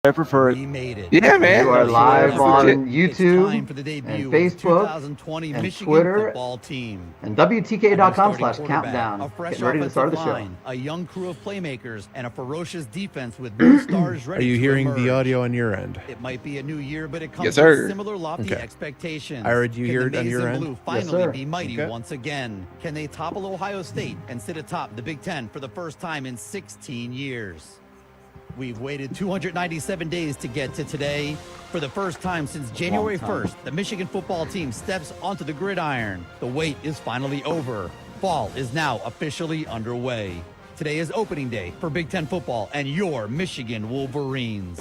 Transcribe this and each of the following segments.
I prefer it. We made it. Yeah, man. You are live on It's time YouTube for the debut and of the Facebook 2020 and Michigan Twitter football team. and A new starting WTK.com/countdown. quarterback, a fresh Getting ready to start the offensive show. line, a young crew of playmakers, and a ferocious defense with new stars Are ready you to hearing emerge. the audio on your end? It might be a new year, but it comes Yes, sir. with similar lofty Okay. expectations. Ira, do you Can hear the it on Maize your and end? Blue Yes, finally sir. be mighty Okay. once again? Can they topple Ohio State and sit atop the Big Ten for the first time in 16 years? We've waited 297 days to get to today. For the first time since January 1st, the Michigan football team steps onto the gridiron. The wait is finally over. Fall is now officially underway. Today is opening day for Big Ten football and your Michigan Wolverines.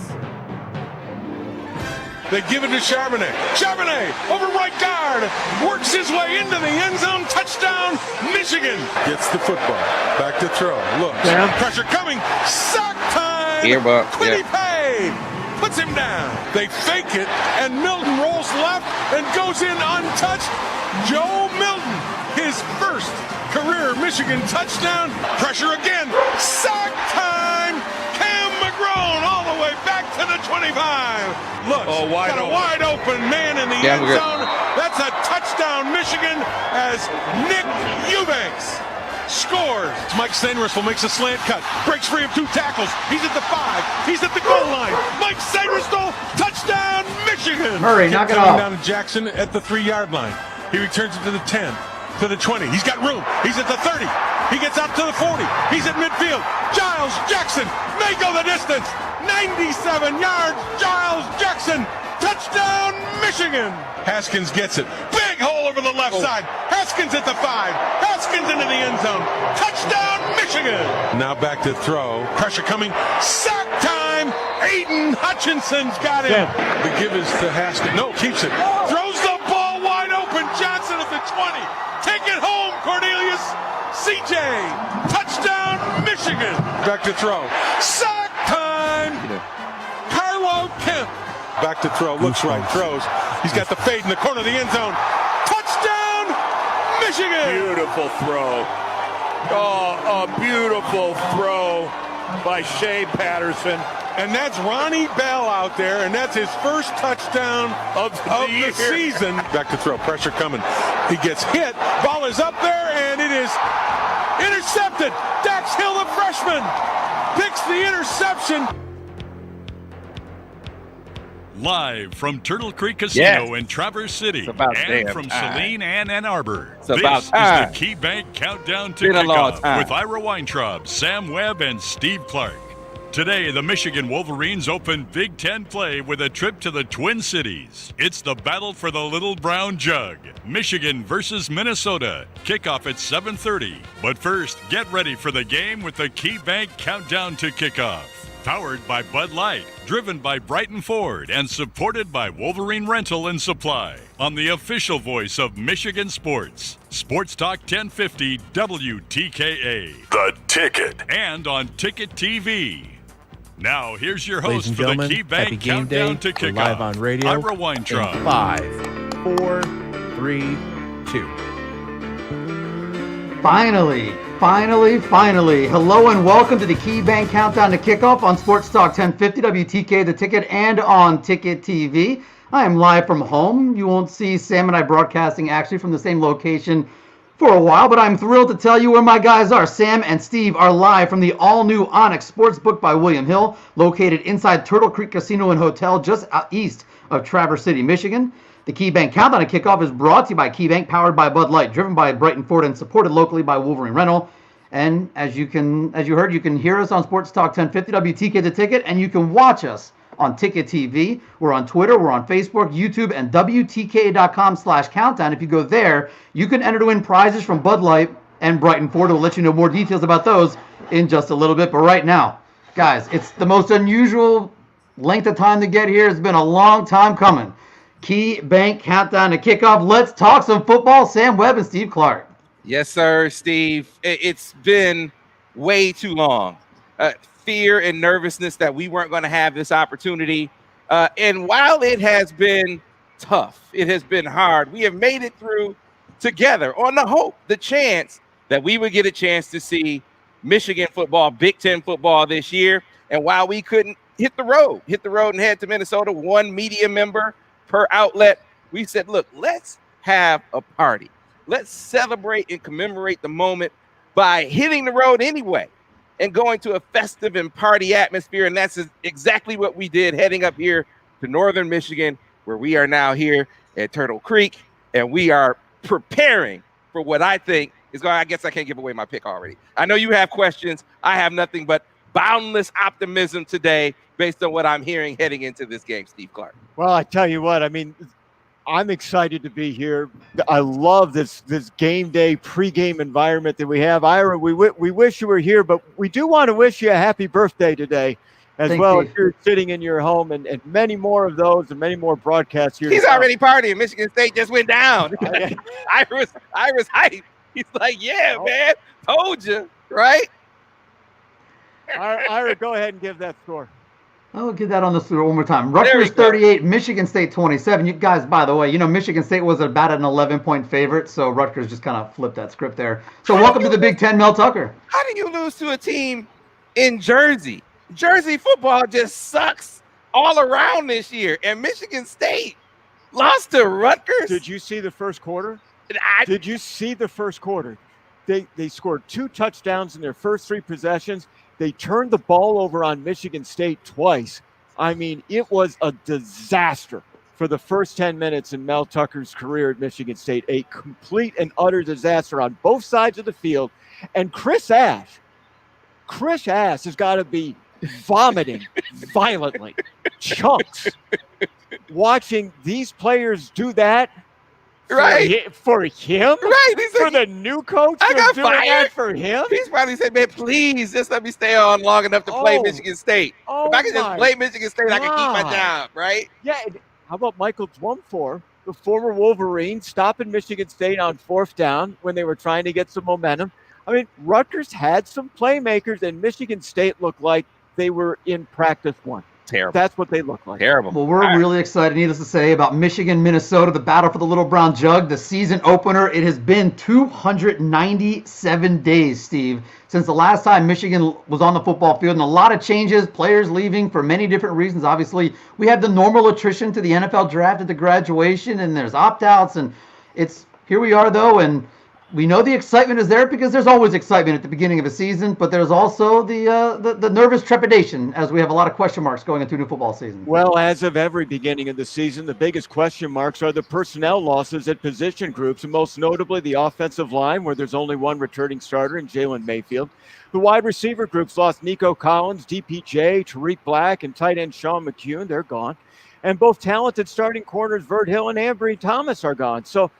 They give it to Charbonnet. Charbonnet over right guard. Works his way into the end zone. Touchdown, Michigan. Gets the football. Back to throw. Looks. Sam. Pressure coming. Sack time. Earbud, Quinny yeah. Pay puts him down. They fake it, and Milton rolls left and goes in untouched. Joe Milton, his first career Michigan touchdown. Pressure again. Sack time. Cam McGrone all the way back to the 25. Look, got a wide open man in the Yeah, end we're good. zone. That's a touchdown, Michigan, as Nick Eubanks scores. Mike Sainristel makes a slant cut, breaks free of two tackles. He's at the 5. He's at the goal line. Mike Sainristel, touchdown, Michigan. Murray, knock it Coming off. down to Jackson at the 3-yard line. He returns it to the 10, to the 20. He's got room. He's at the 30. He gets out to the 40. He's at midfield. Giles Jackson may go the distance. 97 yards. Giles Jackson. Touchdown, Michigan. Haskins gets it. Big hole over the left side. Haskins at the 5. Haskins into the end zone. Touchdown, Michigan. Now back to throw. Pressure coming. Sack time. Aiden Hutchinson's got it. The give is to Haskins. No, keeps it. Throws the ball wide open. Johnson at the 20. Take it home, Cornelius. CJ. Touchdown, Michigan. Back to throw. Sack time. Carlo Kemp. Back to throw. Looks right. Throws. He's got the fade in the corner of the end zone. Touchdown, Michigan. Beautiful throw. Oh, a beautiful throw by Shea Patterson. And that's Ronnie Bell out there, and that's his first touchdown of the season. Back to throw. Pressure coming. He gets hit. Ball is up there, and it is intercepted. Dax Hill, the freshman, picks the interception. Live from Turtle Creek Casino in Traverse City about and damn from time. Saline and Ann Arbor. It's This about is time. the KeyBank Countdown to Been a long Kickoff time. with Ira Weintraub, Sam Webb, and Steve Clarke. Today, the Michigan Wolverines open Big Ten play with a trip to the Twin Cities. It's the battle for the Little Brown Jug. Michigan versus Minnesota. Kickoff at 7:30. But first, get ready for the game with the KeyBank Countdown to Kickoff. Powered by Bud Light, driven by Brighton Ford, and supported by Wolverine Rental and Supply. On the official voice of Michigan Sports. Sports Talk 1050 WTKA. The Ticket. And on Ticket TV. Now, here's your Ladies host and for the gentlemen, happy KeyBank game day. Countdown to We're Kickoff. live on radio. Ira Weintraub. In 5, 4, 3, 2. Finally. Hello and welcome to the KeyBank Countdown to Kickoff on Sports Talk 1050 WTK The Ticket and on Ticket TV. I am live from home. You won't see Sam and I broadcasting actually from the same location for a while, but I'm thrilled to tell you where my guys are. Sam and Steve are live from the all-new Onyx Sportsbook by William Hill, located inside Turtle Creek Casino and Hotel just east of Traverse City, Michigan. The KeyBank Countdown to Kickoff is brought to you by KeyBank, powered by Bud Light, driven by Brighton Ford, and supported locally by Wolverine Rental. And as you heard, you can hear us on Sports Talk 1050 WTK The Ticket, and you can watch us on Ticket TV. We're on Twitter, we're on Facebook, YouTube, and WTK.com/countdown. If you go there, you can enter to win prizes from Bud Light and Brighton Ford. We'll let you know more details about those in just a little bit. But right now, guys, it's the most unusual length of time to get here. It's been a long time coming. KeyBank Countdown to Kickoff. Let's talk some football. Sam Webb and Steve Clarke. Yes, sir, Steve. It's been way too long. Fear and nervousness that we weren't going to have this opportunity. And while it has been tough, it has been hard, we have made it through together on the hope, the chance that we would get a chance to see Michigan football, Big Ten football this year. And while we couldn't hit the road and head to Minnesota, one media member per outlet. We said, look, let's have a party. Let's celebrate and commemorate the moment by hitting the road anyway and going to a festive and party atmosphere. And that's exactly what we did, heading up here to northern Michigan, where we are now here at Turtle Creek. And we are preparing for what I think is going. I guess I can't give away my pick already. I know you have questions. I have nothing but boundless optimism today based on what I'm hearing heading into this game, Steve Clarke. Well, I tell you what, I mean, I'm excited to be here. I love this game day pregame environment that we have. Ira, we wish you were here, but we do want to wish you a happy birthday today as Thank well. you. If you're sitting in your home, and many more of those and many more broadcasts here. He's already partying. Michigan State just went down. Ira's hype. He's like, yeah, man, told you, right? Ira, go ahead and give that score. I'll get that on the score one more time. Rutgers 38, Michigan State 27. You guys, by the way, Michigan State was about an 11-point favorite, so Rutgers just kind of flipped that script there. So welcome to the Big Ten, Mel Tucker. How do you lose to a team in Jersey? Jersey football just sucks all around this year, and Michigan State lost to Rutgers. Did you see the first quarter? They scored 2 touchdowns in their first 3 possessions. They turned the ball over on Michigan State twice. I mean, it was a disaster for the first 10 minutes in Mel Tucker's career at Michigan State. A complete and utter disaster on both sides of the field. And Chris Ash has got to be vomiting violently, chunks, watching these players do that. Right. For him? Right. He's For like, the new coach? I got doing fired that for him? He's probably said, man, please just let me stay on long enough to play Michigan State. If I can just play Michigan State, I can keep my job, right? Yeah. How about Michael Dwumfor, the former Wolverine, stopping Michigan State on 4th down when they were trying to get some momentum? I mean, Rutgers had some playmakers, and Michigan State looked like they were in practice 1. Terrible. That's what they look like. Terrible. Well, we're really excited, needless to say, about Michigan, Minnesota, the battle for the Little Brown Jug, the season opener. It has been 297 days, Steve, since the last time Michigan was on the football field, and a lot of changes, players leaving for many different reasons. Obviously, we had the normal attrition to the NFL draft at the graduation, and there's opt-outs, and here we are, though, and we know the excitement is there because there's always excitement at the beginning of a season, but there's also the nervous trepidation as we have a lot of question marks going into a new football season. Well, as of every beginning of the season, the biggest question marks are the personnel losses at position groups, and most notably the offensive line, where there's only one returning starter in Jalen Mayfield. The wide receiver groups lost Nico Collins, DPJ, Tariq Black, and tight end Sean McCune. They're gone. And both talented starting corners Vert Hill and Ambry Thomas are gone. So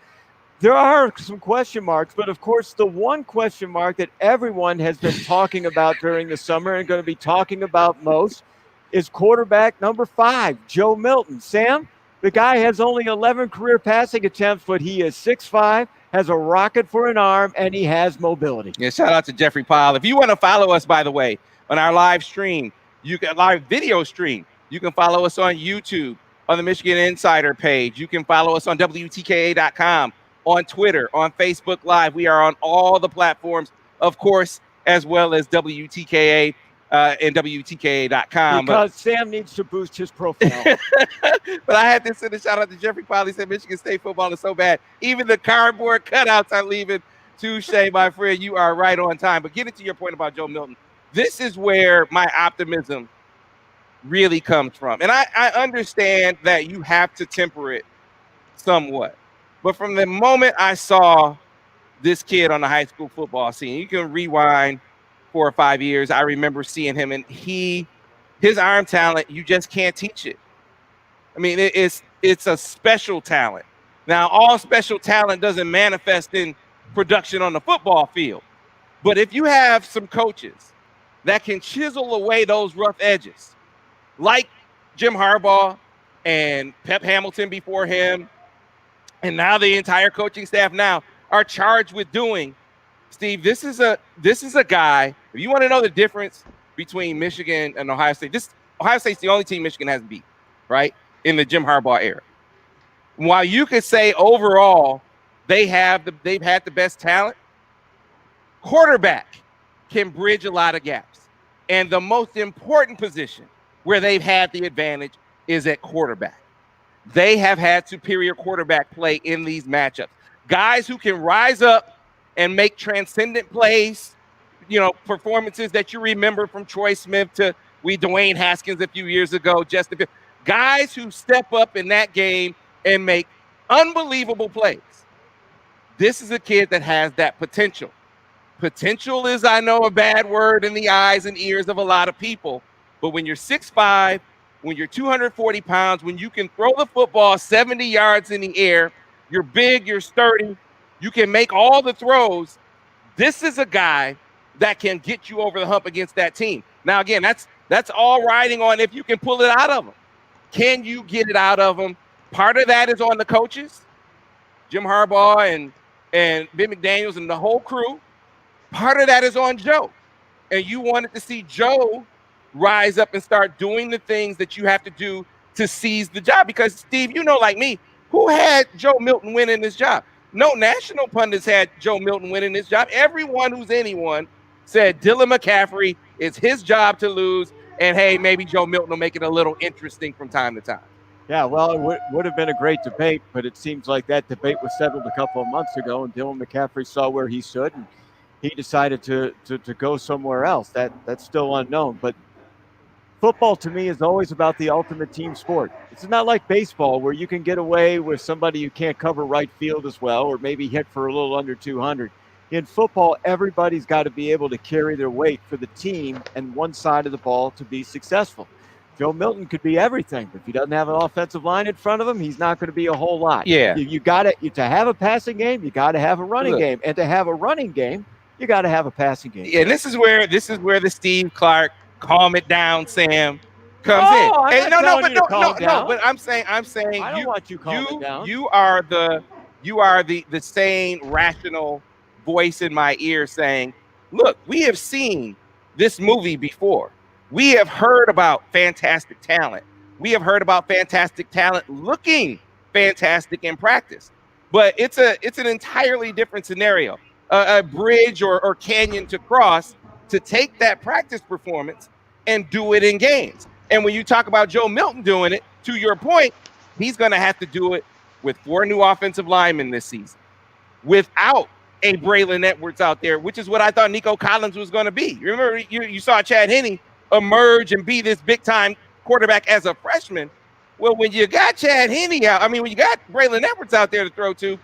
there are some question marks, but of course, the one question mark that everyone has been talking about during the summer and going to be talking about most is quarterback number 5, Joe Milton. Sam, the guy has only 11 career passing attempts, but he is 6'5", has a rocket for an arm, and he has mobility. Yeah, shout out to Jeffrey Powell. If you want to follow us, by the way, on our live stream, live video stream, you can follow us on YouTube, on the Michigan Insider page. You can follow us on WTKA.com. on Twitter, on Facebook Live. We are on all the platforms, of course, as well as WTKA and WTKA.com. Because Sam needs to boost his profile. But I had to send a shout out to Jeffrey Powell. He said Michigan State football is so bad. Even the cardboard cutouts are leaving. Touche, my friend. You are right on time. But getting to your point about Joe Milton, this is where my optimism really comes from. And I understand that you have to temper it somewhat. But from the moment I saw this kid on the high school football scene, you can rewind 4 or 5 years. I remember seeing him, and his arm talent, you just can't teach it. I mean, it's a special talent. Now, all special talent doesn't manifest in production on the football field. But if you have some coaches that can chisel away those rough edges, like Jim Harbaugh and Pep Hamilton before him, and now the entire coaching staff now are charged with doing, Steve, this is a guy, if you want to know the difference between Michigan and Ohio State, Ohio State's the only team Michigan has beat, right, in the Jim Harbaugh era. While you could say overall they've had the best talent, quarterback can bridge a lot of gaps. And the most important position where they've had the advantage is at quarterback. They have had superior quarterback play in these matchups. Guys who can rise up and make transcendent plays, performances that you remember from Troy Smith to Dwayne Haskins a few years ago. Guys who step up in that game and make unbelievable plays. This is a kid that has that potential. Potential is, I know, a bad word in the eyes and ears of a lot of people. But when you're 6'5", when you're 240 pounds, when you can throw the football 70 yards in the air, you're big, you're sturdy, you can make all the throws. This is a guy that can get you over the hump against that team. Now, again, that's all riding on if you can pull it out of them. Can you get it out of them? Part of that is on the coaches, Jim Harbaugh and Ben McDaniels and the whole crew. Part of that is on Joe. And you wanted to see Joe rise up and start doing the things that you have to do to seize the job. Because, Steve, like me, who had Joe Milton winning this job? No national pundits had Joe Milton winning this job. Everyone who's anyone said Dylan McCaffrey, it's his job to lose. And, hey, maybe Joe Milton will make it a little interesting from time to time. Yeah, well, it would have been a great debate, but it seems like that debate was settled a couple of months ago, and Dylan McCaffrey saw where he stood, and he decided to go somewhere else. That's still unknown. But football, to me, is always about the ultimate team sport. It's not like baseball where you can get away with somebody who can't cover right field as well or maybe hit for a little under 200. In football, everybody's got to be able to carry their weight for the team and one side of the ball to be successful. Joe Milton could be everything, but if he doesn't have an offensive line in front of him, he's not going to be a whole lot. Yeah. You got to have a passing game, you got to have a running game. And to have a running game, you got to have a passing game. Yeah, and this is where the Steve Clarke calm it down, Sam, comes in. But I'm saying I don't want you calm it down. You are the sane, rational voice in my ear saying, look, we have seen this movie before. We have heard about fantastic talent. We have heard about fantastic talent looking fantastic in practice. But it's an entirely different scenario. A bridge or canyon to cross to take that practice performance and do it in games. And when you talk about Joe Milton doing it, to your point, he's going to have to do it with 4 new offensive linemen this season, without a Braylon Edwards out there, which is what I thought Nico Collins was going to be. Remember, you saw Chad Henne emerge and be this big-time quarterback as a freshman. Well, when you got Chad Henne out, when you got Braylon Edwards out there to throw to,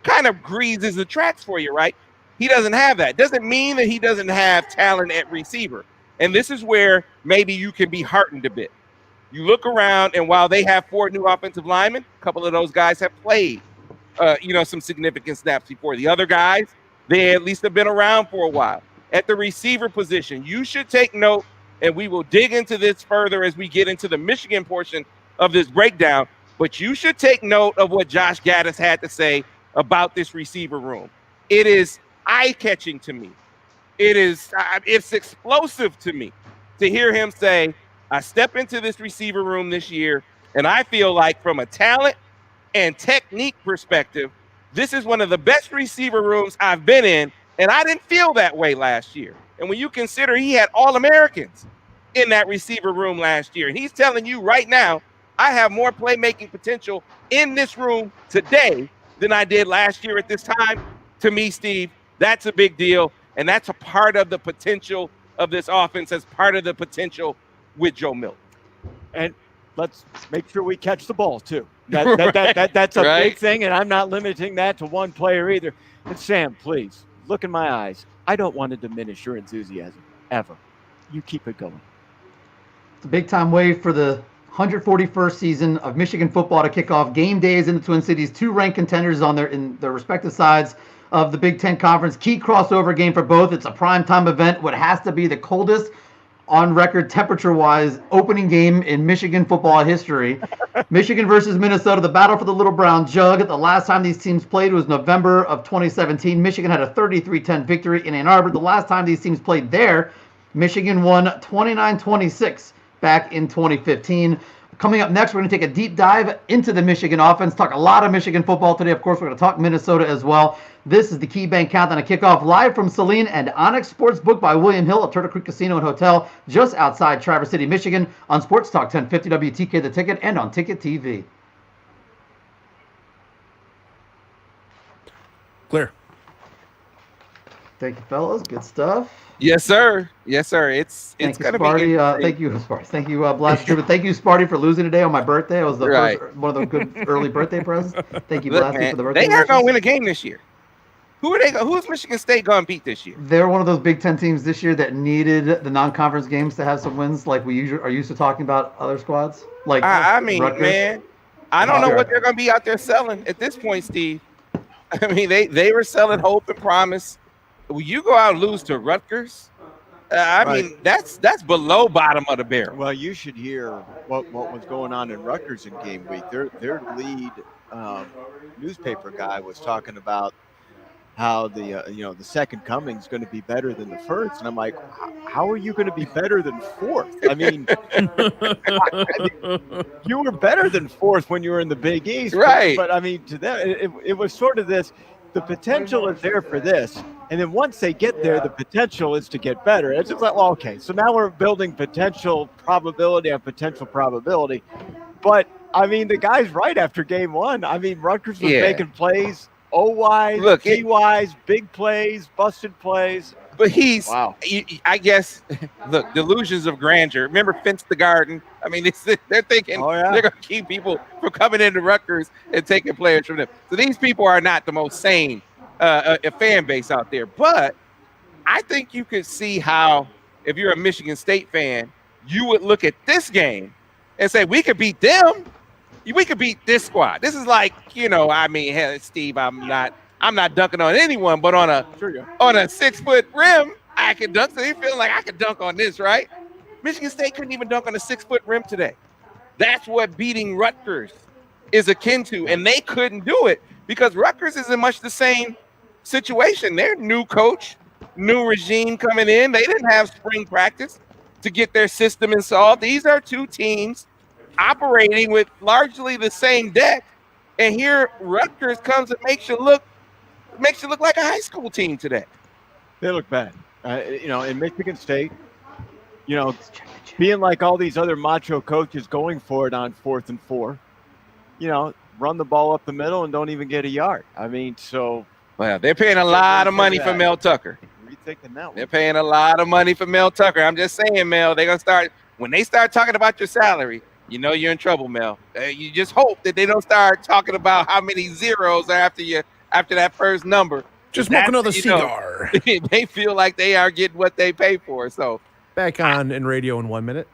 kind of greases the tracks for you, right? He doesn't have that. Doesn't mean that he doesn't have talent at receiver. And this is where maybe you can be heartened a bit. You look around, and while they have 4 new offensive linemen, a couple of those guys have played, some significant snaps before. The other guys, they at least have been around for a while. At the receiver position, you should take note, and we will dig into this further as we get into the Michigan portion of this breakdown, but you should take note of what Josh Gaddis had to say about this receiver room. It is eye-catching to me. It's explosive to me to hear him say, I step into this receiver room this year, and I feel like from a talent and technique perspective, this is one of the best receiver rooms I've been in, and I didn't feel that way last year. And when you consider he had All-Americans in that receiver room last year, and he's telling you right now, I have more playmaking potential in this room today than I did last year at this time. To me, Steve, that's a big deal, and that's a part of the potential of this offense as part of the potential with Joe Milton. And let's make sure we catch the ball, too. That's a big thing, and I'm not limiting that to one player either. And Sam, please, look in my eyes. I don't want to diminish your enthusiasm, ever. You keep it going. It's a big-time way for the 141st season of Michigan football to kick off. Game days in the Twin Cities. 2 ranked contenders in their respective sides of the Big Ten Conference. Key crossover game for both. It's a primetime event. What has to be the coldest on record temperature-wise opening game in Michigan football history. Michigan versus Minnesota, the battle for the Little Brown Jug. The last time these teams played was November of 2017. Michigan had a 33-10 victory in Ann Arbor. The last time these teams played there, Michigan won 29-26 back in 2015. Coming up next, we're going to take a deep dive into the Michigan offense, talk a lot of Michigan football today. Of course, we're going to talk Minnesota as well. This is the KeyBank Countdown to Kickoff, live from Saline and Onyx Sportsbook by William Hill at Turtle Creek Casino and Hotel, just outside Traverse City, Michigan, on Sports Talk 1050 WTK The Ticket and on Ticket TV. Clear. Thank you, fellas. Good stuff. Yes, sir. Yes, sir. It's Thank you, going to Sparty. be. Thank you, Sparty. Thank you, Blast Trooper. Thank you, Sparty, for losing today on my birthday. It was the Right. first, one of the good early birthday presents. Thank you, Look, Blasty, man, for the birthday. they aren't going to wishes. win a game this year. Who are they? Who's Michigan State going to beat this year? They're one of those Big Ten teams this year that needed the non-conference games to have some wins, like we usually are used to talking about other squads. Like I mean, Rutgers. man, I don't know what they're going to be out there selling at this point, Steve. I mean, they were selling hope and promise. When you go out and lose to Rutgers, I mean, that's below bottom of the barrel. Well, you should hear what was going on in Rutgers in game week. Their lead newspaper guy was talking about how the second coming is going to be better than the first, and I'm like, how are you going to be better than fourth? I mean, you were better than fourth when you were in the Big East, right? But I mean, to them, it was sort of this. The potential is there for this, and then once they get there, the potential is to get better. It's just like, well, okay, so now we're building potential probability on potential probability. But I mean, the guy's right after game one. I mean, Rutgers was making plays, O-wise, T-wise, big plays, busted plays. But he's, wow. I guess, look, delusions of grandeur. Remember Fence the Garden? I mean, they're thinking they're going to keep people from coming into Rutgers and taking players from them. So these people are not the most sane fan base out there. But I think you could see how, if you're a Michigan State fan, you would look at this game and say, we could beat them. We could beat this squad. This is like, I mean, hell, Steve, I'm not dunking on anyone, but on a 6-foot rim, I can dunk. So you feel like I could dunk on this, right? Michigan State couldn't even dunk on a 6-foot rim today. That's what beating Rutgers is akin to, and they couldn't do it because Rutgers is in much the same situation. They're new coach, new regime coming in. They didn't have spring practice to get their system installed. These are two teams operating with largely the same deck, and here Rutgers comes and makes you look like a high school team today. They look bad. In Michigan State, being like all these other macho coaches going for it on 4th and 4, run the ball up the middle and don't even get a yard. I mean, so. Well, they're paying a lot of money for Mel Tucker. Rethinking that one. They're paying a lot of money for Mel Tucker. I'm just saying, Mel, they're going to start, when they start talking about your salary, you're in trouble, Mel. You just hope that they don't start talking about how many zeros are after that first number. Just smoke another cigar. They feel like they are getting what they pay for. So back on in radio in 1 minute.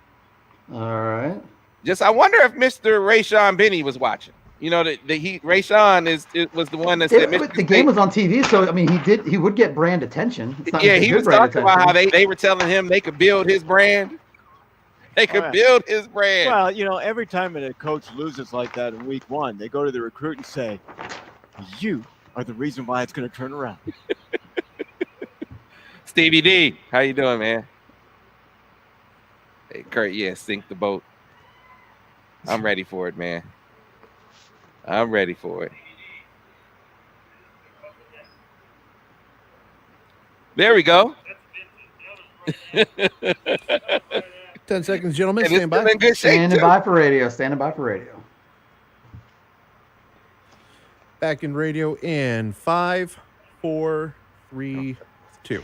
All right. I wonder if Mr. Rashad Bateman was watching. Rashad was the one that said the game was on TV, so I mean he would get brand attention. He was talking about how they were telling him they could build his brand. They could build his brand. Well, every time a coach loses like that in week one, they go to the recruit and say, you are the reason why it's going to turn around. Stevie D, how you doing, man? Hey, Kurt, sink the boat. I'm ready for it, man. I'm ready for it. There we go. 10 seconds, gentlemen. Stand by. Standing by for radio. Standing by for radio. Back in radio in 5, 4, 3, 2.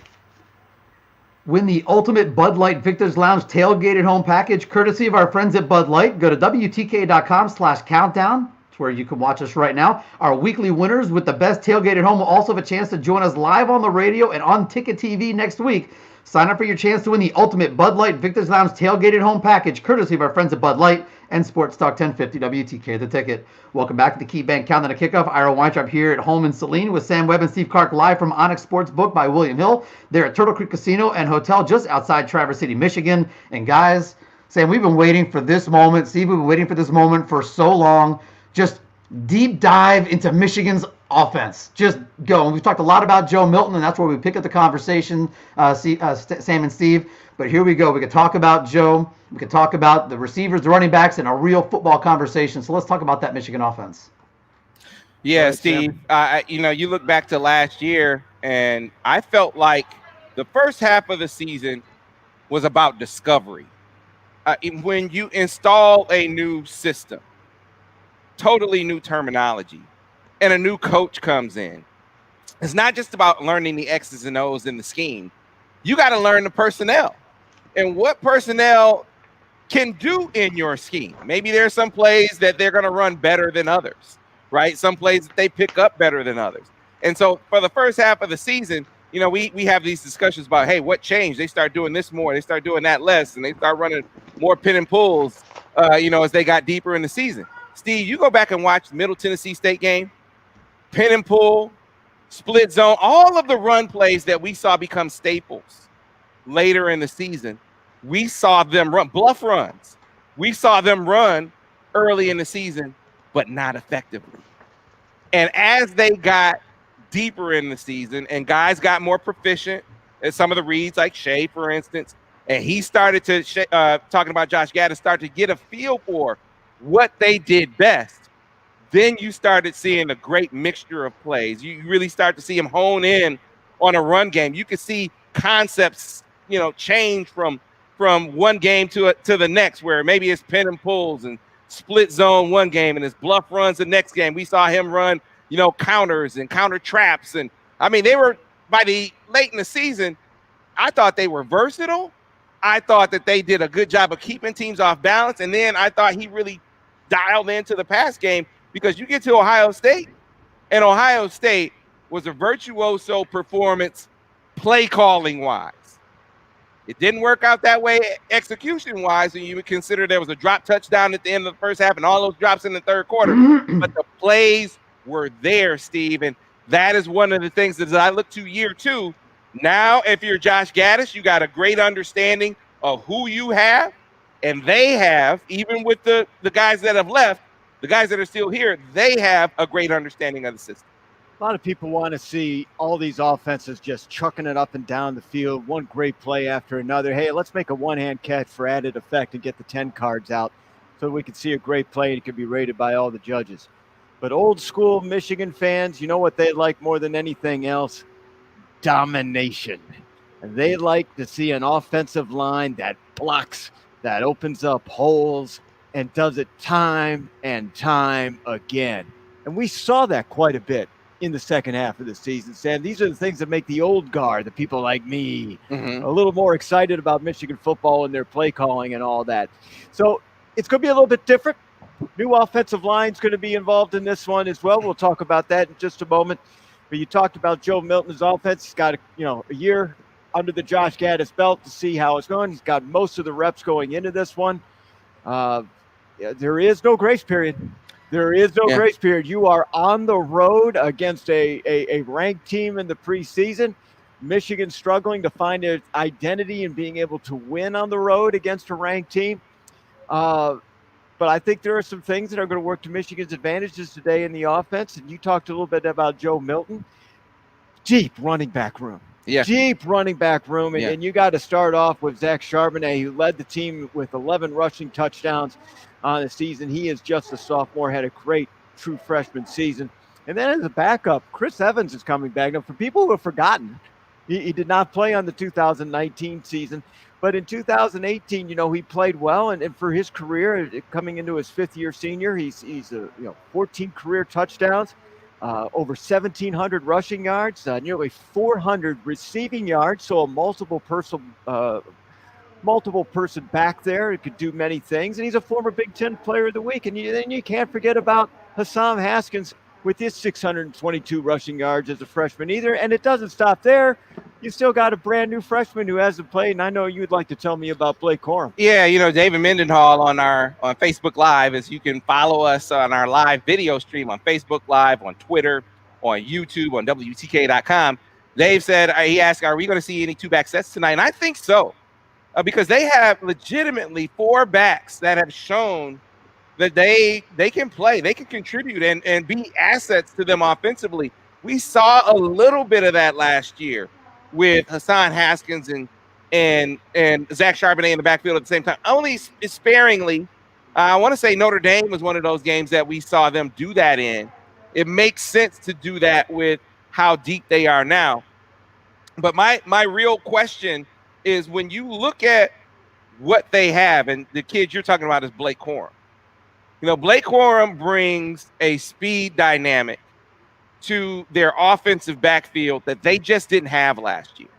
Win the ultimate Bud Light Victor's Lounge tailgated home package, courtesy of our friends at Bud Light. Go to WTK.com/countdown. It's where you can watch us right now. Our weekly winners with the best tailgate at home will also have a chance to join us live on the radio and on Ticket TV next week. Sign up for your chance to win the ultimate Bud Light Victor's Lounge tailgated home package, courtesy of our friends at Bud Light and Sports Talk 1050 WTK The Ticket. Welcome back to the KeyBank Countdown to Kickoff. Ira Weintraub here at home in Saline with Sam Webb and Steve Clarke, live from Onyx Sportsbook by William Hill. They're at Turtle Creek Casino and Hotel just outside Traverse City, Michigan. And guys, Sam, we've been waiting for this moment. Steve, we've been waiting for this moment for so long. Just deep dive into Michigan's offense. Just go. And we've talked a lot about Joe Milton, and that's where we pick up the conversation, Sam and Steve. But here we go. We could talk about Joe. We could talk about the receivers, the running backs, and a real football conversation. So let's talk about that Michigan offense. Yeah, Right, Steve. You look back to last year, and I felt like the first half of the season was about discovery. When you install a new system, totally new terminology, and a new coach comes in, it's not just about learning the X's and O's in the scheme. You got to learn the personnel and what personnel can do in your scheme. Maybe there's some plays that they're going to run better than others, right? Some plays that they pick up better than others. And so for the first half of the season, we have these discussions about, hey, what changed? They start doing this more, they start doing that less, and they start running more pin and pulls, as they got deeper in the season. Steve, you go back and watch the Middle Tennessee State game, pin and pull, split zone, all of the run plays that we saw become staples later in the season. We saw them run bluff runs. We saw them run early in the season, but not effectively. And as they got deeper in the season and guys got more proficient at some of the reads, like Shea, for instance, and he started to, talking about Josh Gaddis, started to get a feel for what they did best, then you started seeing a great mixture of plays. You really start to see him hone in on a run game. You could see concepts, change from one game to the next, where maybe it's pin and pulls and split zone one game and his bluff runs the next game. We saw him run, counters and counter traps. And they were, by the late in the season, I thought they were versatile. I thought that they did a good job of keeping teams off balance. And then I thought he really dialed into the pass game, because you get to Ohio State, and Ohio State was a virtuoso performance play calling wise. It didn't work out that way execution wise, and you would consider there was a drop touchdown at the end of the first half and all those drops in the third quarter. But the plays were there, Steve, and that is one of the things that as I look to year two, now if you're Josh Gaddis, you got a great understanding of who you have, and they have, even with the guys that have left, the guys that are still here, they have a great understanding of the system. A lot of people want to see all these offenses just chucking it up and down the field, one great play after another. Hey, let's make a one-hand catch for added effect and get the 10 cards out so we can see a great play and it can be rated by all the judges. But old school Michigan fans, you know what they like more than anything else? Domination. And they like to see an offensive line that blocks, that opens up holes, and does it time and time again. And we saw that quite a bit in the second half of the season, Sam. These are the things that make the old guard, the people like me, a little more excited about Michigan football and their play calling and all that. So it's going to be a little bit different. New offensive line's going to be involved in this one as well. We'll talk about that in just a moment. But you talked about Joe Milton's offense. He's got a year under the Josh Gaddis belt to see how it's going. He's got most of the reps going into this one. There is no grace period. There is no grace period. You are on the road against a ranked team in the preseason. Michigan struggling to find its identity and being able to win on the road against a ranked team. But I think there are some things that are going to work to Michigan's advantages today in the offense. And you talked a little bit about Joe Milton. Deep running back room. Deep running back room. And you got to start off with Zach Charbonnet, who led the team with 11 rushing touchdowns on the season. He is just a sophomore, had a great true freshman season. And then as a backup, Chris Evans is coming back. Now, for people who have forgotten, he did not play on the 2019 season. But in 2018, he played well. And for his career, coming into his fifth-year senior, he's 14 career touchdowns, over 1,700 rushing yards, nearly 400 receiving yards. So a multiple person back there who could do many things. And he's a former Big Ten Player of the Week. And then you can't forget about Hassan Haskins with his 622 rushing yards as a freshman either. And it doesn't stop there. You still got a brand new freshman who hasn't played. And I know you'd like to tell me about Blake Corum. Yeah, David Mendenhall on Facebook Live, as you can follow us on our live video stream on Facebook Live, on Twitter, on YouTube, on WTK.com. Dave said, he asked, are we going to see any two-back sets tonight? And I think so. Because they have legitimately 4 backs that have shown that they can play, they can contribute and be assets to them offensively. We saw a little bit of that last year with Hassan Haskins and Zach Charbonnet in the backfield at the same time. Only sparingly. I want to say Notre Dame was one of those games that we saw them do that in. It makes sense to do that with how deep they are now. But my real question is, when you look at what they have, and the kid you're talking about is Blake Corum. You know, Blake Corum brings a speed dynamic to their offensive backfield that they just didn't have last year.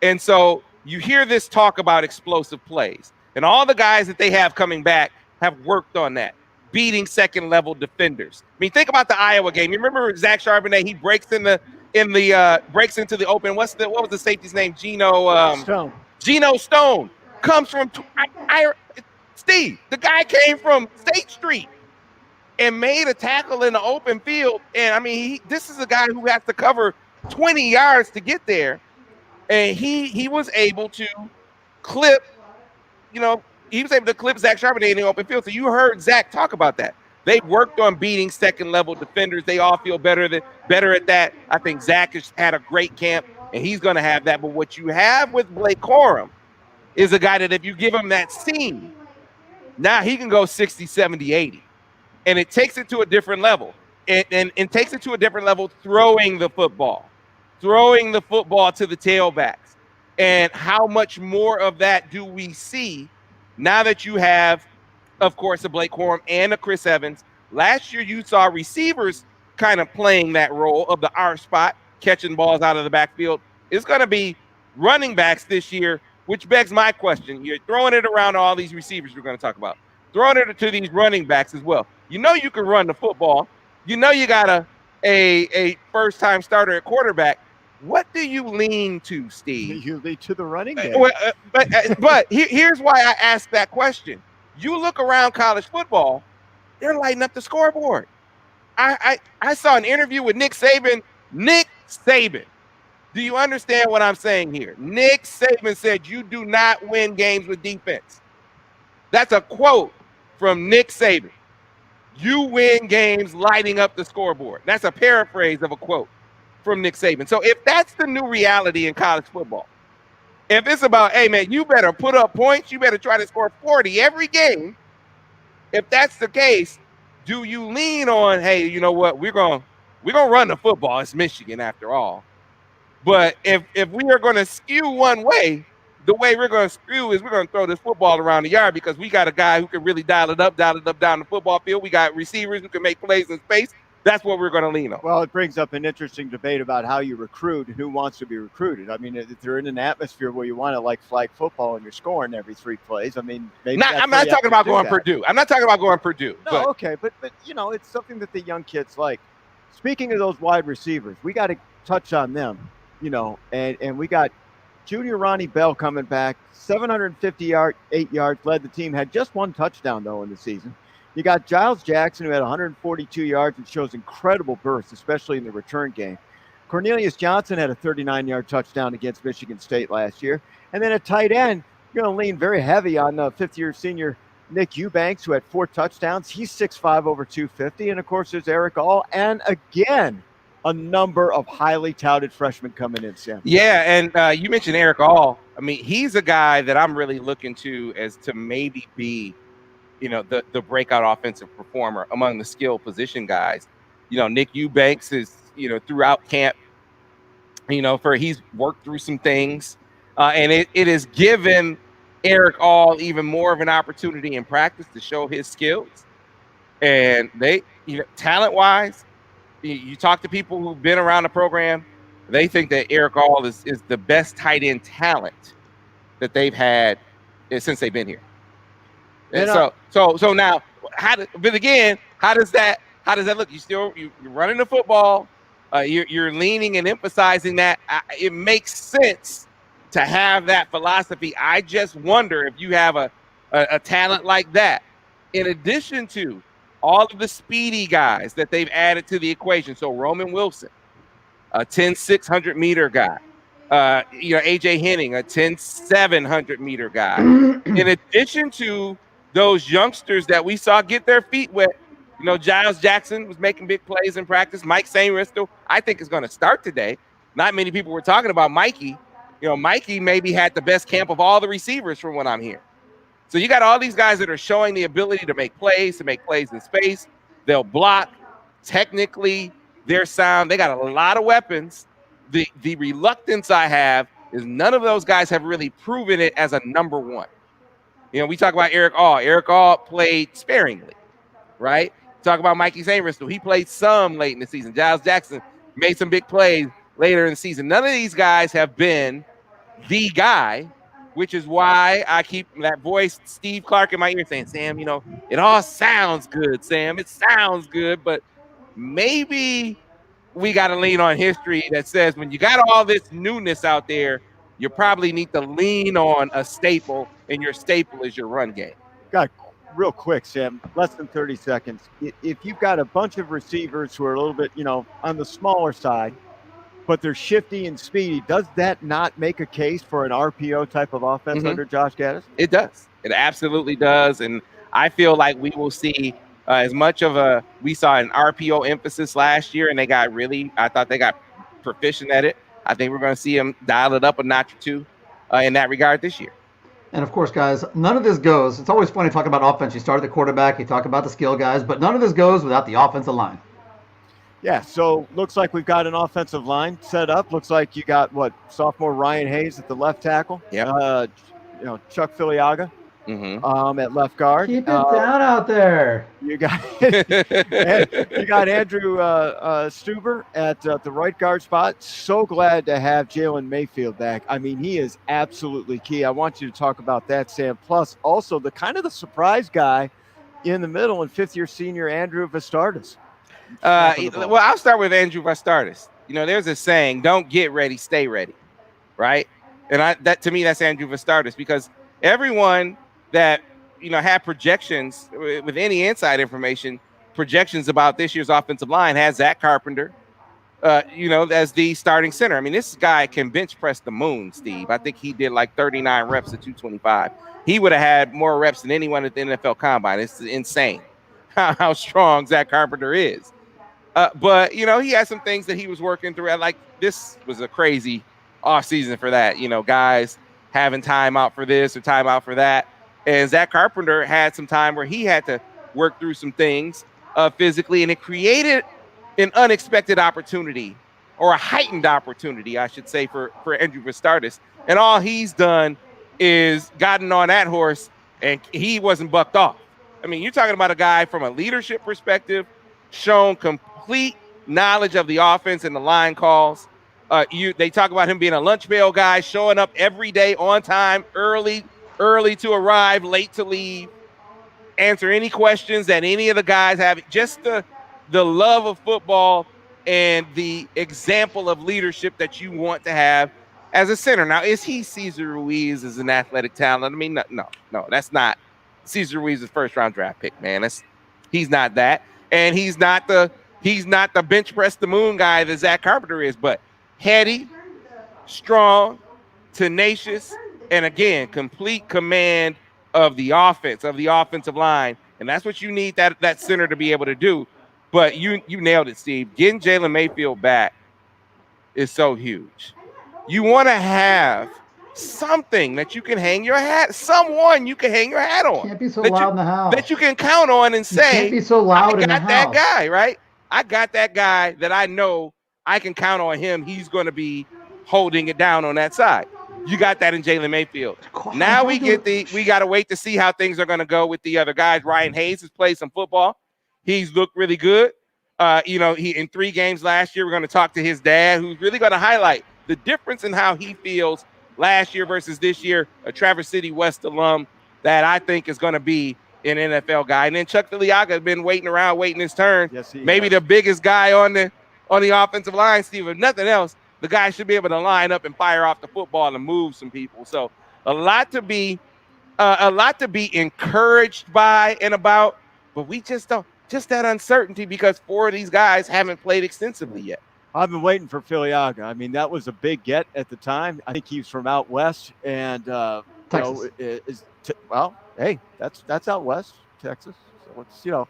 And so you hear this talk about explosive plays, and all the guys that they have coming back have worked on that, beating second-level defenders. I mean, think about the Iowa game. You remember Zach Charbonnet? He breaks breaks into the open. What was the safety's name? Stone. Geno Stone comes from Steve. The guy came from State Street and made a tackle in the open field. And I mean, this is a guy who has to cover 20 yards to get there, and he was able to clip. He was able to clip Zach Charbonnet in the open field. So you heard Zach talk about that. They worked on beating second-level defenders. They all feel better at that. I think Zach has had a great camp, and he's going to have that. But what you have with Blake Corum is a guy that if you give him that seam, now he can go 60, 70, 80. And it takes it to a different level. And takes it to a different level throwing the football to the tailbacks. And how much more of that do we see now that you have, of course, a Blake Corum and a Chris Evans? Last year, you saw receivers kind of playing that role of the R spot, catching balls out of the backfield. It's going to be running backs this year, which begs my question. You're throwing it around all these receivers we're going to talk about, throwing it to these running backs as well. You know you can run the football. You know you got a first-time starter at quarterback. What do you lean to, Steve? You lean to the running game. But here's why I asked that question. You look around college football, they're lighting up the scoreboard. I saw an interview with Nick Saban. Nick Saban. Do you understand what I'm saying here? Nick Saban said you do not win games with defense. That's a quote from Nick Saban. You win games lighting up the scoreboard. That's a paraphrase of a quote from Nick Saban. So if that's the new reality in college football, if it's about, hey, man, you better put up points, you better try to score 40 every game. If that's the case, do you lean on, hey, you know what, we're gonna run the football. It's Michigan after all. But if we are going to skew one way, the way we're going to skew is we're going to throw this football around the yard because we got a guy who can really dial it up down the football field. We got receivers who can make plays in space. That's what we're going to lean on. Well, it brings up an interesting debate about how you recruit and who wants to be recruited. I mean, if you're in an atmosphere where you want to like flag football and you're scoring every 3 plays, I mean, maybe I'm not talking about going Purdue. I'm not talking about going Purdue. No, okay, but it's something that the young kids like. Speaking of those wide receivers, we got to touch on them, and we got Junior Ronnie Bell coming back, 8 yards, led the team, had just 1 touchdown though in the season. You got Giles Jackson, who had 142 yards and shows incredible burst, especially in the return game. Cornelius Johnson had a 39-yard touchdown against Michigan State last year. And then at tight end, you're going to lean very heavy on fifth-year senior Nick Eubanks, who had 4 touchdowns. He's 6'5", over 250. And, of course, there's Eric All. And, again, a number of highly touted freshmen coming in, Sam. Yeah, and you mentioned Eric All. I mean, he's a guy that I'm really looking to as to maybe be the breakout offensive performer among the skill position guys. Nick Eubanks is, throughout camp, he's worked through some things. And it has given Eric All even more of an opportunity in practice to show his skills. And they, talent-wise, you talk to people who've been around the program, they think that Eric All is the best tight end talent that they've had since they've been here. And so now, how does that look? You're running the football. You're leaning and emphasizing that. It makes sense to have that philosophy. I just wonder if you have a talent like that, in addition to all of the speedy guys that they've added to the equation. So Roman Wilson, a 10-600 meter guy. AJ Henning, a 10-700 meter guy. In addition to those youngsters that we saw get their feet wet. You know, Giles Jackson was making big plays in practice. Mike Sainristil, I think, is going to start today. Not many people were talking about Mikey. You know, Mikey maybe had the best camp of all the receivers from what I'm hearing. So you got all these guys that are showing the ability to make plays in space. They'll block. Technically, they're sound. They got a lot of weapons. The reluctance I have is none of those guys have really proven it as a number one. You know, we talk about Eric All. Eric All played sparingly, right? Talk about Mikey Sainristil. He played some late in the season. Giles Jackson made some big plays later in the season. None of these guys have been the guy, which is why I keep that voice, Steve Clarke, in my ear saying, Sam, you know, it all sounds good, Sam. It sounds good, but maybe we got to lean on history that says when you got all this newness out there, you probably need to lean on a staple, and your staple is your run game. Got real quick, Sam, less than 30 seconds. If you've got a bunch of receivers who are a little bit, you know, on the smaller side, but they're shifty and speedy, does that not make a case for an RPO type of offense under Josh Gattis? It does. It absolutely does. And I feel like we will see as much of we saw an RPO emphasis last year, and I thought they got proficient at it. I think we're going to see them dial it up a notch or two in that regard this year. And of course, guys, none of this goes. It's always funny talking about offense. You start at the quarterback, you talk about the skill guys, but none of this goes without the offensive line. Yeah, so looks like we've got an offensive line set up. Looks like you got sophomore Ryan Hayes at the left tackle. Yeah. You know, Chuck Filiaga at left guard. Keep it down out there. You got Andrew Stuber at the right guard spot. So glad to have Jalen Mayfield back. I mean, he is absolutely key. I want you to talk about that, Sam. Plus, also the surprise guy in the middle and fifth-year senior Andrew Vastardis. Well, I'll start with Andrew Vastardis. You know, there's a saying, don't get ready, stay ready, right? And that to me, that's Andrew Vastardis, because everyone that, you know, had projections with any inside information, projections about this year's offensive line has Zach Carpenter, you know, as the starting center. I mean, this guy can bench press the moon, Steve. I think he did like 39 reps at 225. He would have had more reps than anyone at the NFL Combine. It's insane how strong Zach Carpenter is. But, you know, he had some things that he was working through. Like, this was a crazy offseason for that. You know, guys having time out for this or time out for that. And Zach Carpenter had some time where he had to work through some things physically, and it created an unexpected opportunity, or a heightened opportunity, I should say, for Andrew Vastardis. And all he's done is gotten on that horse, and he wasn't bucked off. I mean, you're talking about a guy from a leadership perspective, shown complete knowledge of the offense and the line calls. They talk about him being a lunch bail guy, showing up every day on time, early to arrive, late to leave, answer any questions that any of the guys have. Just the love of football and the example of leadership that you want to have as a center. Now, is he Cesar Ruiz as an athletic talent? I mean, no, that's not Cesar Ruiz's first-round draft pick, man. He's not that. And he's not the bench press the moon guy that Zach Carpenter is, but heady, strong, tenacious, and again, complete command of the offense, of the offensive line. And that's what you need that center to be able to do. But you nailed it, Steve. Getting Jalen Mayfield back is so huge. You want to have something that you can hang your hat, someone you can hang your hat on. Can't be so loud in the house. That you can count on and say, can't be so loud in the house. I got that guy, right? I got that guy that I know I can count on him. He's going to be holding it down on that side. You got that in Jalen Mayfield. Now we got to wait to see how things are going to go with the other guys. Ryan Hayes has played some football. He's looked really good. You know, he in 3 games last year. We're going to talk to his dad, who's really going to highlight the difference in how he feels last year versus this year. A Traverse City West alum that I think is going to be an NFL guy. And then Chuck Filiaga has been waiting his turn. Yes, maybe the biggest guy on the offensive line, Steve. If nothing else, the guy should be able to line up and fire off the football and move some people. So a lot to be encouraged by and about, but we just don't. Just that uncertainty because 4 of these guys haven't played extensively yet. I've been waiting for Filiaga. I mean, that was a big get at the time. I think he's from out west, and Texas. well, hey, that's out west, Texas. So it's,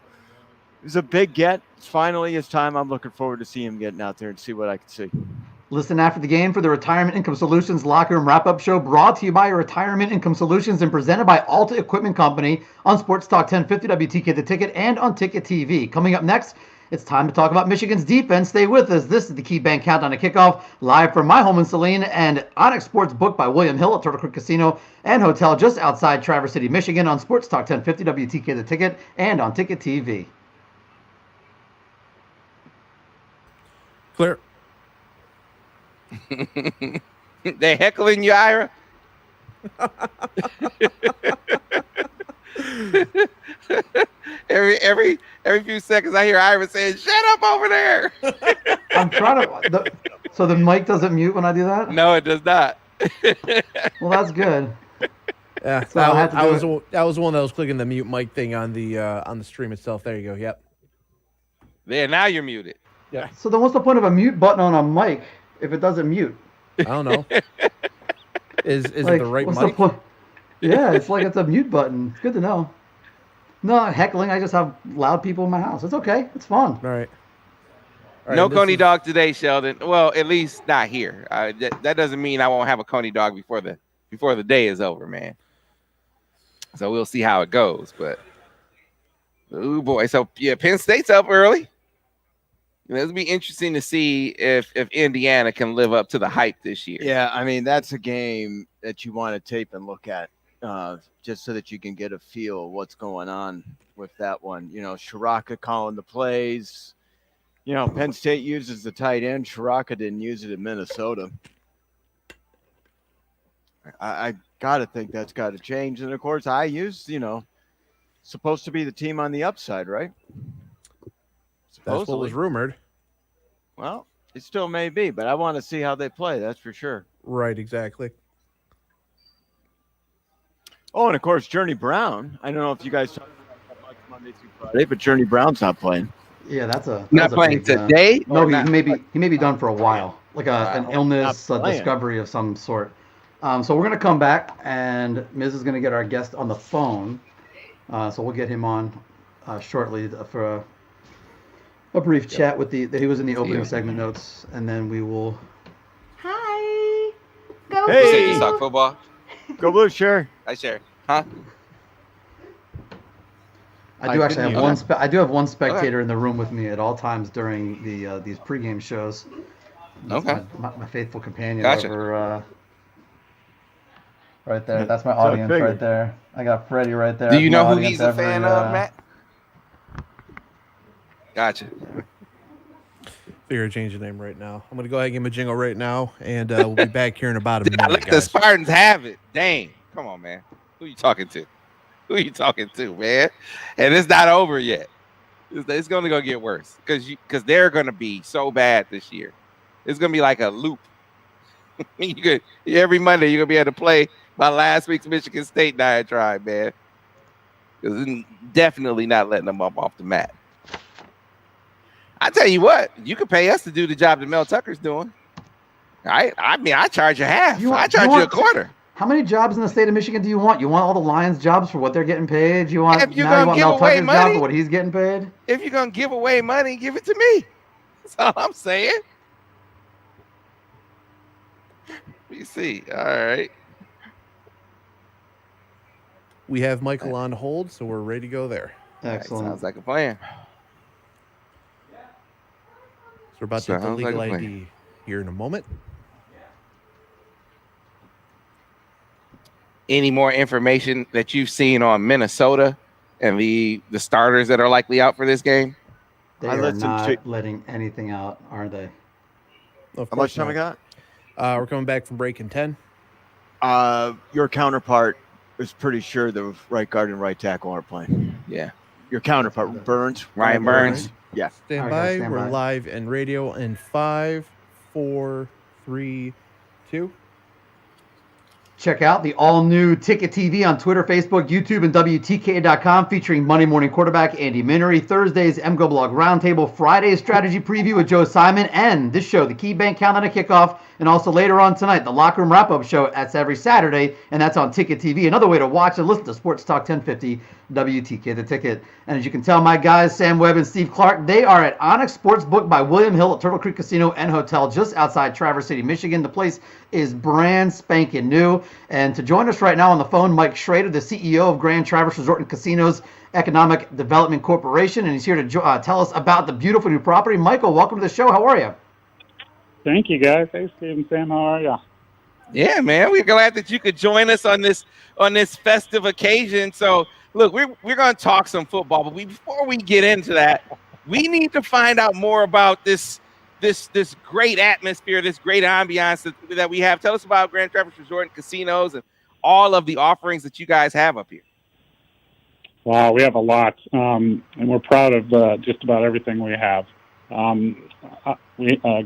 it's a big get. It's finally his time. I'm looking forward to seeing him getting out there and see what I can see. Listen after the game for the Retirement Income Solutions Locker Room Wrap-Up Show, brought to you by Retirement Income Solutions and presented by Alta Equipment Company on Sports Talk 1050 WTK The Ticket and on Ticket TV. Coming up next, it's time to talk about Michigan's defense. Stay with us. This is the KeyBank Countdown to Kickoff, live from my home in Saline and Onyx Sports, booked by William Hill at Turtle Creek Casino and Hotel just outside Traverse City, Michigan on Sports Talk 1050 WTK The Ticket and on Ticket TV. Clear. They heckling you, Ira? every few seconds I hear Ira saying, "Shut up over there." I'm trying to. So the mic doesn't mute when I do that? No, it does not. Well, that's good. Yeah, So I was one that was clicking the mute mic thing on the stream itself. There you go. Yep. There, now you're muted. Yeah. So then what's the point of a mute button on a mic if it doesn't mute? I don't know. Is Like, it the right what's mic? the point? Yeah, it's like it's a mute button. It's good to know. No, not heckling. I just have loud people in my house. It's okay. It's fun. All right. No Coney dog today, Sheldon. Well, at least not here. That doesn't mean I won't have a Coney dog before the day is over, man. So we'll see how it goes. But oh boy, so yeah, Penn State's up early. It'll be interesting to see if Indiana can live up to the hype this year. Yeah, I mean, that's a game that you want to tape and look at just so that you can get a feel of what's going on with that one. Shiraka calling the plays. Penn State uses the tight end. Shiraka didn't use it in Minnesota. I got to think that's got to change. And, of course, IU's, supposed to be the team on the upside, right? That's what was rumored. Well, it still may be, but I want to see how they play. That's for sure. Right, exactly. Oh, and of course, Journey Brown. I don't know if you guys talked about Mike Monday through Friday, but Journey Brown's not playing. Yeah, that's not a playing big, today. No, he may be done for a while, like an illness, a discovery of some sort. So we're gonna come back, and Miz is gonna get our guest on the phone. So we'll get him on shortly for a brief chat with he was in the opening segment notes, and then we will. Hi. Go You said Hey, you talk football? go Blue, sure. I share. Huh? I do actually have Okay. one. I do have one spectator in the room with me at all times during these pregame shows. That's Okay. my faithful companion Gotcha. over. Right there. That's my audience figured. right there. I got Freddie right there. Do you That's my know who audience he's a fan every, of, Matt? Gotcha. Figure I change the name right now. I'm gonna go ahead and give him a jingle right now, and we'll be back here in about a minute, Let the guys. Spartans have it. Dang. Come on, man. Who you talking to? Who you talking to, man? And it's not over yet. It's going to go get worse because they're going to be so bad this year. It's going to be like a loop. Every Monday you're going to be able to play my last week's Michigan State diatribe, man. Because definitely not letting them up off the mat. I tell you what, you could pay us to do the job that Mel Tucker's doing. I mean, I charge you half. I charge you a quarter. How many jobs in the state of Michigan do you want? You want all the Lions jobs for what they're getting paid? You want If you're now you gonna want give Mel away Tucker's job money- for what he's getting paid? If you're going to give away money, give it to me. That's all I'm saying. You see. All right. We have Michael on hold, so we're ready to go there. Excellent. Sounds like a plan. So we're about to get the Sounds like legal a plan. ID here in a moment. Any more information that you've seen on Minnesota and the starters that are likely out for this game? They I are listened not to- letting anything out, are they? Of How course much time not. we got? We're coming back from break in 10. Your counterpart is pretty sure the right guard and right tackle aren't playing. Yeah. Your counterpart, Burns. Ryan Burns. Yeah. Stand All right, by. guys, stand We're by. live and radio in 5, 4, 3, 2. Check out the all-new Ticket TV on Twitter, Facebook, YouTube, and WTK.com, featuring Monday Morning Quarterback Andy Minery, Thursday's MGO Blog Roundtable, Friday's Strategy Preview with Joe Simon, and this show, the KeyBank Countdown to Kickoff, and also later on tonight, the Locker Room Wrap-Up Show. That's every Saturday, and that's on Ticket TV. Another way to watch and listen to Sports Talk 1050, WTK The Ticket. And as you can tell, my guys, Sam Webb and Steve Clarke, they are at Onyx Sportsbook by William Hill at Turtle Creek Casino and Hotel just outside Traverse City, Michigan. The place is brand spanking new. And to join us right now on the phone, Mike Schrader, the CEO of Grand Traverse Resort and Casinos Economic Development Corporation, and he's here to tell us about the beautiful new property. Michael, welcome to the show. How are you? Thank you, guys. Hey, Steve and Sam, how are you? Yeah, man, we're glad that you could join us on this festive occasion. So, look, we're going to talk some football, but before we get into that, we need to find out more about this great atmosphere, this great ambiance that we have. Tell us about Grand Traverse Resort and Casinos and all of the offerings that you guys have up here. Wow, we have a lot, and we're proud of just about everything we have.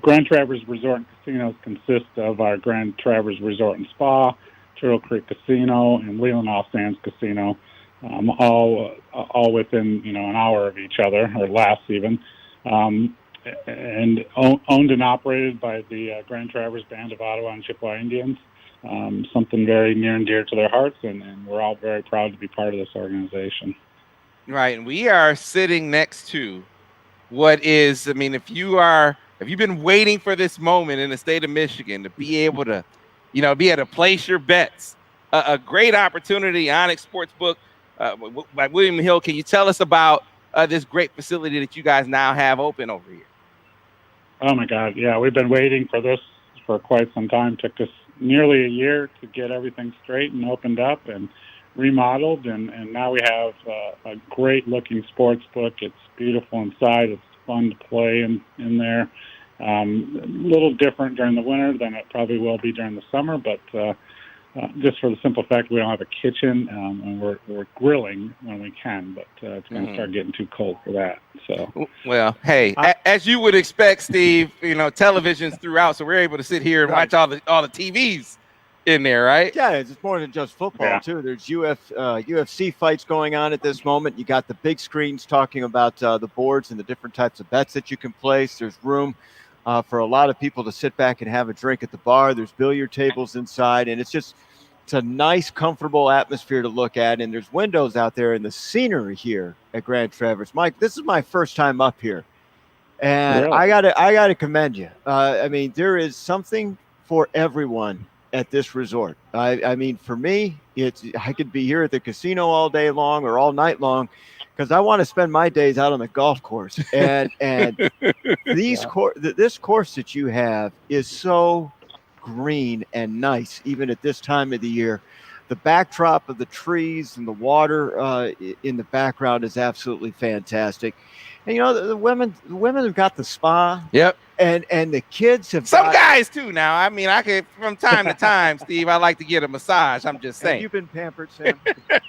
Grand Traverse Resort and Casinos consist of our Grand Traverse Resort and Spa, Turtle Creek Casino, and Leland Off Sands Casino, all within an hour of each other or less even, and owned and operated by the Grand Traverse Band of Ottawa and Chippewa Indians. Something very near and dear to their hearts, and we're all very proud to be part of this organization. Right, and we are sitting next to what is, I mean, if you've been waiting for this moment in the state of Michigan to be able to, be able to place your bets, a great opportunity, Onyx Sportsbook by William Hill. Can you tell us about this great facility that you guys now have open over here? Oh my God, yeah, we've been waiting for this for quite some time. Took us nearly a year to get everything straight and opened up and remodeled, and now we have a great looking sports book. It's beautiful inside. It's fun to play in there. A little different during the winter than it probably will be during the summer, but just for the simple fact we don't have a kitchen, and we're grilling when we can, but it's going to start getting too cold for that. So, well, hey, as you would expect, Steve, television's throughout, so we're able to sit here and watch all the TVs in there, right? Yeah, it's more than just football, too. There's UFC fights going on at this moment. You got the big screens talking about the boards and the different types of bets that you can place. There's room for a lot of people to sit back and have a drink at the bar. There's billiard tables inside, and it's a nice, comfortable atmosphere to look at. And there's windows out there, and the scenery here at Grand Traverse. Mike, this is my first time up here, and really? I gotta commend you. I mean, there is something for everyone at this resort. I mean, for me, I could be here at the casino all day long or all night long, because I want to spend my days out on the golf course. And this course that you have is so green and nice, even at this time of the year. The backdrop of the trees and the water in the background is absolutely fantastic. And the women have got the spa. Yep. And the kids have some guys too. Now, I mean, I could from time to time, Steve. I like to get a massage. I'm just saying. Have you been pampered, Sam?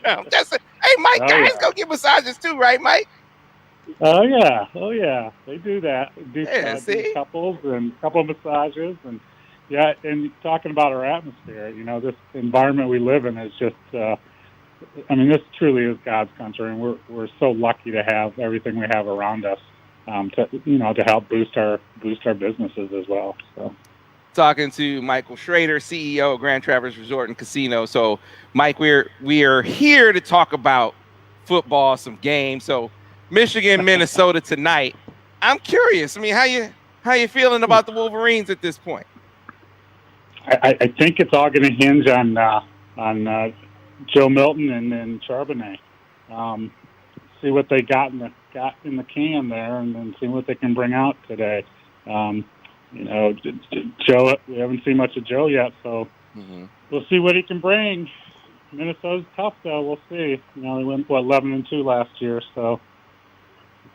I'm just saying. Hey, Mike, guys go get massages too, right, Mike? Oh yeah, they do that. Do couples and a couple of massages, and and talking about our atmosphere. This environment we live in is just. This truly is God's country, and we're so lucky to have everything we have around us to help boost our businesses as well. So, talking to Michael Schrader, CEO of Grand Traverse Resort and Casino. So, Mike, we are here to talk about football, some games. So, Michigan, Minnesota tonight. I'm curious. I mean, how you feeling about the Wolverines at this point? I think it's all going to hinge on Joe Milton and Charbonnet. See what they got in the can there, and then see what they can bring out today. Joe, we haven't seen much of Joe yet, so we'll see what he can bring. Minnesota's tough, though. We'll see. They went 11-2 last year, so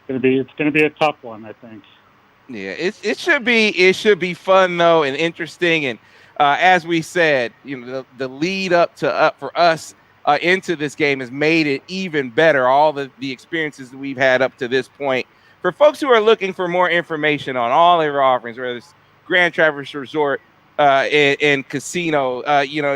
it's gonna be a tough one, I think. Yeah, it should be fun though, and interesting, and as we said, the lead up for us into this game has made it even better. All the experiences that we've had up to this point. For folks who are looking for more information on all of our offerings, whether it's Grand Traverse Resort and Casino,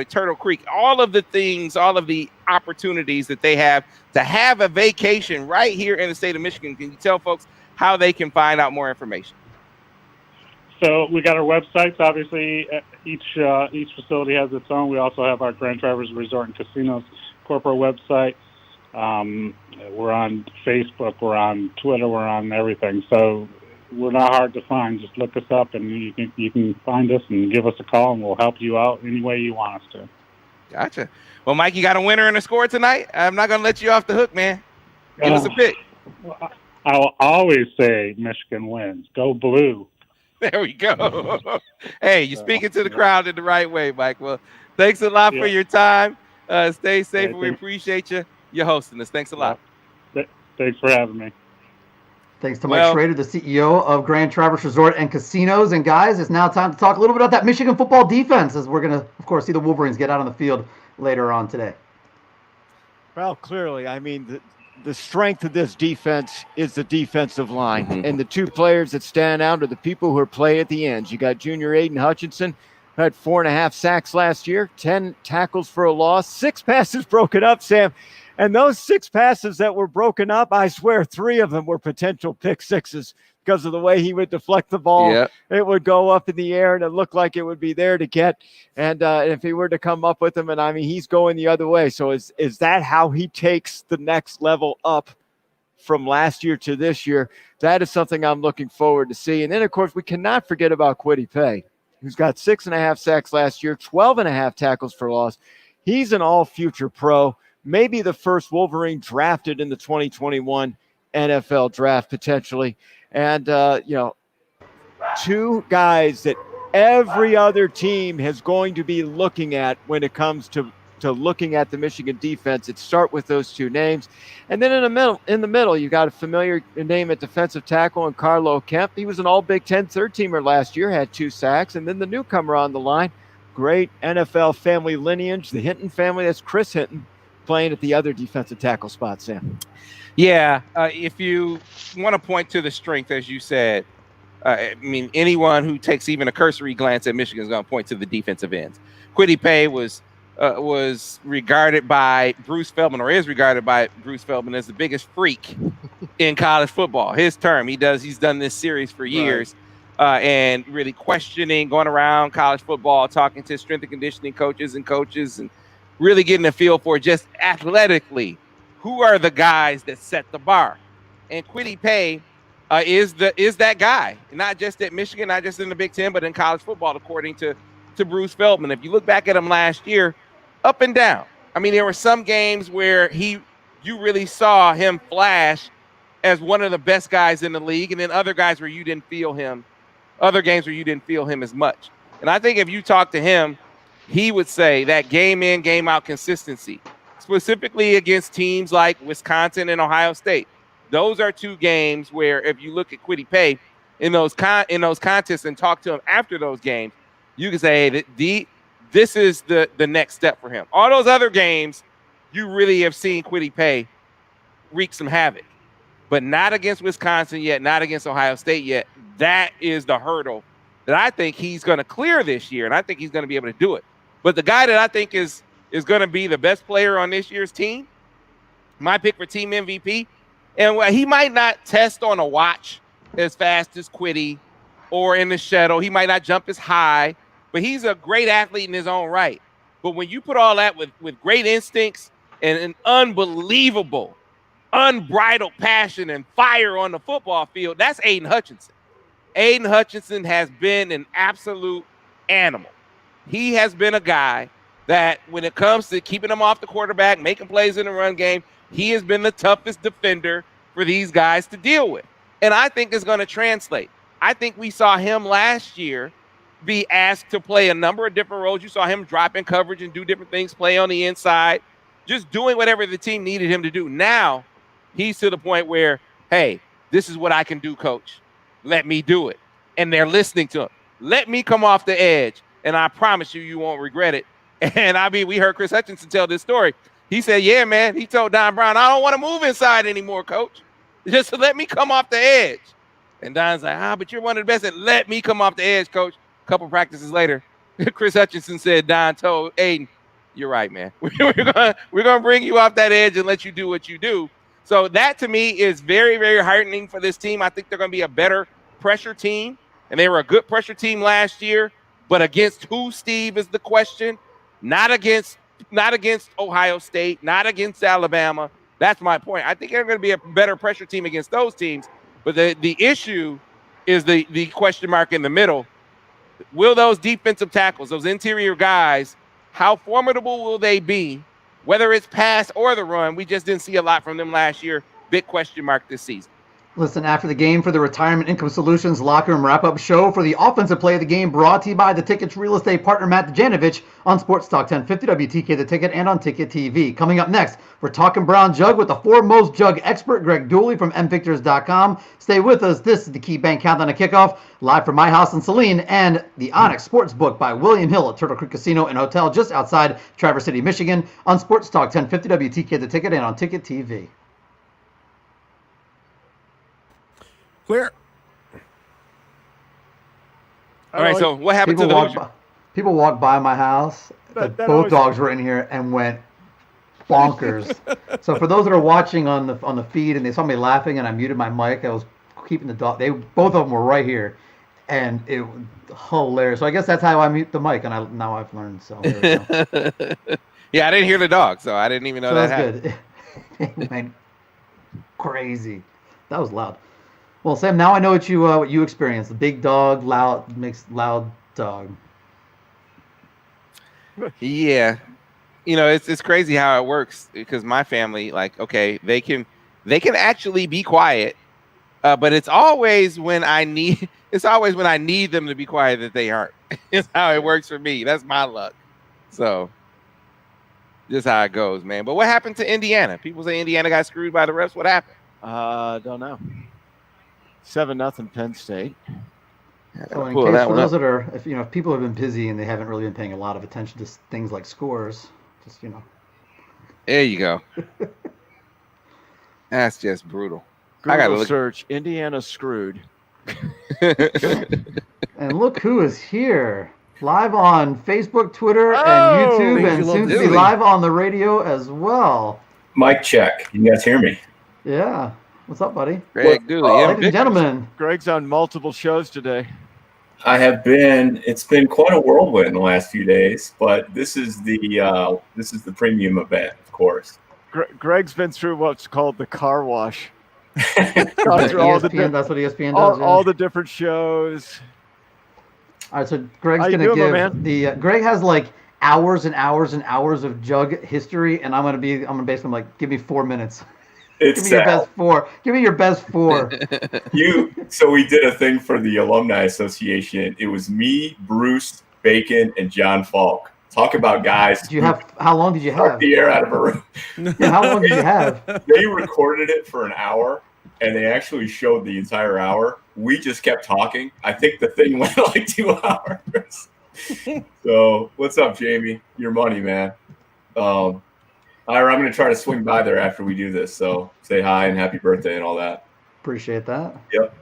Turtle Creek, all of the things, all of the opportunities that they have to have a vacation right here in the state of Michigan. Can you tell folks how they can find out more information? So we got our websites. Obviously, each facility has its own. We also have our Grand Traverse Resort and Casinos corporate website. We're on Facebook. We're on Twitter. We're on everything. So we're not hard to find. Just look us up, and you can find us and give us a call, and we'll help you out any way you want us to. Gotcha. Well, Mike, you got a winner and a score tonight? I'm not going to let you off the hook, man. Give us a pick. I'll always say Michigan wins. Go blue. There we go. Hey, you're speaking to the crowd in the right way, Mike. Well, thanks a lot for your time. Stay safe, and we appreciate you. You're hosting us. Thanks a lot. Thanks for having me. Thanks to Mike Schrader, the CEO of Grand Traverse Resort and Casinos. And guys, it's now time to talk a little bit about that Michigan football defense, as we're going to, of course, see the Wolverines get out on the field later on today. Well, clearly, I mean, the strength of this defense is the defensive line. Mm-hmm. And the two players that stand out are the people who are playing at the ends. You got junior Aiden Hutchinson, who had 4.5 sacks last year, 10 tackles for a loss, 6 passes broken up, Sam. And those 6 passes that were broken up, I swear 3 of them were potential pick sixes because of the way he would deflect the ball. Yep. It would go up in the air, and it looked like it would be there to get. And if he were to come up with them, and I mean, he's going the other way. So is that how he takes the next level up from last year to this year? That is something I'm looking forward to see. And then, of course, we cannot forget about Kwity Paye, who's got 6.5 sacks last year, 12.5 tackles for loss. He's an all-future pro. Maybe the first Wolverine drafted in the 2021 NFL draft potentially. And, 2 guys that every other team is going to be looking at when it comes to looking at the Michigan defense. It start with those 2 names. And then in the middle, you got a familiar name at defensive tackle in Carlo Kemp. He was an all Big Ten third-teamer last year, had 2 sacks. And then the newcomer on the line, great NFL family lineage, the Hinton family. That's Chris Hinton, playing at the other defensive tackle spot, Sam. Yeah, if you want to point to the strength, as you said, I mean, anyone who takes even a cursory glance at Michigan is going to point to the defensive ends. Kwity Paye was regarded by Bruce Feldman, or is regarded by Bruce Feldman, as the biggest freak in college football. His term, he's done this series for years, and really questioning, going around college football, talking to strength and conditioning coaches, and really getting a feel for just athletically, who are the guys that set the bar. And Kwity Paye is that guy, not just at Michigan, not just in the Big Ten, but in college football, according to Bruce Feldman. If you look back at him last year, up and down. I mean, there were some games where you really saw him flash as one of the best guys in the league, and then other games where you didn't feel him as much. And I think if you talk to him, he would say that game in, game out consistency, specifically against teams like Wisconsin and Ohio State. Those are 2 games where, if you look at Kwity Paye in those contests and talk to him after those games, you can say that this is the next step for him. All those other games, you really have seen Kwity Paye wreak some havoc, but not against Wisconsin yet, not against Ohio State yet. That is the hurdle that I think he's going to clear this year, and I think he's going to be able to do it. But the guy that I think is going to be the best player on this year's team, my pick for team MVP, and he might not test on a watch as fast as Kwity or in the shuttle. He might not jump as high, but he's a great athlete in his own right. But when you put all that with great instincts and an unbelievable, unbridled passion and fire on the football field, that's Aiden Hutchinson. Aiden Hutchinson has been an absolute animal. He has been a guy that when it comes to keeping him off the quarterback, making plays in the run game, he has been the toughest defender for these guys to deal with. And I think it's going to translate. I think we saw him last year be asked to play a number of different roles. You saw him drop in coverage and do different things, play on the inside, just doing whatever the team needed him to do. Now he's to the point where, hey, this is what I can do, coach. Let me do it. And they're listening to him. Let me come off the edge, and I promise you won't regret it. And I mean, we heard Chris Hutchinson tell this story. He said, yeah, man, he told Don Brown, I don't want to move inside anymore, coach. Just let me come off the edge. And Don's like, but you're one of the best. And let me come off the edge, coach. A couple practices later, Chris Hutchinson said, Don told Aiden, you're right, man. We're gonna bring you off that edge and let you do what you do. So that to me is very, very heartening for this team. I think they're gonna be a better pressure team, and they were a good pressure team last year. But against who, Steve, is the question? Not against Ohio State, not against Alabama. That's my point. I think they're going to be a better pressure team against those teams. But the issue is the question mark in the middle. Will those defensive tackles, those interior guys, how formidable will they be? Whether it's pass or the run, we just didn't see a lot from them last year. Big question mark this season. Listen, after the game for the Retirement Income Solutions Locker Room Wrap-Up Show for the offensive play of the game, brought to you by the Ticket's real estate partner, Matt Janovich, on Sports Talk 1050 WTK The Ticket and on Ticket TV. Coming up next, we're talking brown jug with the foremost jug expert, Greg Dooley from MVictors.com. Stay with us. This is the KeyBank Countdown to Kickoff, live from my house in Saline, and the Onyx Sportsbook by William Hill at Turtle Creek Casino and Hotel just outside Traverse City, Michigan, on Sports Talk 1050 WTK The Ticket and on Ticket TV. Clear. All right, so what happened to the Hoosiers? People walked by my house. Both dogs were in here and went bonkers. So for those that are watching on the feed and they saw me laughing and I muted my mic, I was keeping the dog. Both of them were right here, and it was hilarious. So I guess that's how I mute the mic, and now I've learned. So there we go. Yeah, I didn't hear the dog, so I didn't even know that happened. Good. It went crazy. That was loud. Well, Sam, now I know what you experienced. The big dog, makes loud dog. Yeah, it's crazy how it works because my family, like, okay, they can actually be quiet, but it's always when I need them to be quiet that they aren't. It's how it works for me. That's my luck. So, just how it goes, man. But what happened to Indiana? People say Indiana got screwed by the refs. What happened? Don't know. 7-0 Penn State. So in case for those that are, if people have been busy and they haven't really been paying a lot of attention to things like scores, just There you go. That's just brutal. Google I gotta search Indiana screwed. And look who is here, live on Facebook, Twitter, and YouTube, and soon to be live on the radio as well. Mic check. You guys hear me? Yeah. What's up, buddy? Greg Dooley. Ladies and gentlemen. Greg's on multiple shows today. I have been. It's been quite a whirlwind in the last few days, but this is the premium event, of course. Greg's been through what's called the car wash. That's what ESPN does. All the different shows. All right, so Greg's going to give Greg has like hours and hours and hours of jug history, and I'm basically like, give me 4 minutes. Give me your best four. Give me your best four. So we did a thing for the Alumni Association. It was me, Bruce, Bacon, and John Falk. Talk about guys. How long did you have? The air out of a room. Yeah, how long did you have? They recorded it for an hour, and they actually showed the entire hour. We just kept talking. I think the thing went like 2 hours. So what's up, Jamie? Your money, man. Ira, I'm going to try to swing by there after we do this. So say hi and happy birthday and all that. Appreciate that. Yep.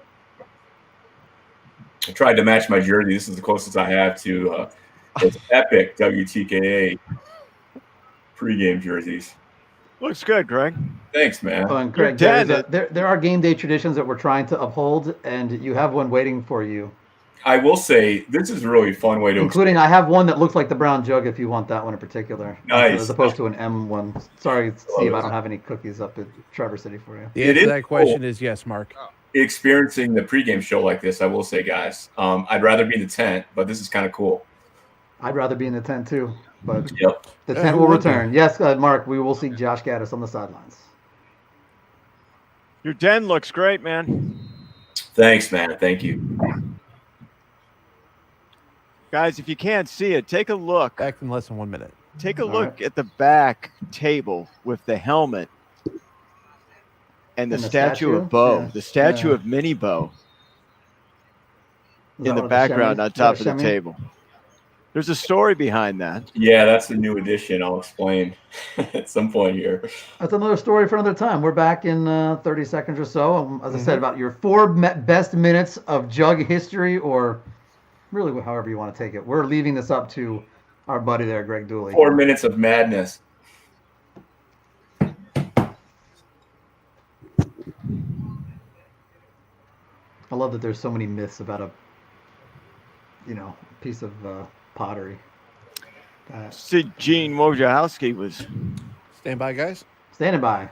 I tried to match my jersey. This is the closest I have to those epic WTKA pregame jerseys. Looks good, Greg. Thanks, man. Oh, and Greg, there are game day traditions that we're trying to uphold, and you have one waiting for you. I will say this is a really fun way to including I have one that looks like the brown jug if you want that one in particular. Nice. As opposed to an M one. Sorry, Steve, I don't have any cookies up at Traverse City for you. The answer to that question is yes, Mark. Experiencing the pregame show like this, I will say, guys, I'd rather be in the tent, but this is kind of cool. I'd rather be in the tent too, but the tent will return. Yes, Mark, we will see Josh Gaddis on the sidelines. Your den looks great, man. Thanks, man. Thank you. Guys, if you can't see it, take a look. Back in less than 1 minute. Take a look at the back table with the helmet and the statue of Bo, the statue of Mini Bo in the background on top of the table. There's a story behind that. Yeah, that's a new edition. I'll explain at some point here. That's another story for another time. We're back in 30 seconds or so. As I said, about your 4 best minutes of jug history or really however you want to take it. We're leaving this up to our buddy there, Greg Dooley. 4 minutes of madness. I love that there's so many myths about a piece of pottery. See, Gene Wojciechowski was. Stand by, guys. Standing by.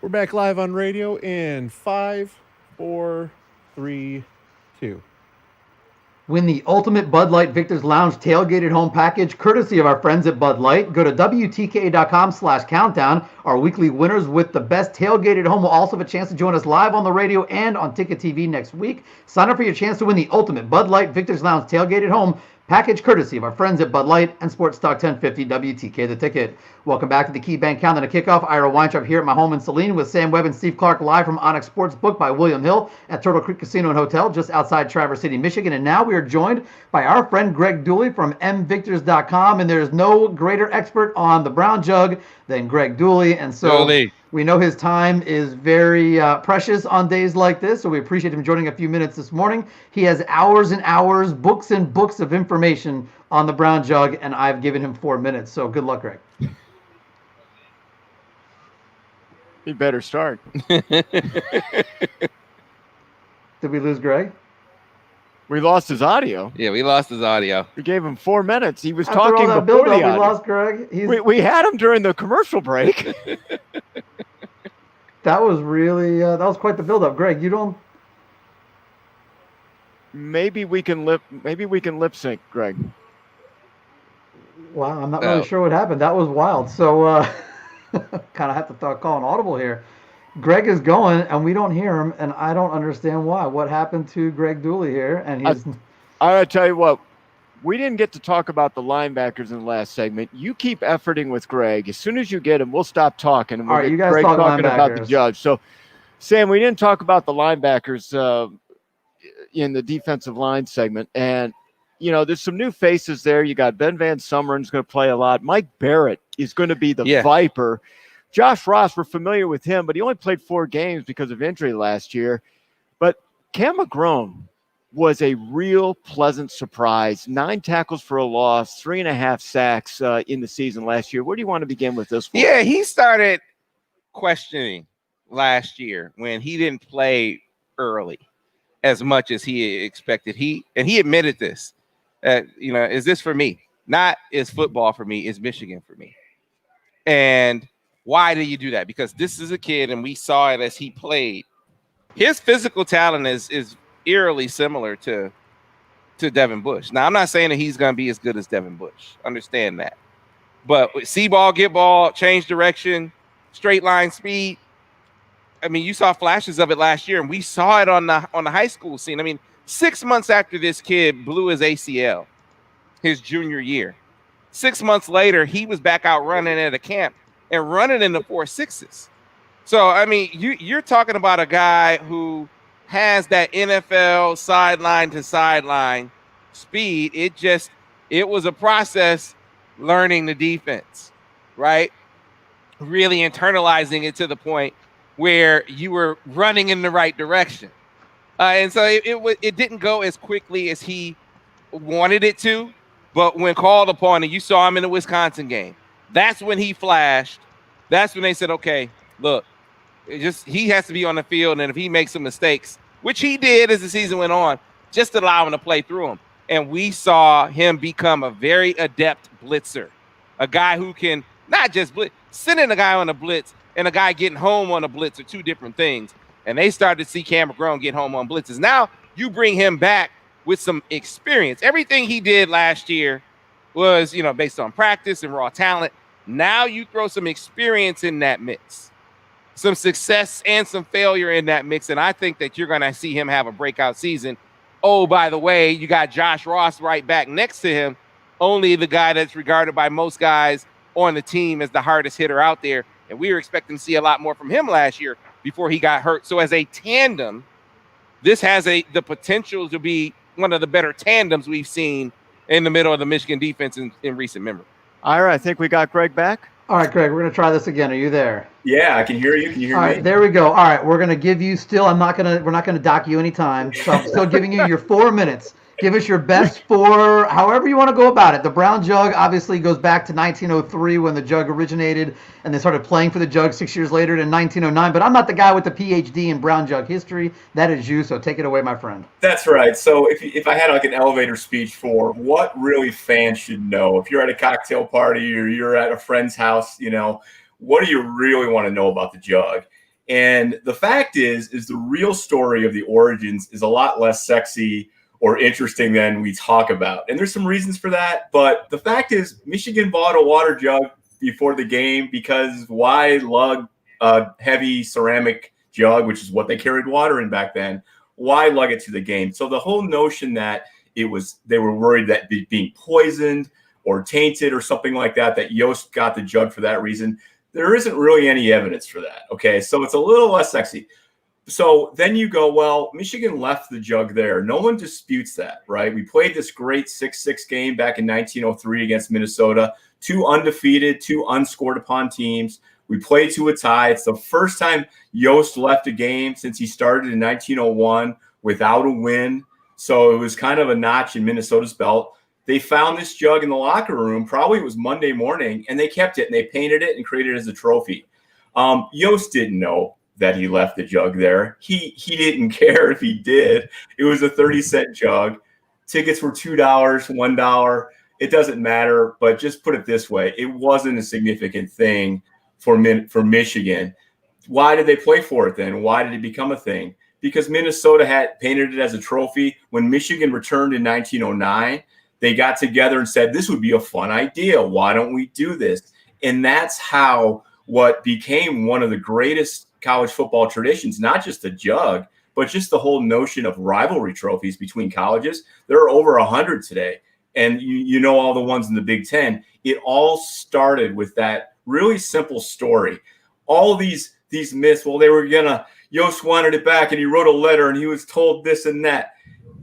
We're back live on radio in 5, 4, 3, 2. Win the ultimate Bud Light Victor's Lounge tailgated home package, courtesy of our friends at Bud Light. Go to WTKA.com/countdown. Our weekly winners with the best tailgated home will also have a chance to join us live on the radio and on Ticket TV next week. Sign up for your chance to win the ultimate Bud Light Victor's Lounge tailgated home package, courtesy of our friends at Bud Light and Sports Talk 1050 WTK The Ticket. Welcome back to the KeyBank Countdown to Kickoff. Ira Weintraub here at my home in Saline with Sam Webb and Steve Clarke, live from Onyx Sportsbook by William Hill at Turtle Creek Casino and Hotel just outside Traverse City, Michigan. And now we are joined by our friend Greg Dooley from mvictors.com, and there's no greater expert on the brown jug than Greg Dooley. And so we know his time is very precious on days like this, so we appreciate him joining a few minutes this morning. He has hours and hours, books and books of information on the brown jug, and I've given him 4 minutes. So good luck, Greg. You better start. Did we lose Greg? We lost his audio. Yeah, we lost his audio. We gave him 4 minutes. He was After talking all that before the build-up, audio. we lost Greg. We had him during the commercial break. That was really that was quite the build-up. Greg, you don't. Maybe we can lip sync, Greg. Wow, I'm not really sure what happened. That was wild. So kind of have to call an audible here. Greg is going, and we don't hear him, and I don't understand why. What happened to Greg Dooley here? And he's. I gotta tell you what. We didn't get to talk about the linebackers in the last segment. You keep efforting with Greg. As soon as you get him, we'll stop talking. And we'll All right, get you guys Greg talk talking about the linebackers. judge. So, Sam, we didn't talk about the linebackers in the defensive line segment. And, there's some new faces there. You got Ben Van Summeren's going to play a lot. Mike Barrett is going to be the Viper. Josh Ross, we're familiar with him, but he only played 4 games because of injury last year. But Cam McGrone was a real pleasant surprise. 9 tackles for a loss, 3.5 sacks in the season last year. Where do you want to begin with this one? Yeah, he started questioning last year when he didn't play early as much as he expected. He admitted this. Is this for me? Not is football for me, is Michigan for me. And why do you do that? Because this is a kid, and we saw it as he played. His physical talent is eerily similar to Devin Bush. Now, I'm not saying that he's going to be as good as Devin Bush. Understand that. But with see ball, get ball, change direction, straight line speed. I mean, you saw flashes of it last year, and we saw it on the high school scene. I mean, 6 months after this kid blew his ACL, his junior year, 6 months later, he was back out running at a camp and running in the 4.6s. So, I mean, you're talking about a guy who has that NFL sideline to sideline speed. It was a process learning the defense, right? Really internalizing it to the point where you were running in the right direction. And so it didn't go as quickly as he wanted it to, but when called upon, and you saw him in the Wisconsin game, that's when he flashed. That's when they said, okay, look, he has to be on the field, and if he makes some mistakes, which he did as the season went on, just allow him to play through them. And we saw him become a very adept blitzer, a guy who can not just blitz, sending a guy on a blitz and a guy getting home on a blitz are two different things. And they started to see Cam McGrone get home on blitzes. Now you bring him back with some experience. Everything he did last year was, based on practice and raw talent. Now you throw some experience in that mix, some success and some failure in that mix. And I think that you're going to see him have a breakout season. Oh, by the way, you got Josh Ross right back next to him, only the guy that's regarded by most guys on the team as the hardest hitter out there. And we were expecting to see a lot more from him last year before he got hurt. So as a tandem, this has the potential to be one of the better tandems we've seen in the middle of the Michigan defense in recent memory. Ira, I think we got Greg back. All right, Greg, we're going to try this again. Are you there? Yeah, I can hear you. Can you hear All me? right, there we go. All right, we're going to give you still, we're not going to dock you any time. So I'm still giving you your 4 minutes. Give us your best four, however you want to go about it. The brown jug obviously goes back to 1903 when the jug originated, and they started playing for the jug 6 years later in 1909. But I'm not the guy with the PhD in brown jug history. That is you, so take it away, my friend. That's right. So if I had like an elevator speech for what really fans should know, if you're at a cocktail party or you're at a friend's house, what do you really want to know about the jug? And the fact is the real story of the origins is a lot less sexy or interesting than we talk about. And there's some reasons for that. But the fact is Michigan bought a water jug before the game because why lug a heavy ceramic jug, which is what they carried water in back then? Why lug it to the game? So the whole notion that they were worried that being poisoned or tainted or something like that Yost got the jug for that reason, there isn't really any evidence for that. Okay, so it's a little less sexy. So then you go, well, Michigan left the jug there. No one disputes that, right? We played this great 6-6 game back in 1903 against Minnesota. 2 undefeated, 2 unscored upon teams. We played to a tie. It's the first time Yost left a game since he started in 1901 without a win. So it was kind of a notch in Minnesota's belt. They found this jug in the locker room. Probably it was Monday morning, and they kept it, and they painted it and created it as a trophy. Yost didn't know that he left the jug there. He didn't care if he did. It was a 30-cent jug. Tickets were $2, $1. It doesn't matter, but just put it this way. It wasn't a significant thing for Michigan. Why did they play for it then? Why did it become a thing? Because Minnesota had painted it as a trophy. When Michigan returned in 1909, they got together and said, this would be a fun idea. Why don't we do this? And that's how what became one of the greatest college football traditions, not just the jug, but just the whole notion of rivalry trophies between colleges. There are over 100 today. And you know all the ones in the Big Ten. It all started with that really simple story. All these myths, well, Yost wanted it back and he wrote a letter and he was told this and that.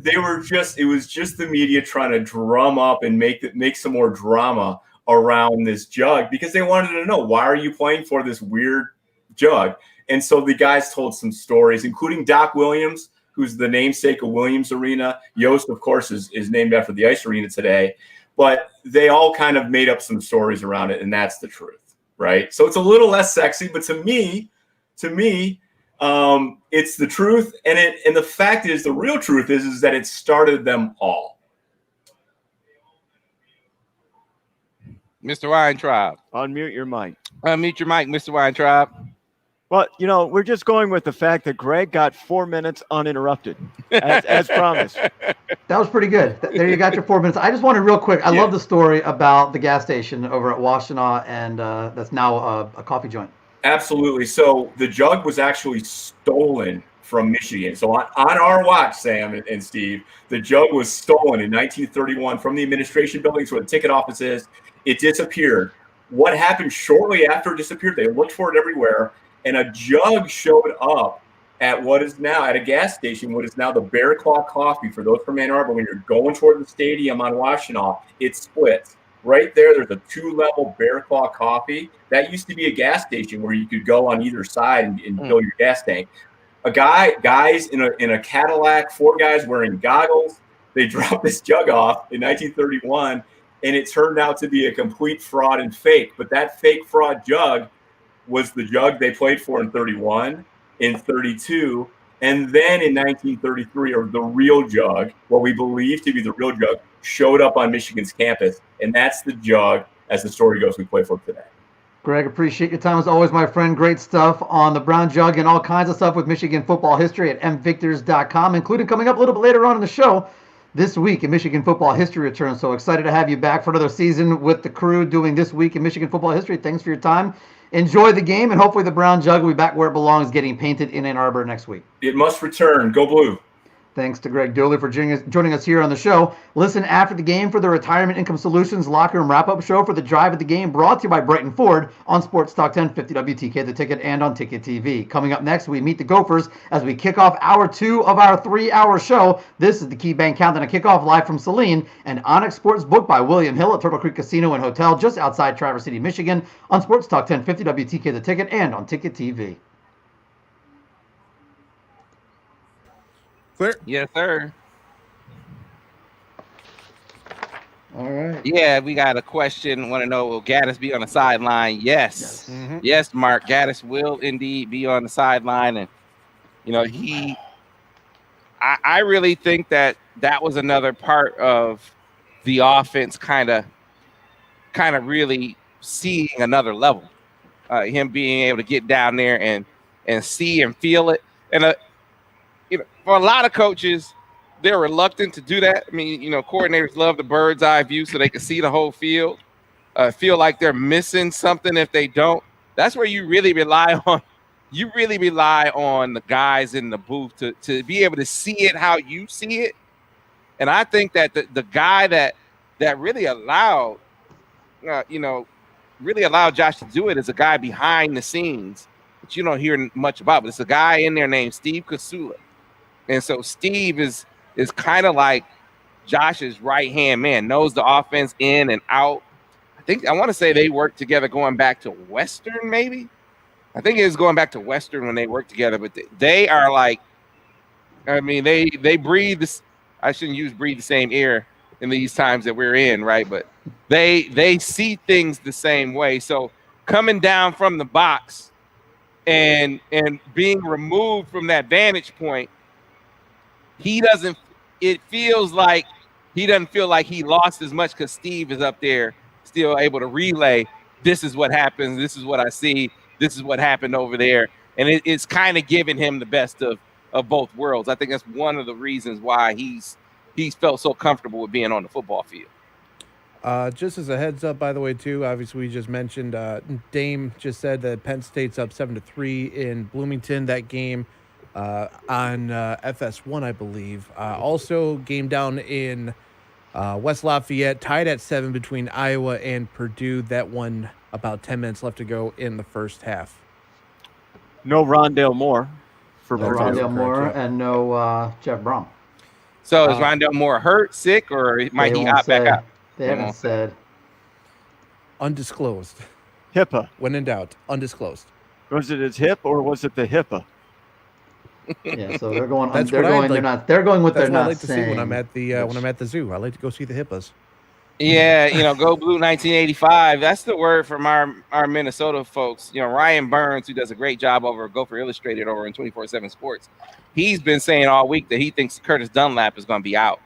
It was just the media trying to drum up and make some more drama around this jug because they wanted to know, why are you playing for this weird jug? And so the guys told some stories, including Doc Williams, who's the namesake of Williams Arena. Yost, of course, is named after the ice arena today. But they all kind of made up some stories around it, and that's the truth, right? So it's a little less sexy, but to me, it's the truth. And the fact is, the real truth is that it started them all. Mr. Weintraub. Unmute your mic. Unmute your mic, Mr. Weintraub. Well, we're just going with the fact that Greg got 4 minutes uninterrupted, as promised. That was pretty good. There you got your 4 minutes. I just wanted real quick. I love the story about the gas station over at Washtenaw, and that's now a coffee joint. Absolutely. So the jug was actually stolen from Michigan. So on our watch, Sam and Steve, the jug was stolen in 1931 from the administration buildings where the ticket office is. It disappeared. What happened shortly after it disappeared? They looked for it everywhere. And a jug showed up at what is now at a gas station, what is now the Bear Claw Coffee. For those from Ann Arbor, when you're going toward the stadium on Washtenaw, it splits. Right there's a 2-level Bear Claw Coffee. That used to be a gas station where you could go on either side and fill your gas tank. Guys in a Cadillac, 4 guys wearing goggles, they dropped this jug off in 1931, and it turned out to be a complete fraud and fake. But that fake fraud jug was the jug they played for in 31, in 32, and then in 1933, or the real jug, what we believe to be the real jug, showed up on Michigan's campus, and that's the jug, as the story goes, we play for today. Greg, appreciate your time as always, my friend. Great stuff on the brown jug and all kinds of stuff with Michigan football history at mvictors.com, including coming up a little bit later on in the show this week in Michigan football history return. So excited to have you back for another season with the crew doing This Week in Michigan football history. Thanks for your time. Enjoy the game, and hopefully the brown jug will be back where it belongs, getting painted in Ann Arbor next week. It must return. Go blue. Thanks to Greg Dooley for joining us here on the show. Listen after the game for the Retirement Income Solutions Locker Room Wrap-Up Show for the Drive of the Game, brought to you by Brighton Ford on Sports Talk 1050 WTK, The Ticket, and on Ticket TV. Coming up next, we meet the Gophers as we kick off hour 2 of our 3-hour show. This is the KeyBank Countdown to Kickoff, live from Saline, and Onyx Sports, booked by William Hill at Turtle Creek Casino and Hotel just outside Traverse City, Michigan, on Sports Talk 1050 WTK, The Ticket, and on Ticket TV. Clear? Yes, sir. All right. Yeah, we got a question. Want to know, will Gaddis be on the sideline? Yes. Yes, Mark. Gaddis will indeed be on the sideline. And, you know, I really think that was another part of the offense kind of really seeing another level. Him being able to get down there and see and feel it. And, you know, for a lot of coaches, they're reluctant to do that. I mean, you know, coordinators love the bird's eye view so they can see the whole field. Feel like they're missing something if they don't. That's where you really rely on. You really rely on the guys in the booth to be able to see it how you see it. And I think that the guy that really allowed, really allowed Josh to do it is a guy behind the scenes that you don't hear much about. But it's a guy in there named Steve Kasula. And so Steve is kind of like Josh's right-hand man, knows the offense in and out. I want to say they worked together going back to Western, maybe. I think it was going back to Western when they worked together, but they are like, I mean, they breathe this. I shouldn't use breathe the same air in these times that we're in, right? But they see things the same way. So coming down from the box and being removed from that vantage point, it feels like he doesn't feel like he lost as much because Steve is up there still able to relay. This is what happens. This is what I see. This is what happened over there. And it's kind of giving him the best of both worlds. I think that's one of the reasons why he's felt so comfortable with being on the football field. Just as a heads up, by the way, too, obviously we just mentioned Dame just said that Penn State's up 7-3 in Bloomington. That game on FS1, I believe. Also, game down in West Lafayette, tied at 7 between Iowa and Purdue. That one about 10 minutes left to go in the first half. No Rondale Moore for no Rondale Moore and no Jeff Brom. So is Rondale Moore hurt, sick, or might he opt back out? They haven't said. Undisclosed. HIPAA. When in doubt, undisclosed. Was it his hip or was it the HIPAA? Yeah, so they're going. That's they're going. They're not. They're going with. They're not. I like to see when I'm at the zoo. I like to go see the HIPAAs. Yeah, go Blue 1985. That's the word from our Minnesota folks. Ryan Burns, who does a great job over at Gopher Illustrated over in 24/7 Sports. He's been saying all week that he thinks Curtis Dunlap is going to be out.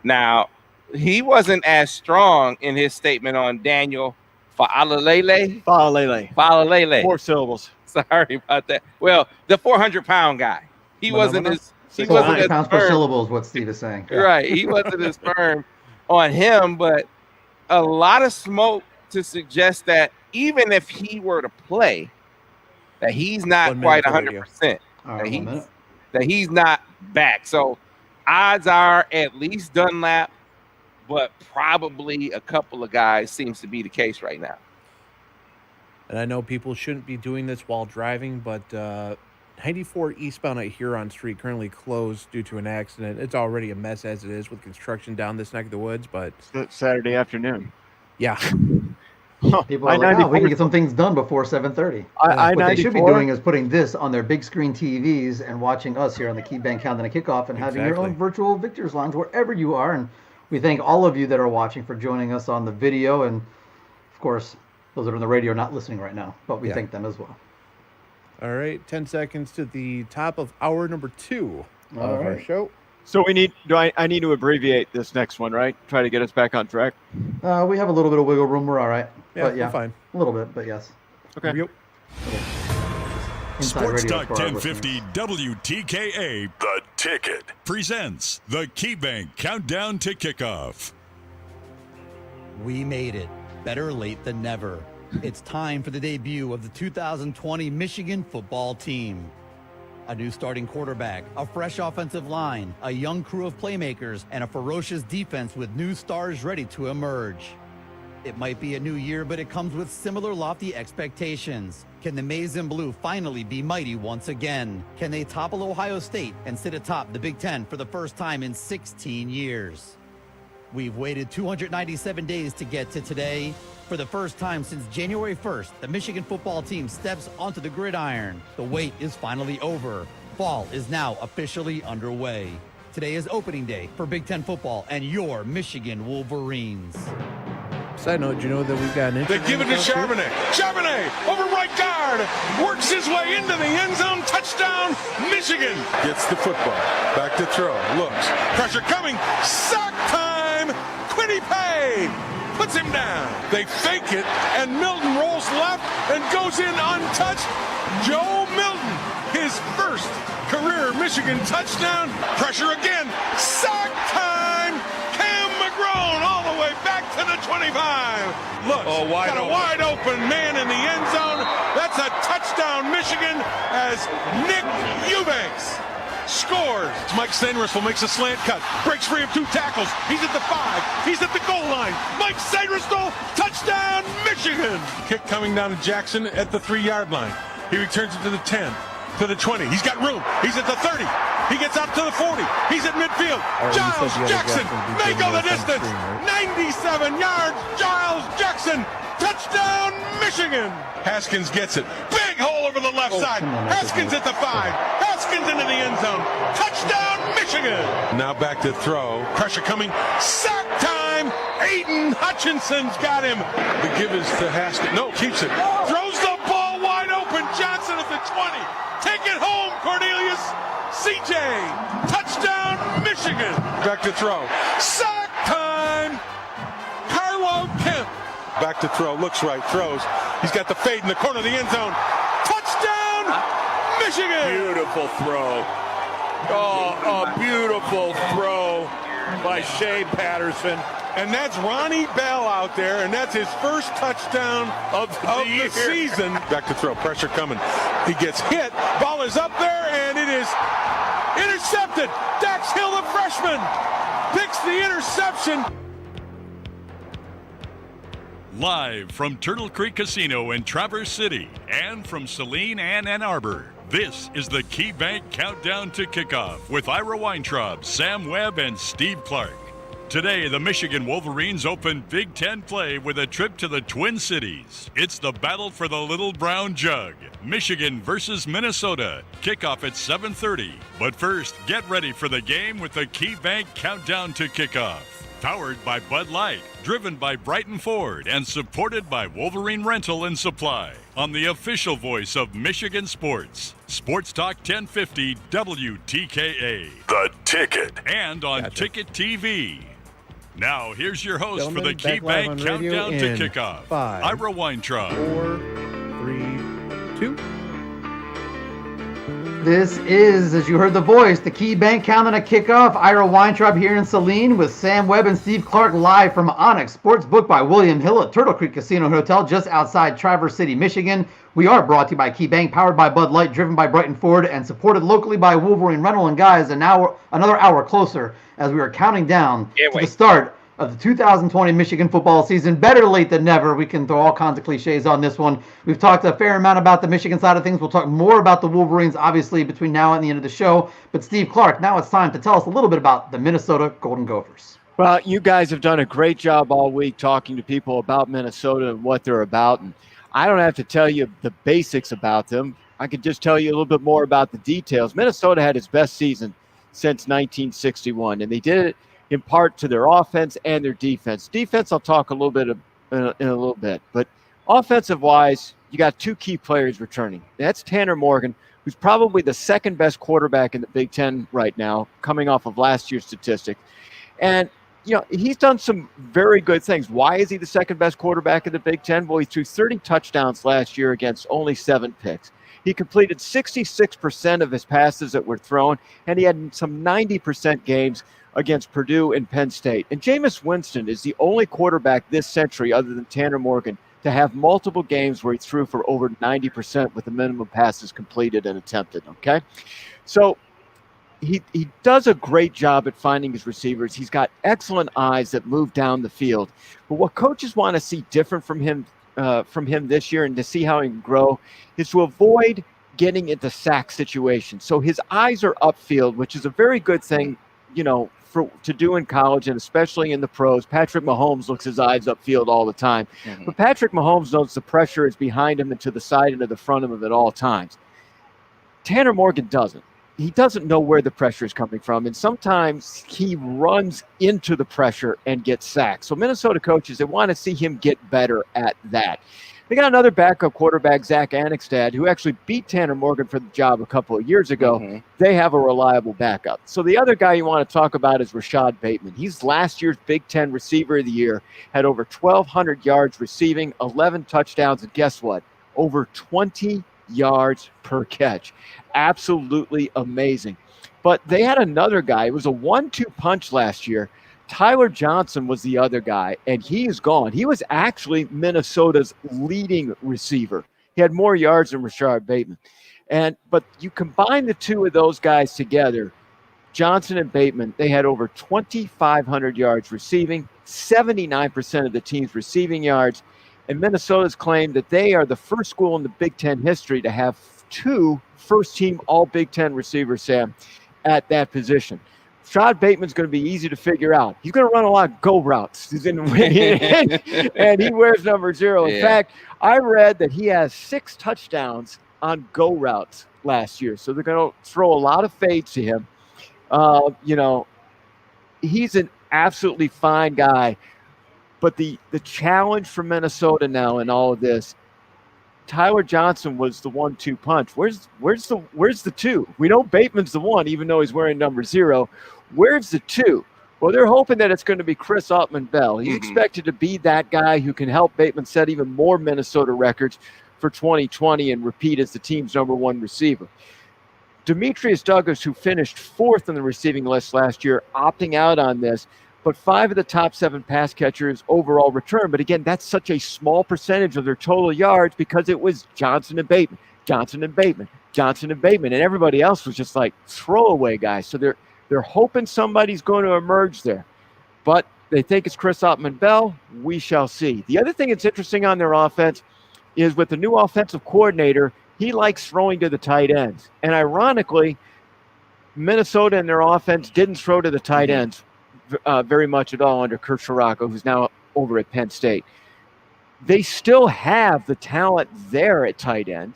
Now, he wasn't as strong in his statement on Daniel Fa'alele. 4 syllables. Sorry about that. Well, the 400-pound guy. He wasn't as 400 pounds per syllable is what Steve is saying. Right. He wasn't as firm on him, but a lot of smoke to suggest that even if he were to play, that he's not quite 100%. That he's not back. So odds are at least Dunlap, but probably a couple of guys seems to be the case right now. And I know people shouldn't be doing this while driving, but 94 eastbound at Huron Street currently closed due to an accident. It's already a mess as it is with construction down this neck of the woods, but it's Saturday afternoon. Yeah. People are like, we can get some things done before 7:30. What they should be doing is putting this on their big screen TVs and watching us here on the KeyBank Countdown to Kickoff and having your own virtual Victor's Lounge wherever you are. And we thank all of you that are watching for joining us on the video, and of course those that are on the radio are not listening right now, but we thank them as well. All right, 10 seconds to the top of hour number 2 of our show. So I need to abbreviate this next one, right? Try to get us back on track. We have a little bit of wiggle room. We're all right. Yeah, but we're fine. A little bit, but yes. Okay. Yep. Sports Talk 1050 WTKA, The Ticket, presents the KeyBank Countdown to Kickoff. We made it. Better late than never. It's time for the debut of the 2020 Michigan football team. A new starting quarterback, a fresh offensive line, a young crew of playmakers, and a ferocious defense with new stars ready to emerge. It might be a new year, but it comes with similar lofty expectations. Can the Maize and Blue finally be mighty once again? Can they topple Ohio State and sit atop the Big Ten for the first time in 16 years? We've waited 297 days to get to today. For the first time since January 1st, the Michigan football team steps onto the gridiron. The wait is finally over. Fall is now officially underway. Today is opening day for Big Ten football and your Michigan Wolverines. Side note, do you know that we've got an They give it to Charbonnet. Charbonnet over right guard. Works his way into the end zone. Touchdown, Michigan. Gets the football. Back to throw. Looks. Pressure coming. Sack time. Quiddy Pay puts him down. They fake it, and Milton rolls left and goes in untouched. Joe Milton, his first career Michigan touchdown. Pressure again. Sack time. Cam McGrone all the way back to the 25. Look, got a wide open man in the end zone. That's a touchdown, Michigan, as Nick Eubanks scores. Mike Sainristil makes a slant cut, breaks free of 2 tackles. He's at the 5. He's at the goal line. Mike Sainristil, touchdown, Michigan. Kick coming down to Jackson at the 3-yard line. He returns it to the 10, to the 20. He's got room. He's at the 30. He gets out to the 40. He's at midfield. Giles Jackson may go the distance. 97 yards. Giles Jackson. Touchdown, Michigan. Haskins gets it. Big hole over the left side. Haskins at the 5. Haskins into the end zone. Touchdown, Michigan. Now back to throw. Pressure coming. Sack time. Aiden Hutchinson's got him. The give is to Haskins. No, keeps it. Throws the ball wide open. Johnson at the 20. Take it home, Cornelius. CJ. Touchdown, Michigan. Back to throw. Sack time. Carlo Kemp. Back to throw. Looks right. Throws. He's got the fade in the corner of the end zone. Touchdown, Michigan. Beautiful throw. Oh, a beautiful throw by Shea Patterson. And that's Ronnie Bell out there, and that's his first touchdown of the season. Back to throw. Pressure coming. He gets hit. Ball is up there, and it is intercepted. Dax Hill, the freshman, picks the interception. Live from Turtle Creek Casino in Traverse City and from Saline and Ann Arbor, this is the KeyBank Countdown to Kickoff with Ira Weintraub, Sam Webb, and Steve Clarke. Today, the Michigan Wolverines open Big Ten play with a trip to the Twin Cities. It's the battle for the Little Brown Jug. Michigan versus Minnesota. Kickoff at 7:30. But first, get ready for the game with the KeyBank Countdown to Kickoff. Powered by Bud Light, driven by Brighton Ford, and supported by Wolverine Rental and Supply. On the official voice of Michigan Sports. Sports Talk 1050 WTKA. The Ticket. And on Ticket TV. Now, here's your host for the KeyBank Countdown to Kickoff, 5, Ira Weintraub. 4, 3, 2. This is, as you heard the voice, the KeyBank Countdown to Kickoff. Ira Weintraub here in Saline with Sam Webb and Steve Clarke live from Onyx Sportsbook by William Hill at Turtle Creek Casino Hotel just outside Traverse City, Michigan. We are brought to you by KeyBank, powered by Bud Light, driven by Brighton Ford, and supported locally by Wolverine Rental. And guys, another hour closer as we are counting down to the start of the 2020 Michigan football season. Better late than never. We can throw all kinds of cliches on this one. We've talked a fair amount about the Michigan side of things. We'll talk more about the Wolverines, obviously, between now and the end of the show. But Steve Clarke, now it's time to tell us a little bit about the Minnesota Golden Gophers. Well, you guys have done a great job all week talking to people about Minnesota and what they're about. And I don't have to tell you the basics about them. I could just tell you a little bit more about the details. Minnesota had its best season since 1961, and they did it in part to their offense and their defense. Defense, I'll talk a little bit in a little bit. But offensive-wise, you got 2 key players returning. That's Tanner Morgan, who's probably the second best quarterback in the Big Ten right now, coming off of last year's statistic. And, you know, he's done some very good things. Why is he the second best quarterback in the Big Ten? Well, he threw 30 touchdowns last year against only 7 picks. He completed 66% of his passes that were thrown, and he had some 90% games against Purdue and Penn State. And Jameis Winston is the only quarterback this century, other than Tanner Morgan, to have multiple games where he threw for over 90% with the minimum passes completed and attempted, okay? So he does a great job at finding his receivers. He's got excellent eyes that move down the field. But what coaches want to see different from him this year and to see how he can grow is to avoid getting into sack situations. So his eyes are upfield, which is a very good thing, to do in college and especially in the pros. Patrick Mahomes looks his eyes upfield all the time. Mm-hmm. But Patrick Mahomes knows the pressure is behind him and to the side and to the front of him at all times. Tanner Morgan doesn't. He doesn't know where the pressure is coming from, and sometimes he runs into the pressure and gets sacked. So Minnesota coaches, they want to see him get better at that. They got another backup quarterback, Zach Anixtad, who actually beat Tanner Morgan for the job a couple of years ago. Mm-hmm. They have a reliable backup. So the other guy you want to talk about is Rashad Bateman. He's last year's Big Ten Receiver of the Year, had over 1,200 yards receiving, 11 touchdowns, and guess what? Over 20 yards per catch. Absolutely amazing. But they had another guy. It was a 1-2 punch last year. Tyler Johnson was the other guy, and he is gone. He was actually Minnesota's leading receiver. He had more yards than Rashad Bateman. But you combine the two of those guys together, Johnson and Bateman, they had over 2,500 yards receiving, 79% of the team's receiving yards, and Minnesota's claimed that they are the first school in the Big Ten history to have 2 first-team All-Big Ten receivers, Sam, at that position. Rashad Bateman's going to be easy to figure out. He's going to run a lot of go routes. And he wears number 0. In fact, I read that he has 6 touchdowns on go routes last year. So they're going to throw a lot of fades to him. He's an absolutely fine guy. But the challenge for Minnesota now in all of this, Tyler Johnson was the 1-2 punch. Where's the 2? We know Bateman's the 1, even though he's wearing number 0. Where's the 2? Well, they're hoping that it's going to be Chris Autman-Bell. He's expected to be that guy who can help Bateman set even more Minnesota records for 2020 and repeat as the team's number 1 receiver. Demetrius Douglas, who finished 4th on the receiving list last year, opting out on this. But 5 of the top 7 pass catchers overall return. But again, that's such a small percentage of their total yards because it was Johnson and Bateman, Johnson and Bateman, Johnson and Bateman, and everybody else was just like throwaway guys. So they're hoping somebody's going to emerge there. But they think it's Chris Autman-Bell. We shall see. The other thing that's interesting on their offense is with the new offensive coordinator, he likes throwing to the tight ends. And ironically, Minnesota and their offense didn't throw to the tight ends very much at all under Kurt Schirocco, who's now over at Penn State. They still have the talent there at tight end.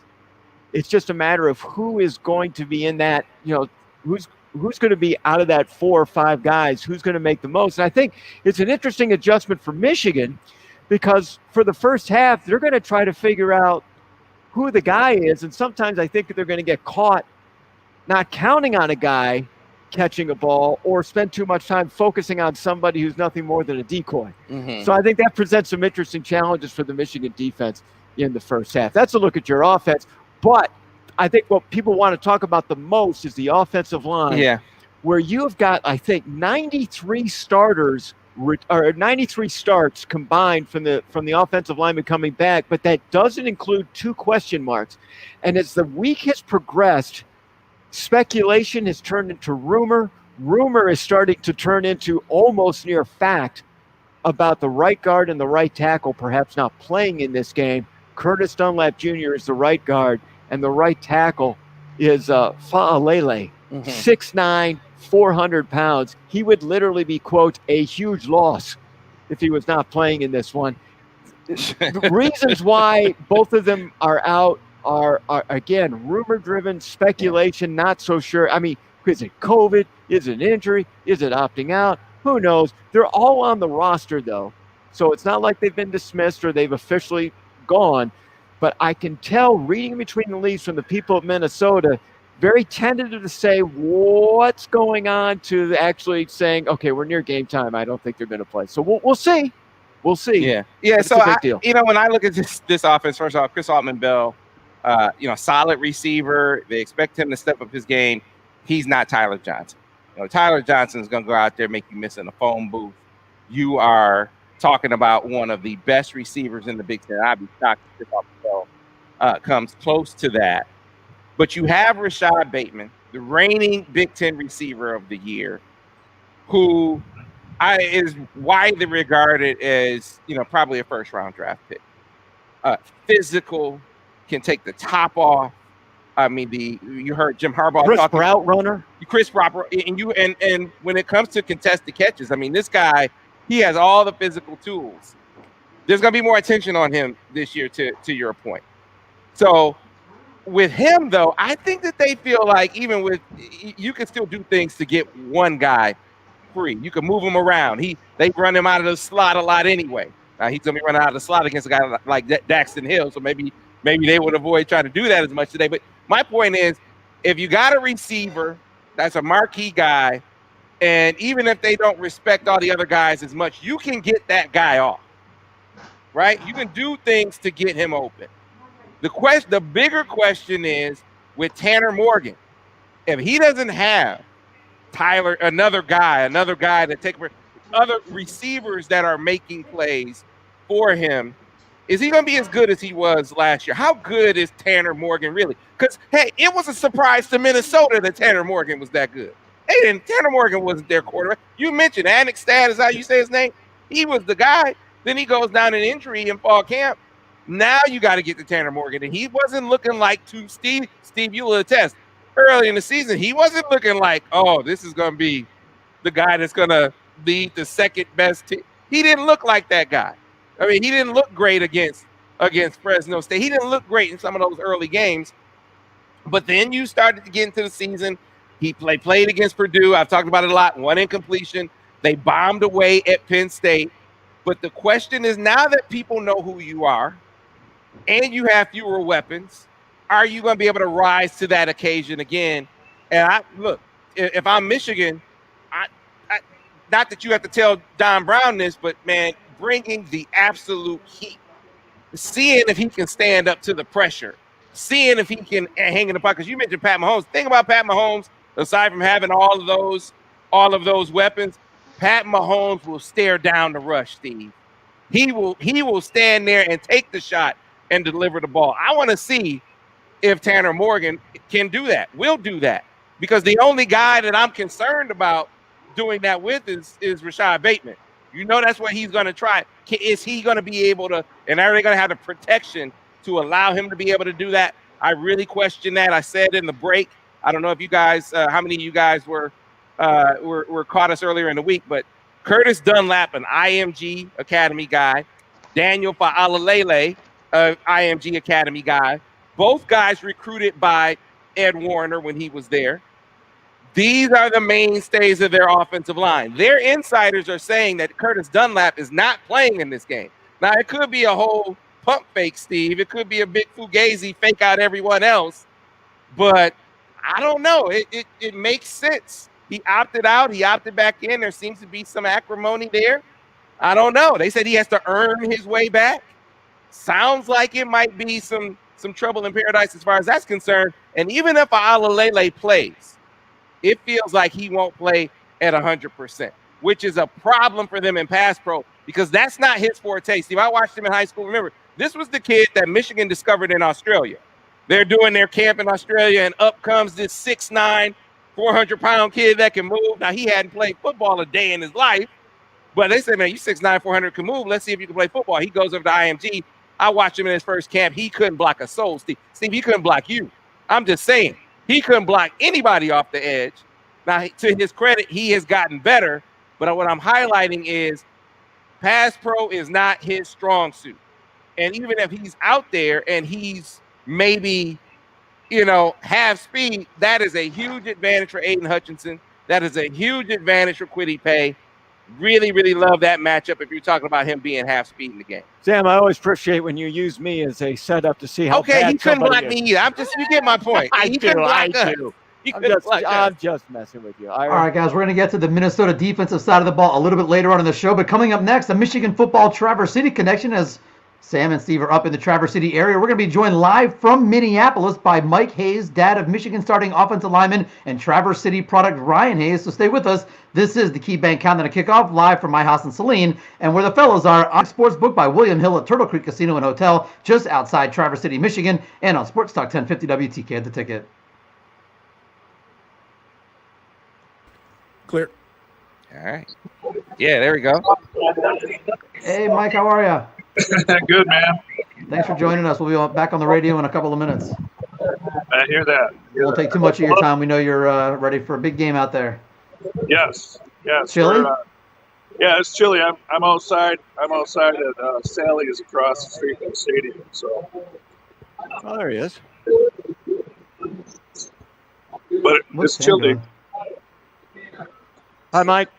It's just a matter of who is going to be in that, who's going to be out of that 4 or 5 guys, who's going to make the most. And I think it's an interesting adjustment for Michigan because for the first half, they're going to try to figure out who the guy is. And sometimes I think they're going to get caught not counting on a guy catching a ball or spend too much time focusing on somebody who's nothing more than a decoy. Mm-hmm. So I think that presents some interesting challenges for the Michigan defense in the first half. That's a look at your offense. But I think what people want to talk about the most is the offensive line, where you've got, I think, 93 starts combined from the offensive lineman coming back, but that doesn't include 2 question marks. And as the week has progressed, speculation has turned into rumor. Rumor is starting to turn into almost near fact about the right guard and the right tackle perhaps not playing in this game. Curtis Dunlap Jr. is the right guard, and the right tackle is Fa'alele, 6'9", 400 pounds. He would literally be, quote, a huge loss if he was not playing in this one. The reasons why both of them are out are again, rumor-driven speculation, not so sure. I mean, is it COVID? Is it an injury? Is it opting out? Who knows? They're all on the roster, though. So it's not like they've been dismissed or they've officially gone. But I can tell, reading between the leaves from the people of Minnesota, very tentative to say what's going on to actually saying, okay, we're near game time. I don't think they're going to play. So we'll see. We'll see. Yeah. It's so a big deal. When I look at this offense, first off, Chris Autman-Bell, solid receiver. They expect him to step up his game. He's not Tyler Johnson. Tyler Johnson is going to go out there, make you miss in a phone booth. You are talking about one of the best receivers in the Big Ten. I'd be shocked if Kickoff comes close to that. But you have Rashad Bateman, the reigning Big Ten receiver of the year, who is widely regarded as, probably a first-round draft pick. Physical, can take the top off. I mean, you heard Jim Harbaugh talking. Route runner. Chris Route, and when it comes to contested catches, I mean, this guy, he has all the physical tools. There's going to be more attention on him this year, to your point. So with him, though, I think that they feel like even with you can still do things to get one guy free. You can move him around. They run him out of the slot a lot anyway. He's going to be running out of the slot against a guy like Daxton Hill, so maybe they would avoid trying to do that as much today. But my point is, if you got a receiver that's a marquee guy, and even if they don't respect all the other guys as much, you can get that guy off, right? You can do things to get him open. The bigger question is with Tanner Morgan, if he doesn't have Tyler, another guy that take other receivers that are making plays for him, is he going to be as good as he was last year? How good is Tanner Morgan really? Because, hey, it was a surprise to Minnesota that Tanner Morgan was that good. Tanner Morgan wasn't their quarterback. You mentioned Anixtad is how you say his name. He was the guy. Then he goes down in injury in fall camp. Now you got to get to Tanner Morgan. And he wasn't looking like Steve, you will attest. Early in the season, he wasn't looking like, oh, this is going to be the guy that's going to lead the second best team. He didn't look like that guy. I mean, he didn't look great against Fresno State. He didn't look great in some of those early games. But then you started to get into the season. He played against Purdue. I've talked about it a lot. One incompletion. They bombed away at Penn State. But the question is, now that people know who you are and you have fewer weapons, are you going to be able to rise to that occasion again? And look, if I'm Michigan, not that you have to tell Don Brown this, but, man, bringing the absolute heat, seeing if he can stand up to the pressure, seeing if he can hang in the pocket. Because you mentioned Pat Mahomes. The thing about Pat Mahomes, aside from having all of those weapons, Pat Mahomes will stare down the rush, Steve. He will stand there and take the shot and deliver the ball. I want to see if Tanner Morgan can do that, will do that. Because the only guy that I'm concerned about doing that with is Rashad Bateman. That's what he's going to try. Is he going to be able to, and are they going to have the protection to allow him to be able to do that? I really question that. I said in the break, I don't know if you guys, how many of you guys were caught us earlier in the week, but Curtis Dunlap, an IMG Academy guy, Daniel Fa'alalele, IMG Academy guy, both guys recruited by Ed Warner when he was there. These are the mainstays of their offensive line. Their insiders are saying that Curtis Dunlap is not playing in this game. Now, it could be a whole pump fake, Steve. It could be a big fugazi, fake out everyone else. But I don't know. It makes sense. He opted out. He opted back in. There seems to be some acrimony there. I don't know. They said he has to earn his way back. Sounds like it might be some trouble in paradise as far as that's concerned. And even if Alalele plays, it feels like he won't play at 100%, which is a problem for them in pass pro because that's not his forte. Steve, I watched him in high school. Remember, this was the kid that Michigan discovered in Australia. They're doing their camp in Australia, and up comes this 6'9", 400-pound kid that can move. Now, he hadn't played football a day in his life, but they said, man, you 6'9", 400 can move. Let's see if you can play football. He goes over to IMG. I watched him in his first camp. He couldn't block a soul, Steve. Steve, he couldn't block you. I'm just saying. He couldn't block anybody off the edge. Now, to his credit, he has gotten better. But what I'm highlighting is pass pro is not his strong suit. And even if he's out there and he's maybe, half speed, that is a huge advantage for Aiden Hutchinson. That is a huge advantage for Kwity Paye. Really, really love that matchup if you're talking about him being half speed in the game. Sam, I always appreciate when you use me as a setup to see how bad he couldn't block me either. You get my point. I do. I'm just messing with you. All right, guys, we're going to get to the Minnesota defensive side of the ball a little bit later on in the show. But coming up next, the Michigan football Traverse City connection as Sam and Steve are up in the Traverse City area. We're going to be joined live from Minneapolis by Mike Hayes, dad of Michigan starting offensive lineman and Traverse City product Ryan Hayes. So stay with us. This is the KeyBank Countdown to Kickoff, live from my house in Saline, and where the fellows are on Sportsbook by William Hill at Turtle Creek Casino and Hotel, just outside Traverse City, Michigan, and on Sports Talk 1050 WTK at the Ticket. Clear. All right. Yeah, there we go. Hey, Mike, how are you? Good, man. Thanks for joining us. We'll be back on the radio in a couple of minutes. I hear that. Won't take too much of your time. We know you're ready for a big game out there. Yes. Chilly? Yeah, it's chilly. I'm outside. I'm outside at Sally is across the street from the stadium. So. Oh, there he is. But it's chilly. Doing? Hi, Mike.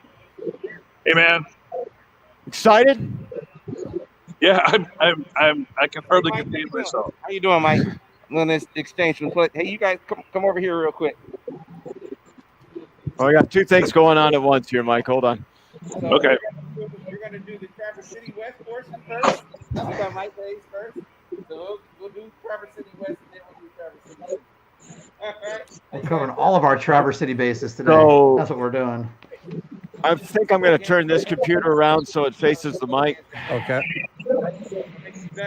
Hey, man. Excited? Yeah, I can hardly contain myself. How you doing, Mike? On this exchange from Hey, you guys, come over here real quick. Oh, I got two things going on at once here, Mike. Hold on. Okay. You're going to do the Traverse City West portion first. We got Mike Hayes first. So we'll do Traverse City West, and then we'll do Traverse City East. We're covering all of our Traverse City bases today. So- That's what we're doing. I think I'm going to turn this computer around so it faces the mic. Okay.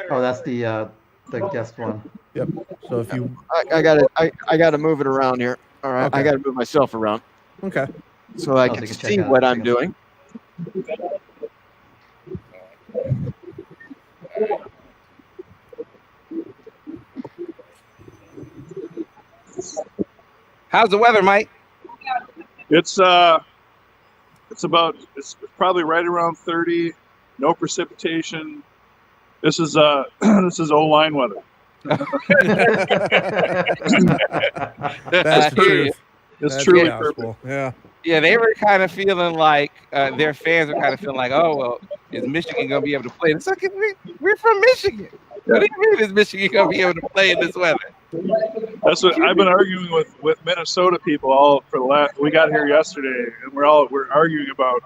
Oh, that's the guest one. Yep. So if you I got to move it around here. All right. Okay. I got to move myself around okay. so I so can you can check see out what a I'm second. doing. How's the weather, Mike? It's probably right around 30. No precipitation. This is O-line weather. That's the I hear truth. you. It's That's truly gospel. perfect. Yeah. Yeah, they were kind of feeling like their fans were kind of feeling like, oh, well, is Michigan going to be able to play? It's like, we're from Michigan. What do you mean is Michigan going to be able to play in this weather? That's what I've been arguing with Minnesota people all for the last. We got here yesterday, and we're arguing about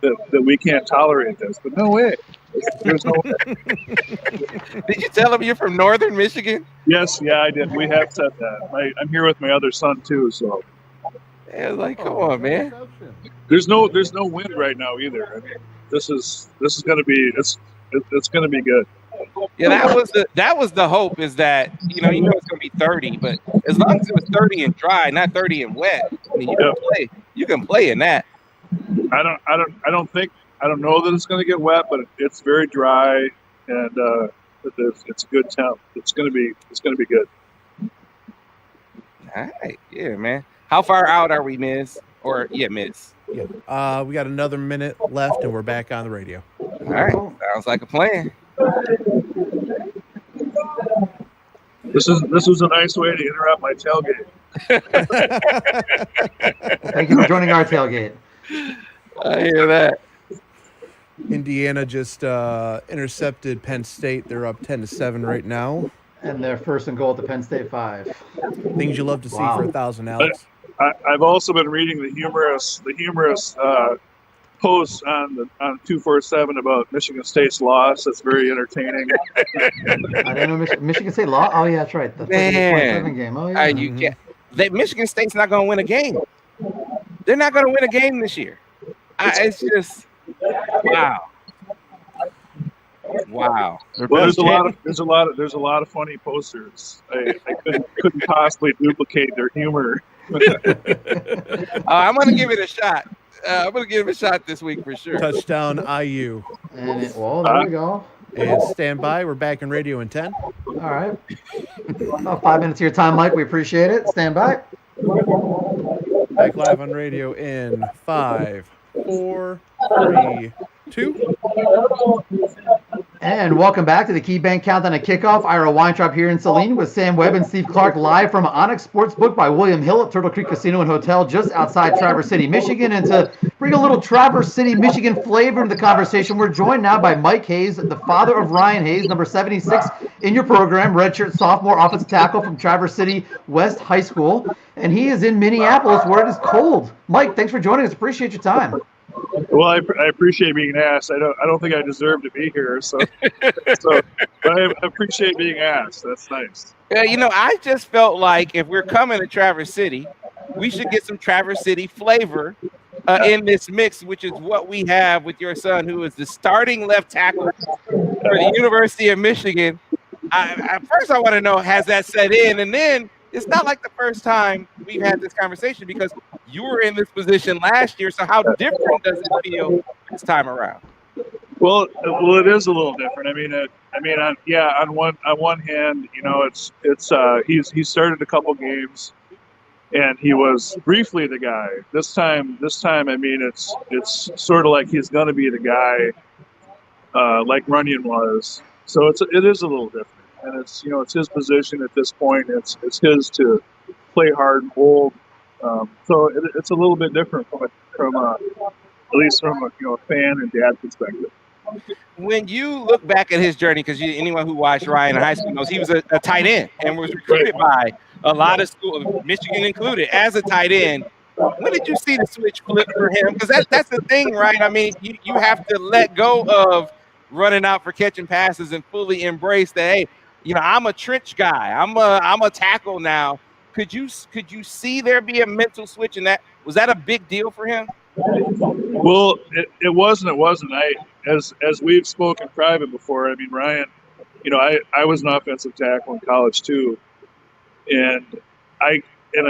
that we can't tolerate this. But no way. There's no way. Did you tell them you're from Northern Michigan? Yes, yeah, I did. We have said that. I'm here with my other son too, so Yeah, like, come on, man. there's no wind right now either. I mean, this is gonna be it's gonna be good. Yeah, that was the hope, is that you know it's gonna be 30, but as long as it was 30 and dry, not 30 and wet, I mean, you can play in that. I don't know that it's gonna get wet, but it's very dry and it's a good temp. It's gonna be good. All right, yeah, man. How far out are we, Miz? Or Miz? Yeah. We got another minute left, and we're back on the radio. All right, sounds like a plan. This was a nice way to interrupt my tailgate. Thank you for joining our tailgate. I hear that. Indiana just intercepted Penn State. They're up 10-7 right now. And they're first and goal at the Penn State 5. Things you love to see Wow. for 1,000, Alex. I've also been reading the humorous posts on 247 about Michigan State's loss. That's very entertaining. I didn't know Michigan State lost. Oh, yeah, that's right. The 27 game. Oh, yeah. Michigan State's not going to win a game. They're not going to win a game this year. It's just wow. Well, there's a lot of funny posters. I couldn't possibly duplicate their humor. I'm going to give it a shot. I'm going to give it a shot this week for sure. Touchdown IU. And there we go. And stand by. We're back in radio in 10. All right. About 5 minutes of your time, Mike. We appreciate it. Stand by. Back live on radio in 5, 4, 3, 2. And welcome back to the KeyBank Countdown to Kickoff. Ira Weintraub here in Saline with Sam Webb and Steve Clarke, live from Onyx Sportsbook by William Hill at Turtle Creek Casino and Hotel just outside Traverse City, Michigan. And to bring a little Traverse City, Michigan flavor into the conversation, we're joined now by Mike Hayes, the father of Ryan Hayes, number 76 in your program, redshirt sophomore offensive tackle from Traverse City West High School. And he is in Minneapolis where it is cold. Mike, thanks for joining us. Appreciate your time. Well, I appreciate being asked. I don't think I deserve to be here, but I appreciate being asked. That's nice. Yeah, I just felt like if we're coming to Traverse City, we should get some Traverse City flavor in this mix, which is what we have with your son, who is the starting left tackle for the University of Michigan. First, I want to know, has that set in? And then it's not like the first time we've had this conversation because you were in this position last year. So how different does it feel this time around? Well, it is a little different. On one hand, he started a couple games, and he was briefly the guy. This time, it's sort of like he's going to be the guy, like Runyon was. So it is a little different, and it's his position at this point. It's his to play hard and bold. So it's a little bit different from at least from a fan and dad perspective. When you look back at his journey, because anyone who watched Ryan in high school knows he was a tight end and was recruited by a lot of schools, Michigan included, as a tight end. When did you see the switch flip for him? Because that's the thing, right? I mean, you have to let go of running out for catching passes and fully embrace that. Hey, I'm a trench guy. I'm a tackle now. Could you see there be a mental switch in that? Was that a big deal for him? Well, it wasn't. As we've spoken private before, Ryan, I was an offensive tackle in college too, and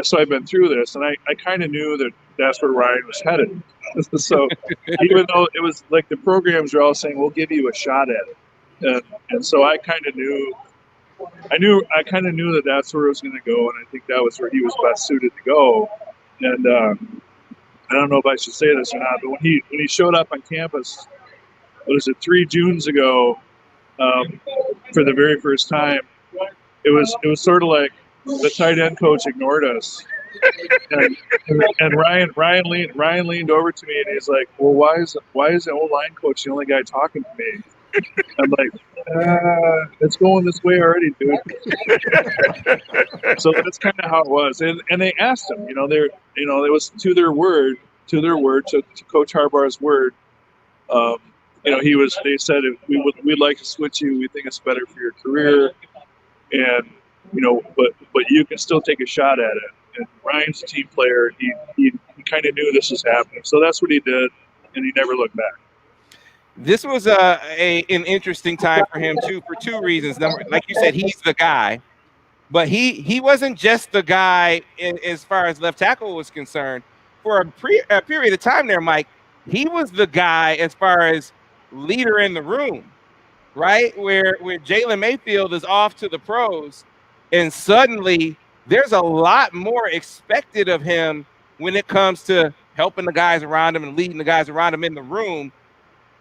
so I've been through this, and I kind of knew that that's where Ryan was headed. So even though it was like the programs are all saying we'll give you a shot at it, and so I kind of knew that that's where it was going to go, and I think that was where he was best suited to go. And I don't know if I should say this or not, but when he showed up on campus, what was it, 3 Junes ago, for the very first time, it was sort of like the tight end coach ignored us, and Ryan leaned over to me and he's like, "Well, why is the O-line coach the only guy talking to me?" I'm like, it's going this way already, dude. So that's kind of how it was, and they asked him, it was to their word, to Coach Harbaugh's word. They said, we'd like to switch you. We think it's better for your career, and but you can still take a shot at it. And Ryan's a team player. He kind of knew this was happening, so that's what he did, and he never looked back. This was an interesting time for him too, for 2 reasons. Like you said, he's the guy, but he wasn't just the guy as far as left tackle was concerned. For a period of time there, Mike, he was the guy as far as leader in the room, right? Where Jalen Mayfield is off to the pros, and suddenly there's a lot more expected of him when it comes to helping the guys around him and leading the guys around him in the room.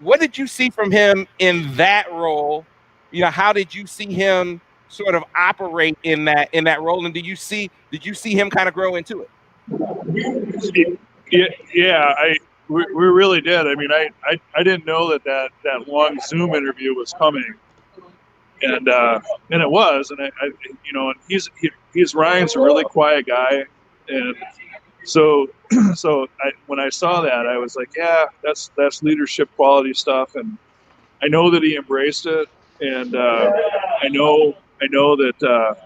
What did you see from him in that role? How did you see him sort of operate in that role? And did you see him kind of grow into it? Yeah, we really did. I didn't know that long Zoom interview was coming, and it was, and he's Ryan's a really quiet guy, and so when I saw that, I was like, yeah, that's leadership quality stuff, and I know that he embraced it, and I know that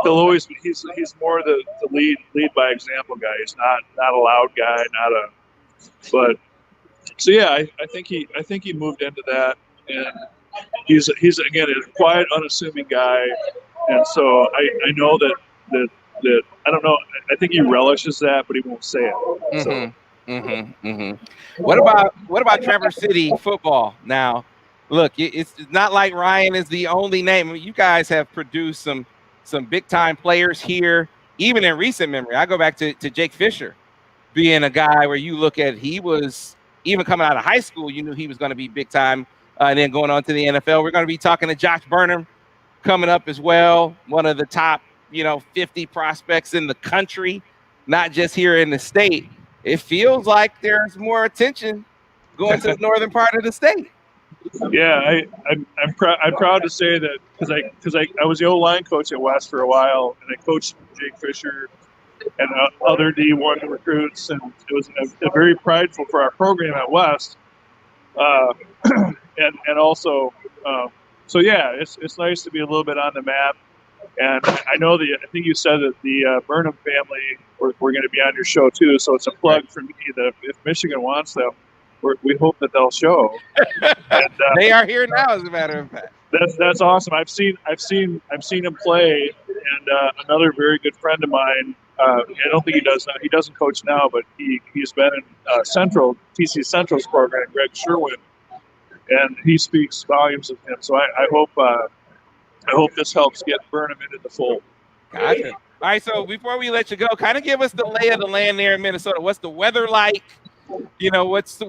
he'll always be. He's more the lead by example guy. He's not a loud guy, but so yeah, I think he moved into that, and he's again a quiet, unassuming guy, and so I know that I don't know. I think he relishes that, but he won't say it. So. What about Traverse City football now? Look, it's not like Ryan is the only name. You guys have produced some big time players here, even in recent memory. I go back to Jake Fisher being a guy where you look at, he was, even coming out of high school, you knew he was going to be big time, and then going on to the NFL. We're going to be talking to Josh Burnham coming up as well, one of the top 50 prospects in the country, not just here in the state. It feels like there's more attention going to the northern part of the state. Yeah, I'm proud to say that because I was the O-line coach at West for a while, and I coached Jake Fisher other D1 recruits, and it was a very prideful for our program at West, and also, so yeah, it's nice to be a little bit on the map. And I know I think you said that the Burnham family were going to be on your show too, so it's a plug for me that if Michigan wants them, we hope that they'll show. And, they are here now, as a matter of fact. That's awesome. I've seen him play, and another very good friend of mine. I don't think he does now. He doesn't coach now, but he's been in TC Central's program, Greg Sherwin, and he speaks volumes of him. So I hope this helps get Burnham into the fold. Gotcha. All right, so before we let you go, kind of give us the lay of the land there in Minnesota. What's the weather like? You know, what's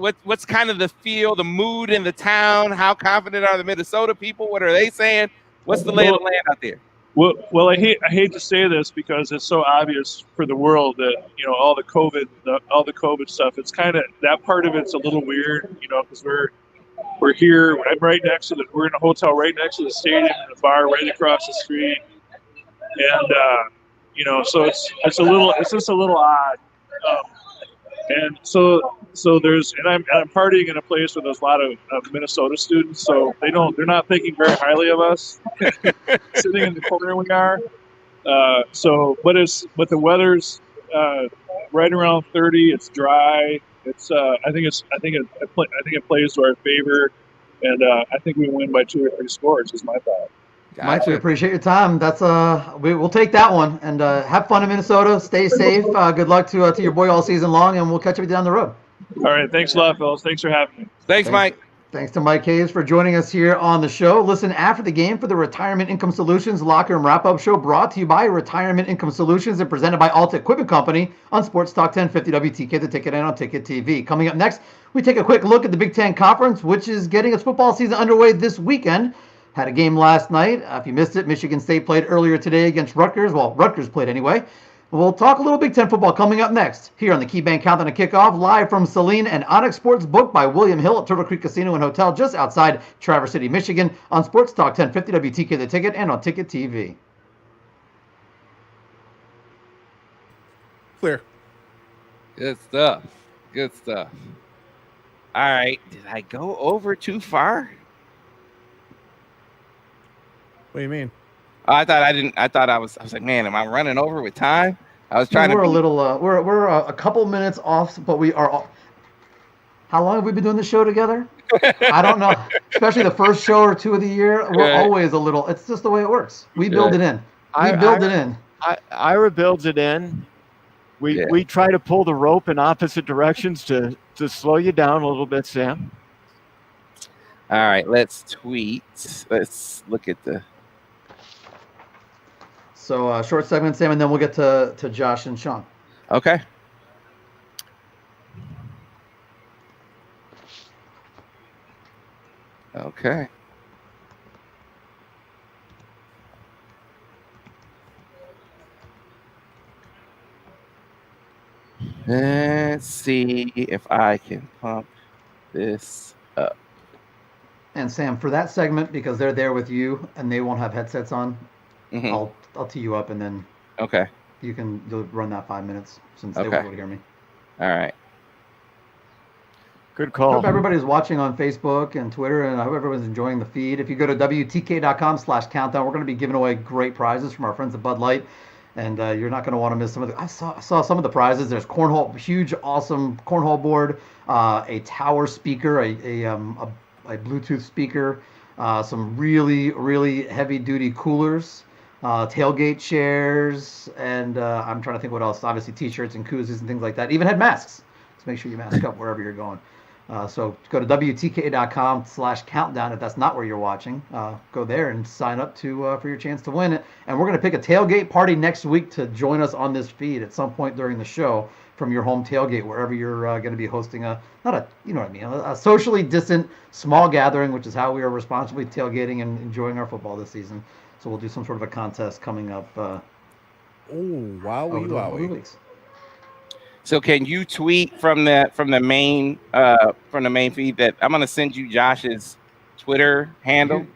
kind of the feel, the mood in the town? How confident are the Minnesota people? What are they saying? What's the lay of the land out there? Well, I hate to say this because it's so obvious for the world that, you know, all the COVID stuff. It's kind of that part of it's a little weird, you know, because we're here. I'm right next to we're in a hotel right next to the stadium, and a bar right across the street, and you know, so it's just a little odd. And so there's, and I'm partying in a place where there's a lot of Minnesota students, so they're not thinking very highly of us sitting in the corner we are. But the weather's right around 30. It's dry. It's I think it plays to our favor, and I think we win by 2 or 3 scores. Is my thought. Gotcha. Mike, we appreciate your time. That's we'll take that one, and have fun in Minnesota. Stay safe. Good luck to your boy all season long, and we'll catch up with you down the road. All right, thanks a lot, fellas. Thanks for having me. Thanks, Mike. Thanks to Mike Hayes for joining us here on the show. Listen after the game for the Retirement Income Solutions Locker Room Wrap-Up Show, brought to you by Retirement Income Solutions and presented by Alta Equipment Company on Sports Talk 1050 WTK, the Ticket, and on Ticket TV. Coming up next, we take a quick look at the Big Ten Conference, which is getting its football season underway this weekend. Had a game last night. If you missed it, Michigan State played earlier today against Rutgers. Well, Rutgers played anyway. We'll talk a little Big Ten football coming up next here on the KeyBank Countdown to Kickoff, live from Saline and Onyx Sports, booked by William Hill at Turtle Creek Casino and Hotel just outside Traverse City, Michigan, on Sports Talk 1050 WTK, the Ticket, and on Ticket TV. Clear. Good stuff. Good stuff. All right. Did I go over too far? What do you mean? I thought I didn't. I thought I was like, man, am I running over with time? I was trying we're a couple minutes off, but we are. How long have we been doing the show together? I don't know. Especially the first show or two of the year, we're always a little. It's just the way it works. We build it in. Ira builds it in. We try to pull the rope in opposite directions to slow you down a little bit, Sam. All right, let's tweet. Let's look at the. So short segment, Sam, and then we'll get to Josh and Sean. Okay. Okay. Let's see if I can pump this up. And Sam, for that segment, because they're there with you and they won't have headsets on, I'll tee you up, and then you'll run that 5 minutes since they won't be able to hear me. All right. Good call. I hope everybody's watching on Facebook and Twitter, and I hope everyone's enjoying the feed. If you go to WTK.com/countdown, we're going to be giving away great prizes from our friends at Bud Light, and you're not going to want to miss some of the. I saw some of the prizes. There's cornhole, huge, awesome cornhole board, a tower speaker, a Bluetooth speaker, some really, really heavy-duty coolers. Tailgate chairs, and I'm trying to think what else. Obviously, T-shirts and koozies and things like that. Even had masks. So make sure you mask up wherever you're going. So go to WTK.com/countdown if that's not where you're watching. Go there and sign up for your chance to win it. And we're going to pick a tailgate party next week to join us on this feed at some point during the show from your home tailgate, wherever you're going to be hosting a socially distant small gathering, which is how we are responsibly tailgating and enjoying our football this season. So we'll do some sort of a contest coming up. Over the weeks. So can you tweet from the main feed that I'm going to send you Josh's Twitter handle?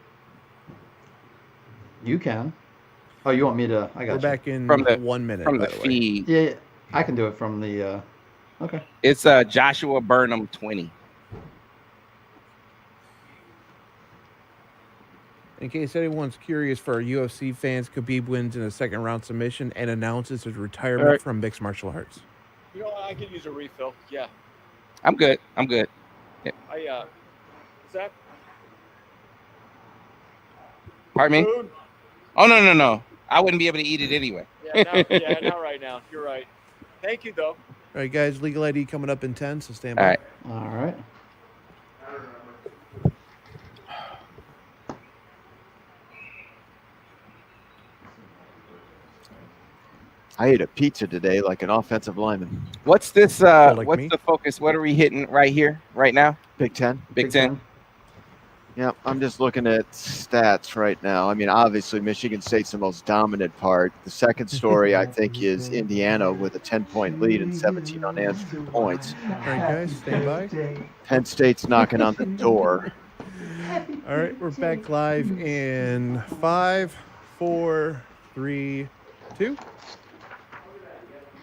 You can. Oh, you want me to? I got We're you. back in From the 1 minute. from by the way. feed. Yeah, I can do it from the. Okay. It's Joshua Burnham 20. In case anyone's curious, for our UFC fans, Khabib wins in a second-round submission and announces his retirement from mixed martial arts. You know, I could use a refill. Yeah. I'm good. Yeah. Is that Pardon me? food? Oh, no. I wouldn't be able to eat it anyway. Yeah, not right now. You're right. Thank you, though. All right, guys, legal ID coming up in 10, so stand by. All right. All right. I ate a pizza today like an offensive lineman. What's this? like What's me? the focus? What are we hitting right here, right now? Big Ten. Big Ten. Yeah, I'm just looking at stats right now. I mean, obviously, Michigan State's the most dominant part. The second story, I think, is Indiana with a 10-point lead and 17 unanswered points. All right, guys, stand by. Penn State's knocking on the door. All right, we're back live in 5, 4, 3, 2.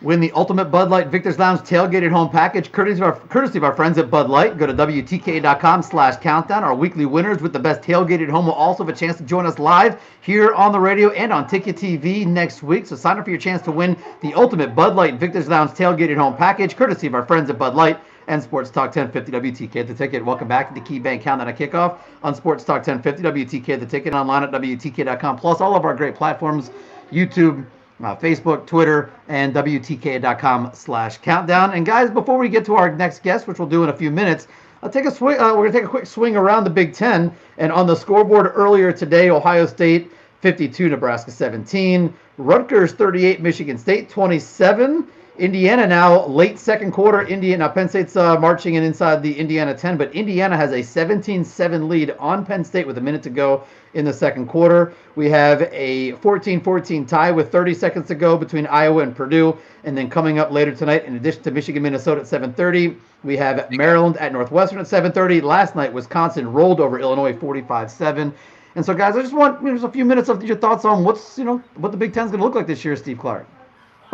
Win the ultimate Bud Light Victor's Lounge tailgated home package, courtesy of our friends at Bud Light. Go to WTK.com/countdown. Our weekly winners with the best tailgated home will also have a chance to join us live here on the radio and on Ticket TV next week. So sign up for your chance to win the ultimate Bud Light Victor's Lounge tailgated home package, courtesy of our friends at Bud Light and Sports Talk 1050 WTK The Ticket. Welcome back to the KeyBank Countdown at Kickoff on Sports Talk 1050 WTK The Ticket, online at WTK.com, plus all of our great platforms, YouTube, Facebook, Twitter, and WTK.com/countdown. And guys, before we get to our next guest, which we'll do in a few minutes, we're going to take a quick swing around the Big Ten. And on the scoreboard earlier today, Ohio State 52, Nebraska 17, Rutgers 38, Michigan State 27. Indiana now late second quarter. Penn State's marching in inside the Indiana 10, but Indiana has a 17-7 lead on Penn State with a minute to go in the second quarter. We have a 14-14 tie with 30 seconds to go between Iowa and Purdue. And then coming up later tonight, in addition to Michigan, Minnesota at 7:30, we have Maryland at Northwestern at 7:30. Last night, Wisconsin rolled over Illinois 45-7. And so, guys, I just want just a few minutes of your thoughts on what the Big Ten's going to look like this year, Steve Clarke.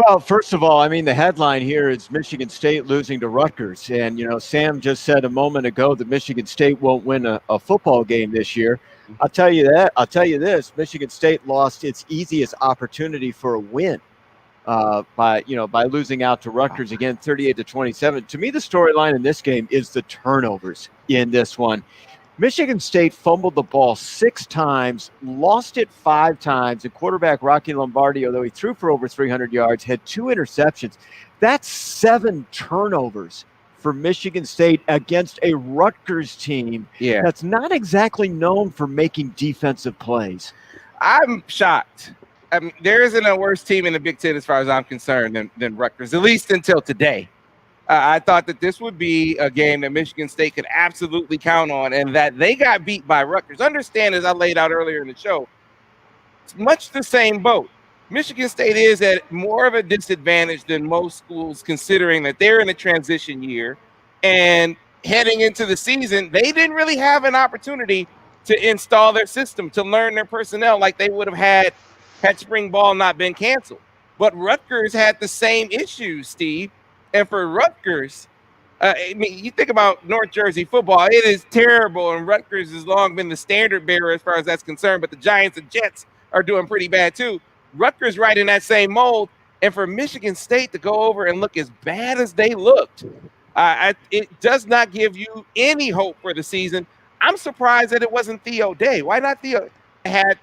Well, first of all, I mean, the headline here is Michigan State losing to Rutgers. And, Sam just said a moment ago that Michigan State won't win a football game this year. I'll tell you that. I'll tell you this. Michigan State lost its easiest opportunity for a win by losing out to Rutgers again, 38-27. To me, the storyline in this game is the turnovers in this one. Michigan State fumbled the ball 6 times, lost it 5 times, and quarterback Rocky Lombardi, although he threw for over 300 yards, had 2 interceptions. That's 7 turnovers for Michigan State against a Rutgers team that's not exactly known for making defensive plays. I'm shocked. I mean, there isn't a worse team in the Big Ten as far as I'm concerned than Rutgers, at least until today. I thought that this would be a game that Michigan State could absolutely count on, and that they got beat by Rutgers. Understand, as I laid out earlier in the show, it's much the same boat. Michigan State is at more of a disadvantage than most schools, considering that they're in a transition year. And heading into the season, they didn't really have an opportunity to install their system, to learn their personnel like they would have had spring ball not been canceled. But Rutgers had the same issues, Steve. And for Rutgers, I mean, you think about North Jersey football, it is terrible, and Rutgers has long been the standard bearer as far as that's concerned, but the Giants and Jets are doing pretty bad too. Rutgers right in that same mold, and for Michigan State to go over and look as bad as they looked, it does not give you any hope for the season. I'm surprised that it wasn't Theo Day. Why not Theo,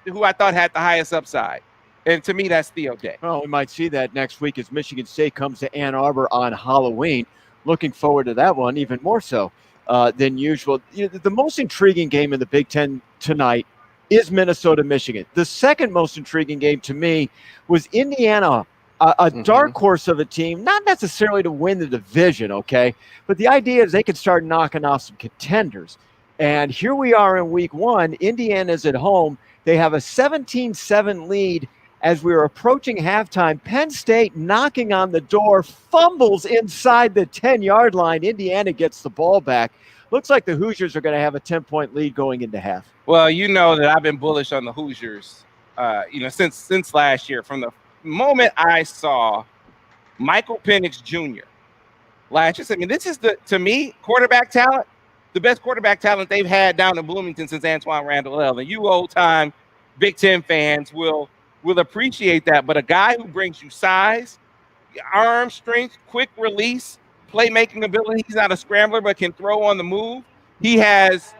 who I thought had the highest upside? And to me, that's Theo Day. Well, we might see that next week as Michigan State comes to Ann Arbor on Halloween. Looking forward to that one even more so than usual. The most intriguing game in the Big Ten tonight is Minnesota-Michigan. The second most intriguing game to me was Indiana, a dark horse of a team, not necessarily to win the division, okay? But the idea is they could start knocking off some contenders. And here we are in week 1. Indiana's at home. They have a 17-7 lead. As we were approaching halftime, Penn State knocking on the door, fumbles inside the 10-yard line. Indiana gets the ball back. Looks like the Hoosiers are going to have a 10-point lead going into half. Well, you know that I've been bullish on the Hoosiers since last year. From the moment I saw Michael Penix Jr. last year, I mean, this is to me, quarterback talent, the best quarterback talent they've had down in Bloomington since Antoine Randall L. And you old-time Big Ten fans will appreciate that. But a guy who brings you size, arm strength, quick release, playmaking ability. He's not a scrambler, but can throw on the move. He has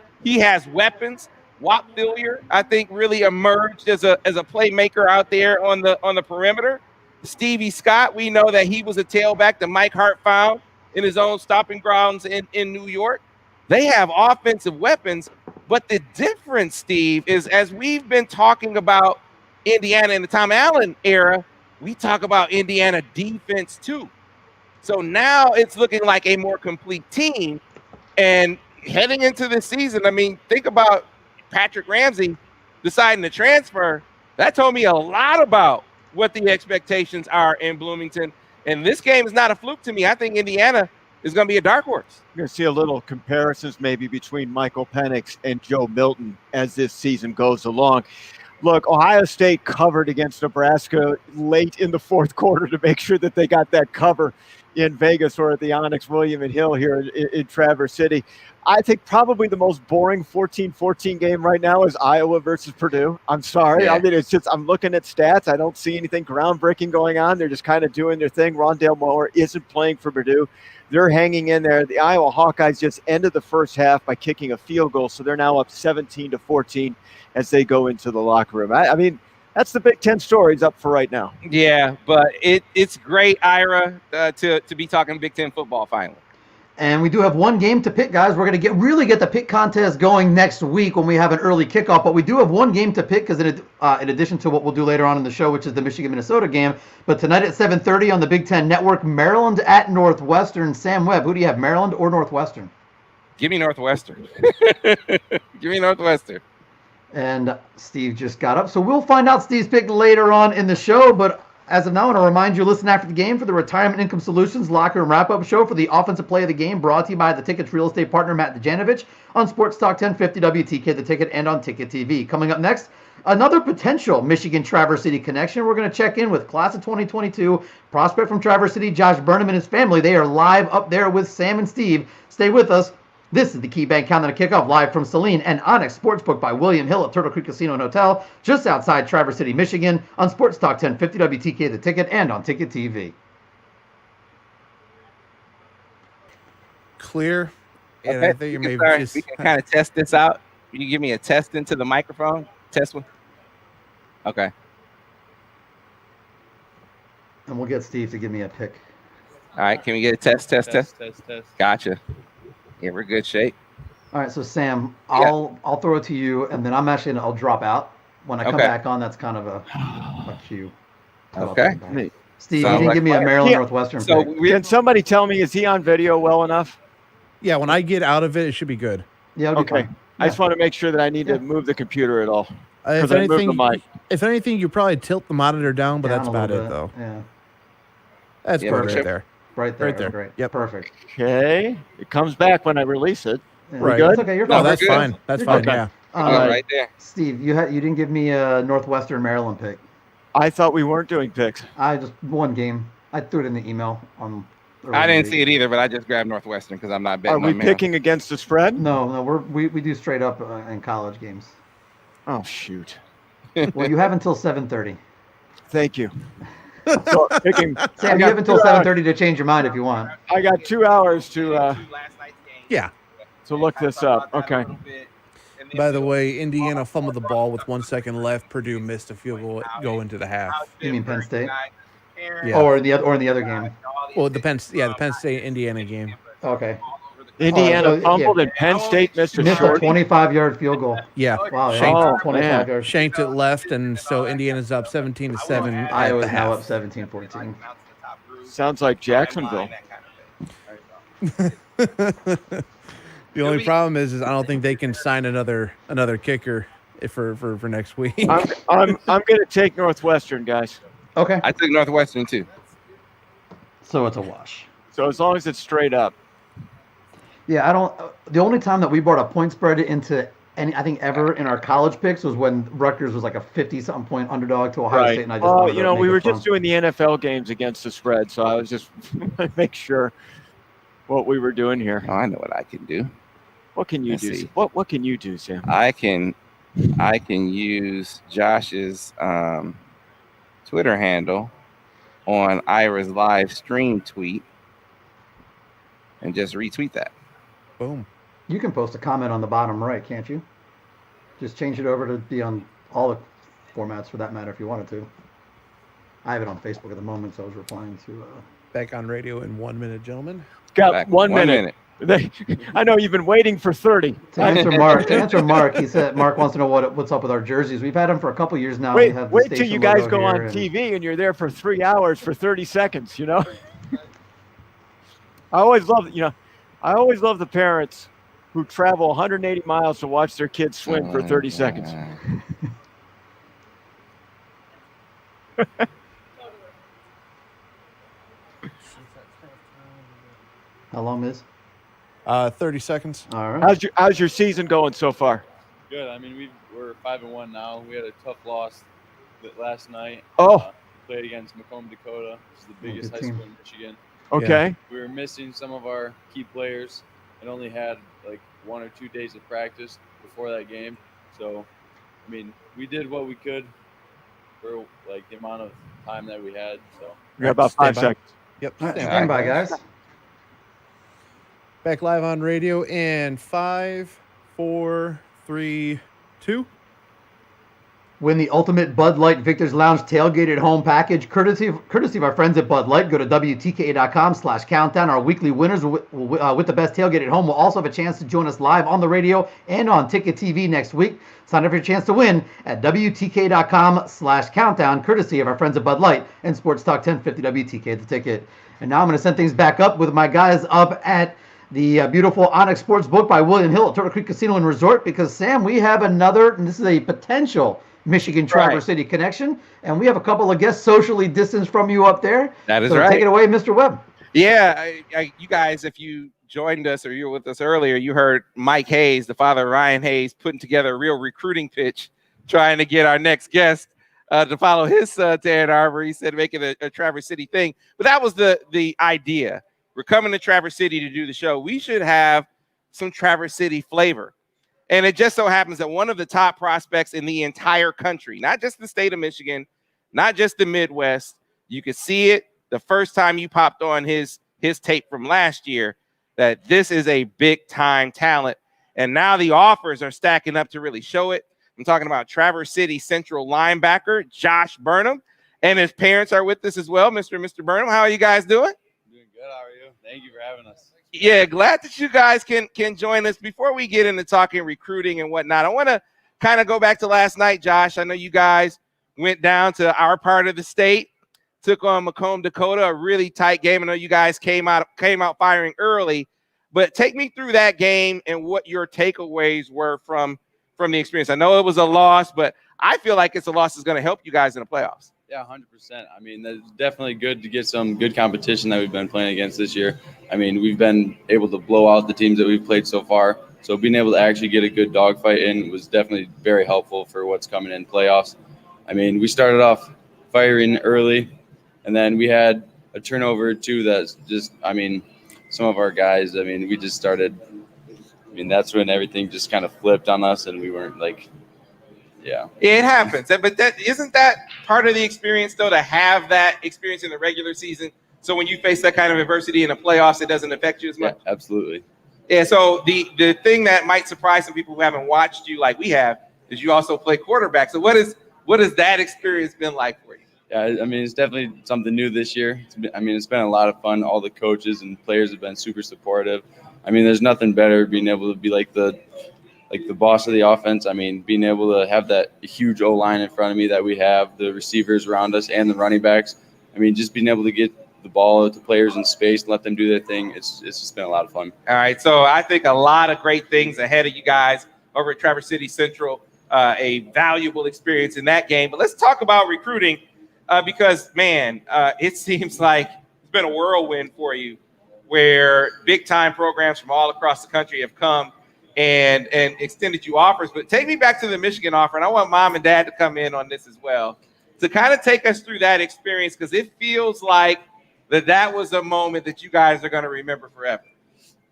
weapons. Wap Fillier, I think, really emerged as a playmaker out there on the perimeter. Stevie Scott, we know that he was a tailback that Mike Hart found in his own stopping grounds in New York. They have offensive weapons, but the difference, Steve, is as we've been talking about Indiana in the Tom Allen era, we talk about Indiana defense too. So now it's looking like a more complete team. And heading into this season, I mean, think about Patrick Ramsey deciding to transfer. That told me a lot about what the expectations are in Bloomington. And this game is not a fluke to me. I think Indiana is going to be a dark horse. You're going to see a little comparisons maybe between Michael Penix and Joe Milton as this season goes along. Look, Ohio State covered against Nebraska late in the fourth quarter to make sure that they got that cover in Vegas or at the Onyx William and Hill here in Traverse City. I think probably the most boring 14-14 game right now is Iowa versus Purdue. I'm sorry. Yeah. I mean, it's just I'm looking at stats. I don't see anything groundbreaking going on. They're just kind of doing their thing. Rondale Moore isn't playing for Purdue. They're hanging in there. The Iowa Hawkeyes just ended the first half by kicking a field goal, so they're now up 17-14 as they go into the locker room. I mean, that's the Big Ten stories up for right now. Yeah, but it's great, Ira, to be talking Big Ten football finally. And we do have one game to pick, guys. We're going to really get the pick contest going next week when we have an early kickoff. But we do have one game to pick because in addition to what we'll do later on in the show, which is the Michigan-Minnesota game. But tonight at 7:30 on the Big Ten Network, Maryland at Northwestern. Sam Webb, who do you have, Maryland or Northwestern? Give me Northwestern. Give me Northwestern. And Steve just got up. So we'll find out Steve's pick later on in the show. But as of now, I want to remind you, listen after the game for the Retirement Income Solutions Locker Room Wrap-Up Show for the offensive play of the game, brought to you by the Ticket's real estate partner, Matt Dejanovic, on Sports Talk 1050 WTK, The Ticket, and on Ticket TV. Coming up next, another potential Michigan-Traverse City connection. We're going to check in with Class of 2022 prospect from Traverse City, Josh Burnham, and his family. They are live up there with Sam and Steve. Stay with us. This is the KeyBank Countdown to Kickoff, live from Saline and Onyx Sportsbook by William Hill at Turtle Creek Casino and Hotel, just outside Traverse City, Michigan, on Sports Talk 1050 WTK, The Ticket, and on Ticket TV. Clear. And Okay, I think you may we can kind of test this out. Can you give me a test into the microphone? Test one. Okay. And we'll get Steve to give me a pick. All right. Can we get a test? Gotcha. Yeah, we're good shape. All right, so Sam, I'll throw it to you, and then I'll drop out. When I come back on, that's kind of a cue. Okay. Steve, you didn't give me a Maryland Northwestern pick. Can somebody tell me, is he on video well enough? Yeah, when I get out of it, it should be good. Yeah, okay. I just want to make sure that I need to move the computer at all. If anything, you probably tilt the monitor down, but that's about it, though. Yeah. That's perfect right there. Right there. Right there. Great. Yep. Perfect. Okay. It comes back when I release it. Yeah. We good? That's okay. You're fine. No, that's fine. That's fine. Okay. Yeah. Right there. Steve, you didn't give me a Northwestern Maryland pick. I thought we weren't doing picks. I just one game. I threw it in the email on. I didn't see it either, but I just grabbed Northwestern because I'm not betting. Are we picking against the spread? No, we do straight up in college games. Oh shoot. Well, you have until 7:30. Thank you. So picking. Sam, you have until 7:30 to change your mind if you want. I got 2 hours to. Yeah. To look this up. Okay. By the way, Indiana fumbled the ball with 1 second left. Purdue missed a field goal go into the half. You mean Penn State? Yeah. Or in the other game. Well, the Penn State Indiana game. Okay. Indiana fumbled and Penn State missed a 25-yard field goal. Yeah. Wow. Shanked, 25 yards. Shanked it left, and so Indiana's up 17-7. Iowa's now up 17-14. Sounds like Jacksonville. The only problem is I don't think they can sign another kicker for next week. I'm gonna take Northwestern, guys. Okay. I took Northwestern too. So it's a wash. So as long as it's straight up. Yeah, the only time that we brought a point spread into I think ever in our college picks was when Rutgers was like a 50-something point underdog to Ohio State, and I just wanted to make we it were fun. just doing the NFL games against the spread, so I was just make sure what we were doing here. Oh, I know what I can do. What can you Let's do? see. What can you do, Sam? I can use Josh's Twitter handle on Ira's live stream tweet and just retweet that. Boom. You can post a comment on the bottom right, can't you? Just change it over to be on all the formats for that matter if you wanted to. I have it on Facebook at the moment, so I was replying to... Back on radio in 1 minute, gentlemen. Got Back 1 minute. I know you've been waiting for 30. To answer Mark, he said Mark wants to know what's up with our jerseys. We've had them for a couple years now. Wait we have till you guys go on TV and you're there for 3 hours for 30 seconds, you know? I always love the parents who travel 180 miles to watch their kids swim for 30 seconds. How long is? 30 seconds. All right. How's your season going so far? Good. I mean, we're 5-1 now. We had a tough loss last night. Played against Macomb, Dakota, which is the biggest high school in Michigan. Okay. Yeah. We were missing some of our key players and only had like 1 or 2 days of practice before that game. So, I mean, we did what we could for like the amount of time that we had. So we got about 5 seconds. Yep. Stand by, guys. Back live on radio in 5, 4, 3, 2. Win the ultimate Bud Light Victor's Lounge tailgated home package, courtesy of our friends at Bud Light. Go to WTKA.com/countdown. Our weekly winners with the best tailgate at home will also have a chance to join us live on the radio and on Ticket TV next week. Sign up for your chance to win at WTKA.com/countdown, courtesy of our friends at Bud Light and Sports Talk 1050 WTK The Ticket. And now I'm going to send things back up with my guys up at the beautiful Onyx Sportsbook by William Hill at Turtle Creek Casino and Resort, because, Sam, we have another, and this is a potential Michigan Traverse City connection, and we have a couple of guests socially distanced from you up there. That is so right. Take it away, Mr. Webb. Yeah, you guys, if you joined us or you were with us earlier, you heard Mike Hayes, the father of Ryan Hayes, putting together a real recruiting pitch, trying to get our next guest to follow his son to Ann Arbor. He said make it a Traverse City thing, but that was the idea. We're coming to Traverse City to do the show. We should have some Traverse City flavor. And it just so happens that one of the top prospects in the entire country, not just the state of Michigan, not just the Midwest, you could see it the first time you popped on his tape from last year, that this is a big-time talent. And now the offers are stacking up to really show it. I'm talking about Traverse City Central linebacker Josh Burnham, and his parents are with us as well. Mr. Burnham, how are you guys doing? Doing good. How are you? Thank you for having us. Yeah, glad that you guys can join us. Before we get into talking recruiting and whatnot, I want to kind of go back to last night, Josh. I know you guys went down to our part of the state, took on Macomb, Dakota, a really tight game. I know you guys came out firing early, but take me through that game and what your takeaways were from the experience. I know it was a loss, but I feel like it's a loss that's going to help you guys in the playoffs. Yeah, 100%. I mean, it's definitely good to get some good competition that we've been playing against this year. I mean, we've been able to blow out the teams that we've played so far. So being able to actually get a good dogfight in was definitely very helpful for what's coming in playoffs. I mean, we started off firing early, and then we had a turnover or two that's just, I mean, some of our guys, I mean, we just started, I mean, that's when everything just kind of flipped on us, and we weren't like, yeah. It happens. But isn't that part of the experience, though, to have that experience in the regular season? So when you face that kind of adversity in the playoffs, it doesn't affect you as much? Yeah, absolutely. Yeah, so the thing that might surprise some people who haven't watched you like we have is you also play quarterback. So what has that experience been like for you? Yeah, I mean, it's definitely something new this year. It's been a lot of fun. All the coaches and players have been super supportive. I mean, there's nothing better being able to be like the boss of the offense. I mean, being able to have that huge O-line in front of me that we have, the receivers around us and the running backs. I mean, just being able to get the ball to players in space and let them do their thing, it's just been a lot of fun. All right, so I think a lot of great things ahead of you guys over at Traverse City Central, a valuable experience in that game. But let's talk about recruiting because, man, it seems like it's been a whirlwind for you where big-time programs from all across the country have come and extended you offers. But take me back to the Michigan offer, and I want Mom and Dad to come in on this as well, to kind of take us through that experience, because it feels like that was a moment that you guys are going to remember forever.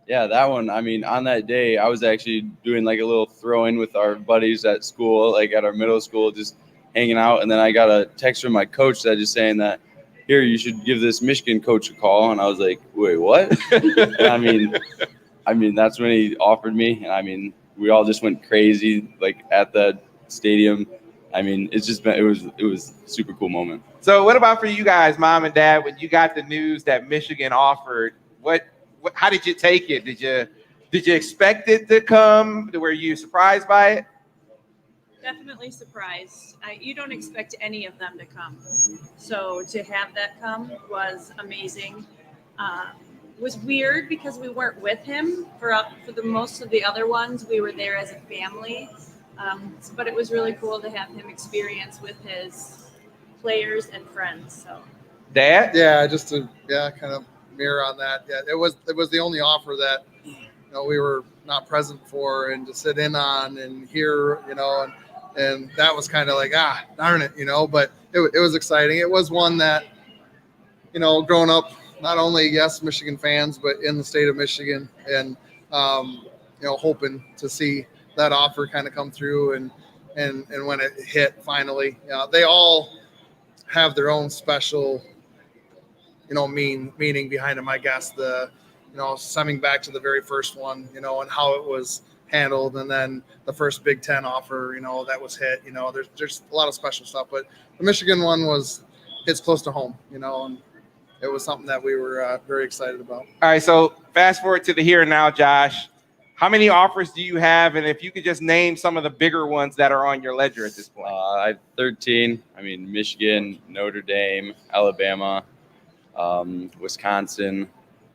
Yeah, that one, I mean, on that day, I was actually doing like a little throw-in with our buddies at school, like at our middle school, just hanging out. And then I got a text from my coach that just saying that, here, you should give this Michigan coach a call. And I was like, wait, what? And I mean, that's when he offered me. And I mean, we all just went crazy, like at the stadium. I mean, it's just been, it was a super cool moment. So what about for you guys, Mom and Dad, when you got the news that Michigan offered, how did you take it? Did you expect it to come? Were you surprised by it? Definitely surprised. You don't expect any of them to come. So to have that come was amazing. It was weird because we weren't with him for the most of the other ones. We were there as a family. But it was really cool to have him experience with his players and friends. So, Dad? Yeah, just to kind of mirror on that. Yeah, it was the only offer that we were not present for and to sit in on and hear, and that was kind of like, darn it, but it was exciting. It was one that, growing up, not only, yes, Michigan fans, but in the state of Michigan, and, hoping to see that offer kind of come through and when it hit finally, they all have their own special, meaning behind them. I guess stemming back to the very first one, and how it was handled, and then the first Big Ten offer, that was hit. There's a lot of special stuff, but the Michigan one it's close to home, and it was something that we were very excited about. All right, so fast forward to the here and now, Josh. How many offers do you have? And if you could just name some of the bigger ones that are on your ledger at this point. I have 13. I mean, Michigan, Notre Dame, Alabama, Wisconsin.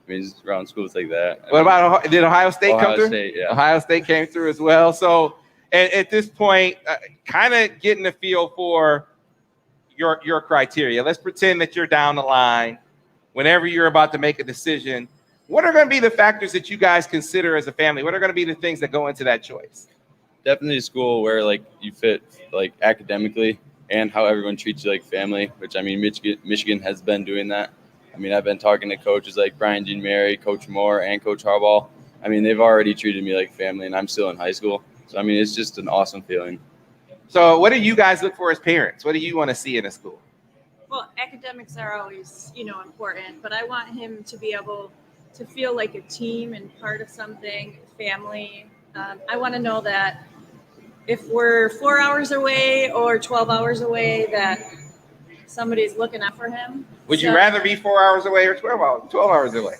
I mean, around schools like that. What about, did Ohio State come through? State, yeah. Ohio State came through as well. So at this point, kind of getting a feel for your criteria. Let's pretend that you're down the line. Whenever you're about to make a decision, what are going to be the factors that you guys consider as a family? What are going to be the things that go into that choice? Definitely a school where like you fit like academically and how everyone treats you like family, which I mean, Michigan has been doing that. I mean, I've been talking to coaches like Brian Jean Mary, Coach Moore, and Coach Harbaugh. I mean, they've already treated me like family, and I'm still in high school. So, I mean, it's just an awesome feeling. So what do you guys look for as parents? What do you want to see in a school? Well, academics are always, important, but I want him to be able to feel like a team and part of something, family. I want to know that if we're 4 hours away or 12 hours away, that somebody's looking out for him. Would you rather be 4 hours away or 12 hours away?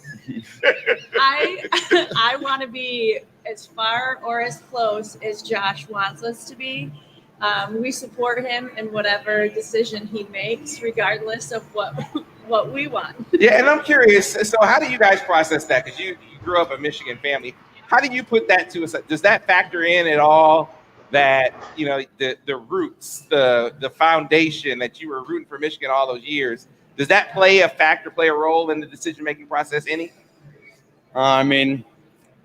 I want to be as far or as close as Josh wants us to be. We support him in whatever decision he makes, regardless of what we want. Yeah, and I'm curious. So how do you guys process that? Because you grew up a Michigan family. How do you put that to us? Does that factor in at all? That the roots, the foundation that you were rooting for Michigan all those years. Does that play a role in the decision-making process? Any? I mean,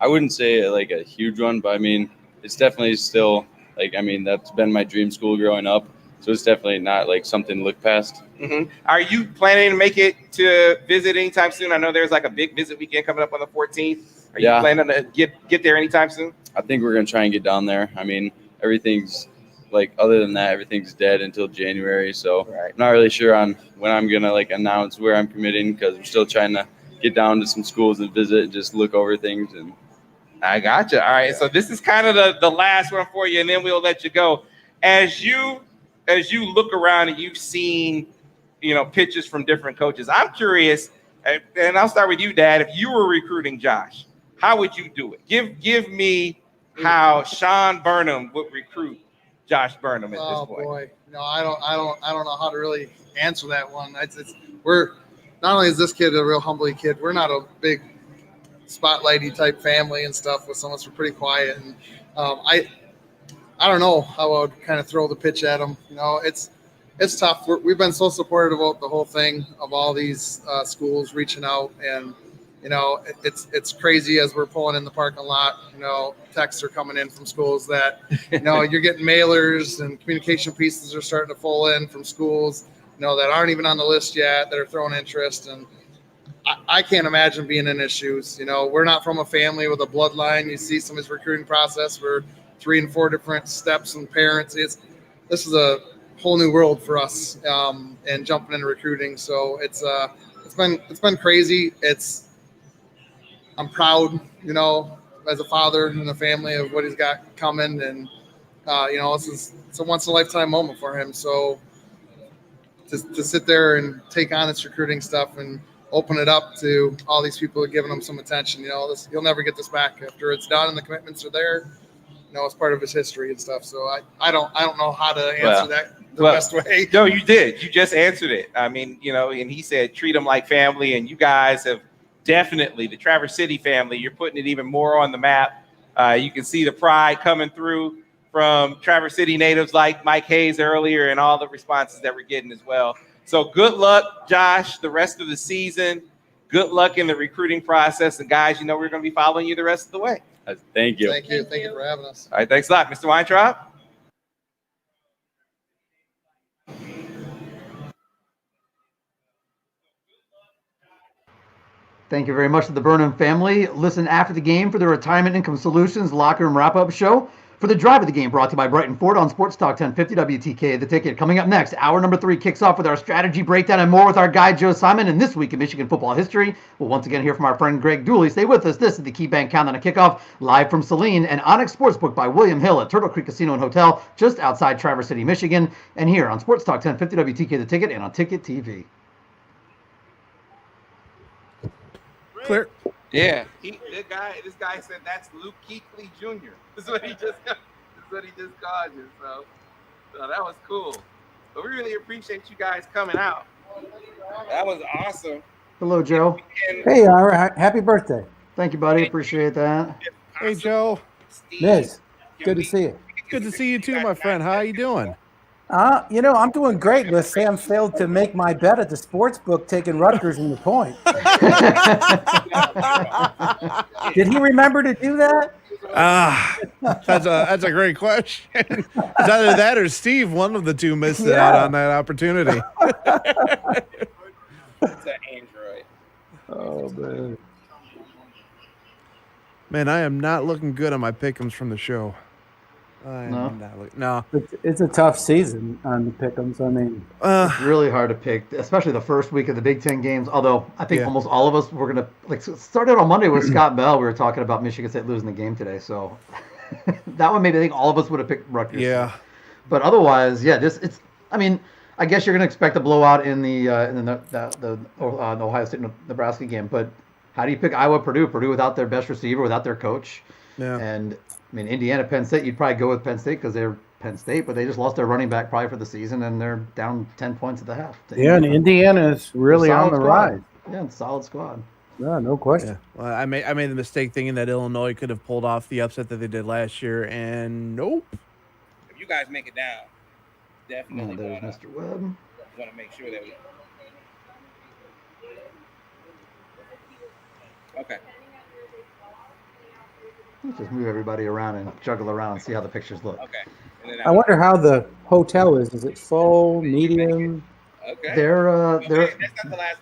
I wouldn't say like a huge one, but I mean, it's definitely still like, I mean, that's been my dream school growing up. So it's definitely not like something to look past. Mm-hmm. Are you planning to make it to visit anytime soon? I know there's like a big visit weekend coming up on the 14th. Are you planning to get there anytime soon? I think we're going to try and get down there. I mean, everything's like, other than that, everything's dead until January. So I'm not really sure on when I'm going to like announce where I'm committing, because we're still trying to get down to some schools and visit and just look over things. And I gotcha. All right. So this is kind of the last one for you, and then we'll let you go. As you look around and you've seen, pitches from different coaches, I'm curious, and I'll start with you, Dad. If you were recruiting Josh, how would you do it? Give me how Sean Burnham would recruit Josh Burnham at this point. Oh boy, no, I don't know how to really answer that one. We're not only is this kid a real humbly kid, we're not a big spotlighty type family and stuff with someone. We're pretty quiet, and I don't know how I would kind of throw the pitch at him. It's tough. We've been so supportive about the whole thing of all these schools reaching out, and it's crazy as we're pulling in the parking lot. Texts are coming in from schools that, you're getting mailers and communication pieces are starting to full in from schools, that aren't even on the list yet, that are throwing interest. And I can't imagine being in his shoes. We're not from a family with a bloodline. You see some of his recruiting process. We're 3 and 4 different steps and parents. This is a whole new world for us, and jumping into recruiting. So it's been crazy. I'm proud, as a father and a family of what he's got coming. And, it's a once in a lifetime moment for him. So to sit there and take on this recruiting stuff and open it up to all these people who are giving him some attention, you'll never get this back after it's done and the commitments are there. It's part of his history and stuff. So I don't know how to answer that the best way. No, you did. You just answered it. I mean, and he said, treat them like family. And you guys have definitely, the Traverse City family, you're putting it even more on the map. You can see the pride coming through from Traverse City natives like Mike Hayes earlier and all the responses that we're getting as well. So good luck, Josh, the rest of the season. Good luck in the recruiting process. And guys, we're going to be following you the rest of the way. Thank you. Thank you for having us. All right, thanks a lot. Mr. Weintraub? Thank you very much to the Burnham family. Listen after the game for the Retirement Income Solutions Locker Room Wrap-Up Show. For the drive of the game, brought to you by Brighton Ford on Sports Talk 1050 WTK. The Ticket. Coming up next, hour number 3 kicks off with our strategy breakdown and more with our guy, Joe Simon. And this week in Michigan football history, we'll once again hear from our friend Greg Dooley. Stay with us. This is the KeyBank Countdown to Kickoff, live from Saline and Onyx Sportsbook by William Hill at Turtle Creek Casino and Hotel, just outside Traverse City, Michigan. And here on Sports Talk 1050 WTK, The Ticket, and on Ticket TV. Clear. Yeah, this guy said that's Luke Kuechly Jr. This is what he just called you. So that was cool. But we really appreciate you guys coming out. That was awesome. Hello, Joe. Hey, Ira. Happy birthday. Thank you, buddy. Appreciate that. Hey, Joe. Liz, good to see you. Good to see you too, my friend. How you doing? I'm doing great. But Sam failed to make my bet at the sports book, taking Rutgers in the point. Did he remember to do that? That's a great question. It's either that or Steve. One of the two missed out on that opportunity. It's an Android. Oh man. Man, I am not looking good on my pick'ems from the show. No. It's a tough season on the pick'ems. I mean, it's really hard to pick, especially the first week of the Big Ten games. Although I think almost all of us were gonna start out on Monday with Scott Bell. We were talking about Michigan State losing the game today, so that one maybe I think all of us would have picked Rutgers. Yeah, but otherwise, I mean, I guess you're gonna expect a blowout in the Ohio State Nebraska game. But how do you pick Iowa Purdue? Purdue without their best receiver, without their coach, and I mean, Indiana, Penn State, you'd probably go with Penn State because they're Penn State, but they just lost their running back probably for the season, and they're down 10 points at the half. Yeah, and Indiana is really on the rise. Yeah, it's a solid squad. Yeah, no question. Yeah. Well, I made the mistake thinking that Illinois could have pulled off the upset that they did last year, and nope. If you guys make it down, definitely. There's Mr. Webb. Want to make sure that we. Okay. Let's just move everybody around and juggle around and see how the pictures look. Okay. I wonder how the hotel is. Is it full, medium? Okay.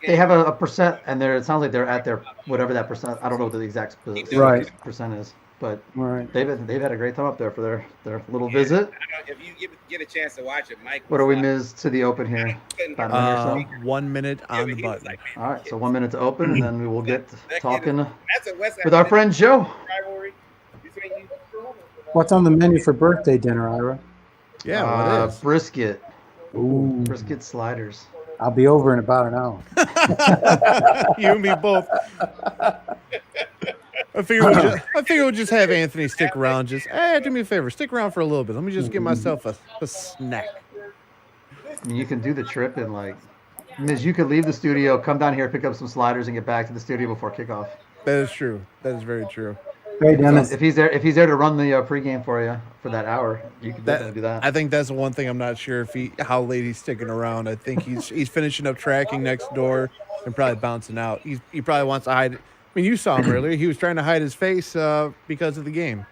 They have a percent, and it sounds like they're at their whatever that percent. I don't know what the exact percent is, but they've had a great time up there for their little visit. If you get a chance to watch it, Mike. What are we missed to the open here? About a minute or so? 1 minute on the button. All right, so 1 minute to open, and then we will get talking with our friend Joe. What's on the menu for birthday dinner, Ira? Yeah, what is? Brisket. Ooh. Brisket sliders. I'll be over in about an hour. You and me both. I figure we'll just have Anthony stick around. Just, do me a favor, stick around for a little bit. Let me just get myself a snack. I mean, you can do the trip in you could leave the studio, come down here, pick up some sliders, and get back to the studio before kickoff. That is true. That is very true. Hey, Dennis. If he's there to run the pregame for you for that hour, you can definitely do that. I think that's the one thing I'm not sure how late he's sticking around. I think he's finishing up tracking next door and probably bouncing out. He probably wants to mean, you saw him earlier. He was trying to hide his face because of the game.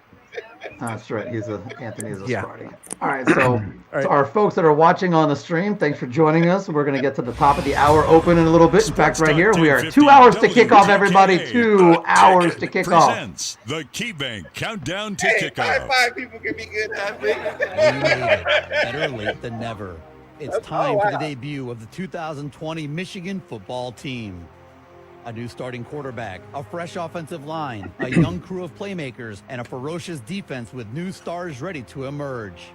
That's right. Anthony is a Yeah. Sparty. All right, so to our folks that are watching on the stream, thanks for joining us. We're going to get to the top of the hour open in a little bit. In fact, right here, we are 2 hours to kick off, everybody. 2 hours to kick off. Presents the KeyBank Countdown to Hey, Kickoff. five people can be good at We made it. Better late than never. It's time for the debut of the 2020 Michigan football team. A new starting quarterback, a fresh offensive line, a young crew of playmakers, and a ferocious defense with new stars ready to emerge.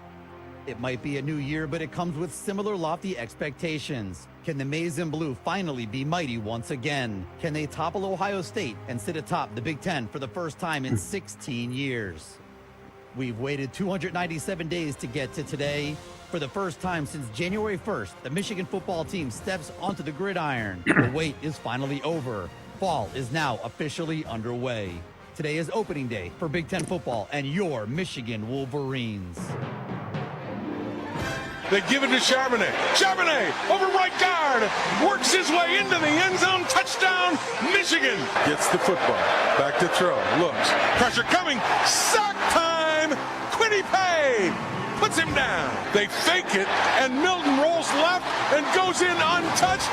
It might be a new year, but it comes with similar lofty expectations. Can the Maize and Blue finally be mighty once again? Can they topple Ohio State and sit atop the Big Ten for the first time in 16 years? We've waited 297 days to get to today. For the first time since January 1st, the Michigan football team steps onto the gridiron. The wait is finally over. Fall is now officially underway. Today is opening day for Big Ten football and your Michigan Wolverines. They give it to Charbonnet. Charbonnet over right guard. Works his way into the end zone. Touchdown, Michigan. Gets the football. Back to throw. Looks. Pressure coming. Sack time. Quiddy Pay puts him down. They fake it, and Milton rolls left and goes in untouched.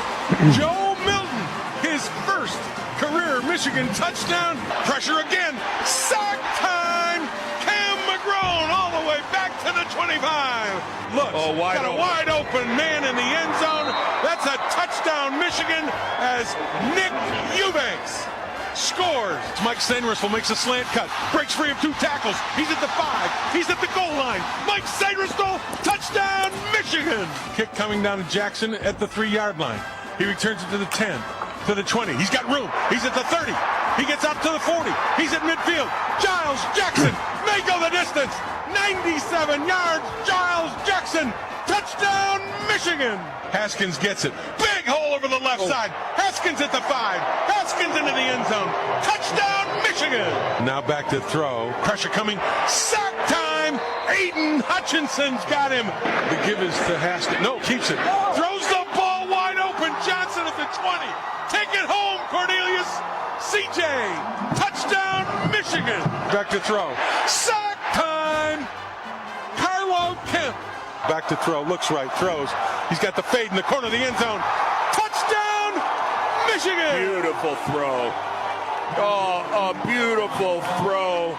Joe Milton, his first career Michigan touchdown. Pressure again. Sack time. Cam McGrone all the way back to the 25. Looks, got a wide open man in the end zone. That's a touchdown, Michigan, as Nick Eubanks scores. Mike Sainristle makes a slant cut, breaks free of 2 tackles. He's at the 5. He's at the goal line. Mike Sainristle, touchdown, Michigan. Kick coming down to Jackson at the 3-yard line. He returns it to the 10, to the 20. He's got room. He's at the 30. He gets out to the 40. He's at midfield. Giles Jackson may go the distance. 97 yards. Giles Jackson. Touchdown, Michigan. Haskins gets it. Big hole over the left side. Haskins at the 5. Haskins into the end zone. Touchdown, Michigan. Now back to throw. Pressure coming. Sack time. Aiden Hutchinson's got him. The give is to Haskins. No, keeps it. Throws the ball wide open. Johnson at the 20. Take it home, Cornelius. CJ. Touchdown, Michigan. Back to throw. Sack time. Carlo Kemp. Back to throw. Looks right. Throws. He's got the fade in the corner of the end zone. Touchdown, Michigan. Beautiful throw. Oh, a beautiful throw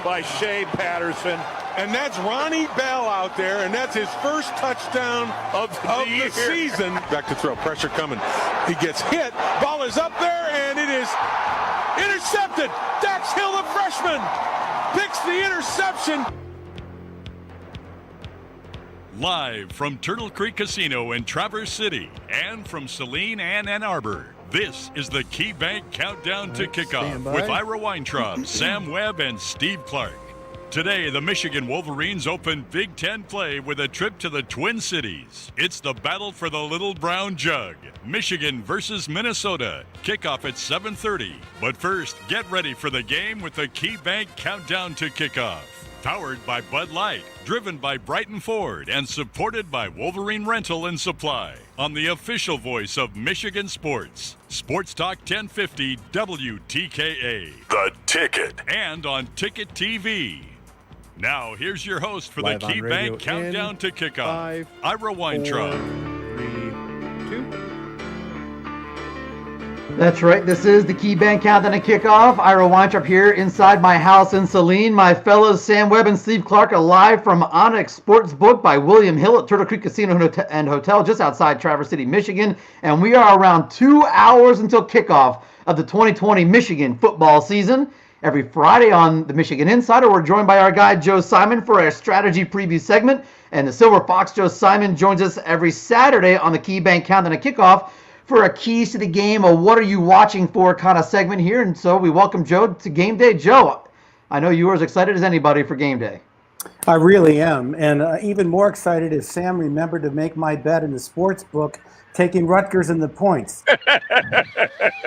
by Shea Patterson. And that's Ronnie Bell out there, and that's his first touchdown of the season. Back to throw. Pressure coming. He gets hit. Ball is up there, and it is intercepted. Dax Hill, the freshman, picks the interception. Live from Turtle Creek Casino in Traverse City and from Saline and Ann Arbor, this is the KeyBank Countdown to Kickoff with Ira Weintraub, Sam Webb, and Steve Clarke. Today, the Michigan Wolverines open Big Ten play with a trip to the Twin Cities. It's the battle for the Little Brown Jug. Michigan versus Minnesota. Kickoff at 7:30. But first, get ready for the game with the KeyBank Countdown to Kickoff. Powered by Bud Light, driven by Brighton Ford, and supported by Wolverine Rental and Supply. On the official voice of Michigan Sports. Sports Talk 1050 WTKA. The Ticket. And on Ticket TV. Now, here's your host for Live the on radio KeyBank Countdown to Kickoff, Ira Weintraub. 3, 2. That's right. This is the KeyBank Countdown to Kickoff. Ira Weintraub here inside my house in Saline. My fellows Sam Webb and Steve Clarke are live from Onyx Sportsbook by William Hill at Turtle Creek Casino and Hotel just outside Traverse City, Michigan. And we are around 2 hours until kickoff of the 2020 Michigan football season. Every Friday on the Michigan Insider, we're joined by our guy Joe Simon for a strategy preview segment. And the Silver Fox Joe Simon joins us every Saturday on the KeyBank Countdown to Kickoff for a keys to the game, a what are you watching for kind of segment here. And so we welcome Joe to game day. Joe, I know you are as excited as anybody for game day. I really am. And even more excited is Sam remembered to make my bet in the sports book, taking Rutgers in the points.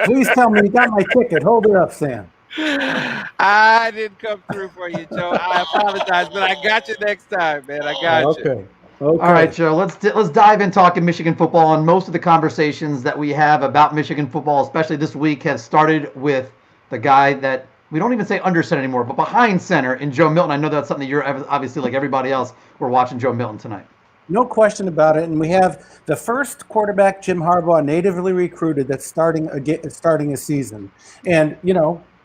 Please tell me you got my ticket. Hold it up, Sam. I didn't come through for you, Joe. I apologize, but I got you next time, man. I got you. Okay. All right, Joe, let's dive in talking Michigan football. And most of the conversations that we have about Michigan football, especially this week, have started with the guy that we don't even say under center anymore, but behind center in Joe Milton. I know that's something that you're obviously, like everybody else, we're watching Joe Milton tonight. No question about it. And we have the first quarterback, Jim Harbaugh, natively recruited that's starting a season. And,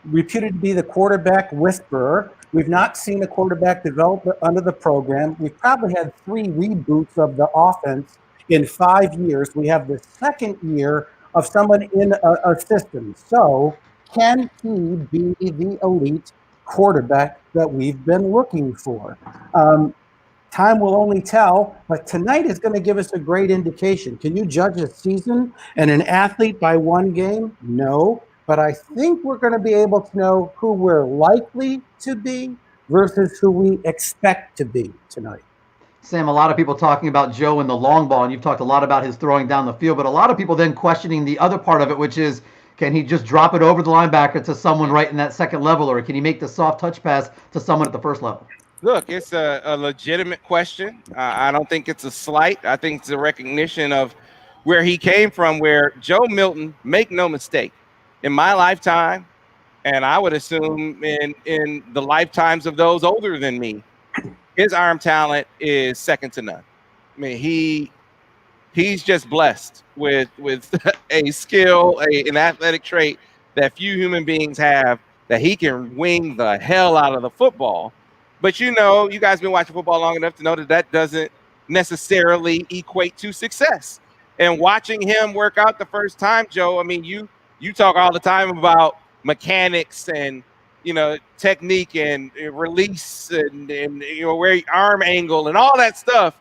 reputed to be the quarterback whisperer. We've not seen a quarterback develop under the program. We've probably had 3 reboots of the offense in 5 years. We have the second year of someone in a system. So can he be the elite quarterback that we've been looking for? Time will only tell, but tonight is going to give us a great indication. Can you judge a season and an athlete by one game? No, but I think we're going to be able to know who we're likely to be versus who we expect to be tonight. Sam, a lot of people talking about Joe and the long ball, and you've talked a lot about his throwing down the field, but a lot of people then questioning the other part of it, which is, can he just drop it over the linebacker to someone right in that second level, or can he make the soft touch pass to someone at the first level? Look, it's a legitimate question. I don't think it's a slight. I think it's a recognition of where he came from, where Joe Milton, make no mistake, in my lifetime, and I would assume in the lifetimes of those older than me, his arm talent is second to none. I mean, he's just blessed with a skill, an athletic trait that few human beings have, that he can wing the hell out of the football. But you guys been watching football long enough to know that doesn't necessarily equate to success. And watching him work out the first time, Joe, I mean, you talk all the time about mechanics and technique and release and where arm angle and all that stuff.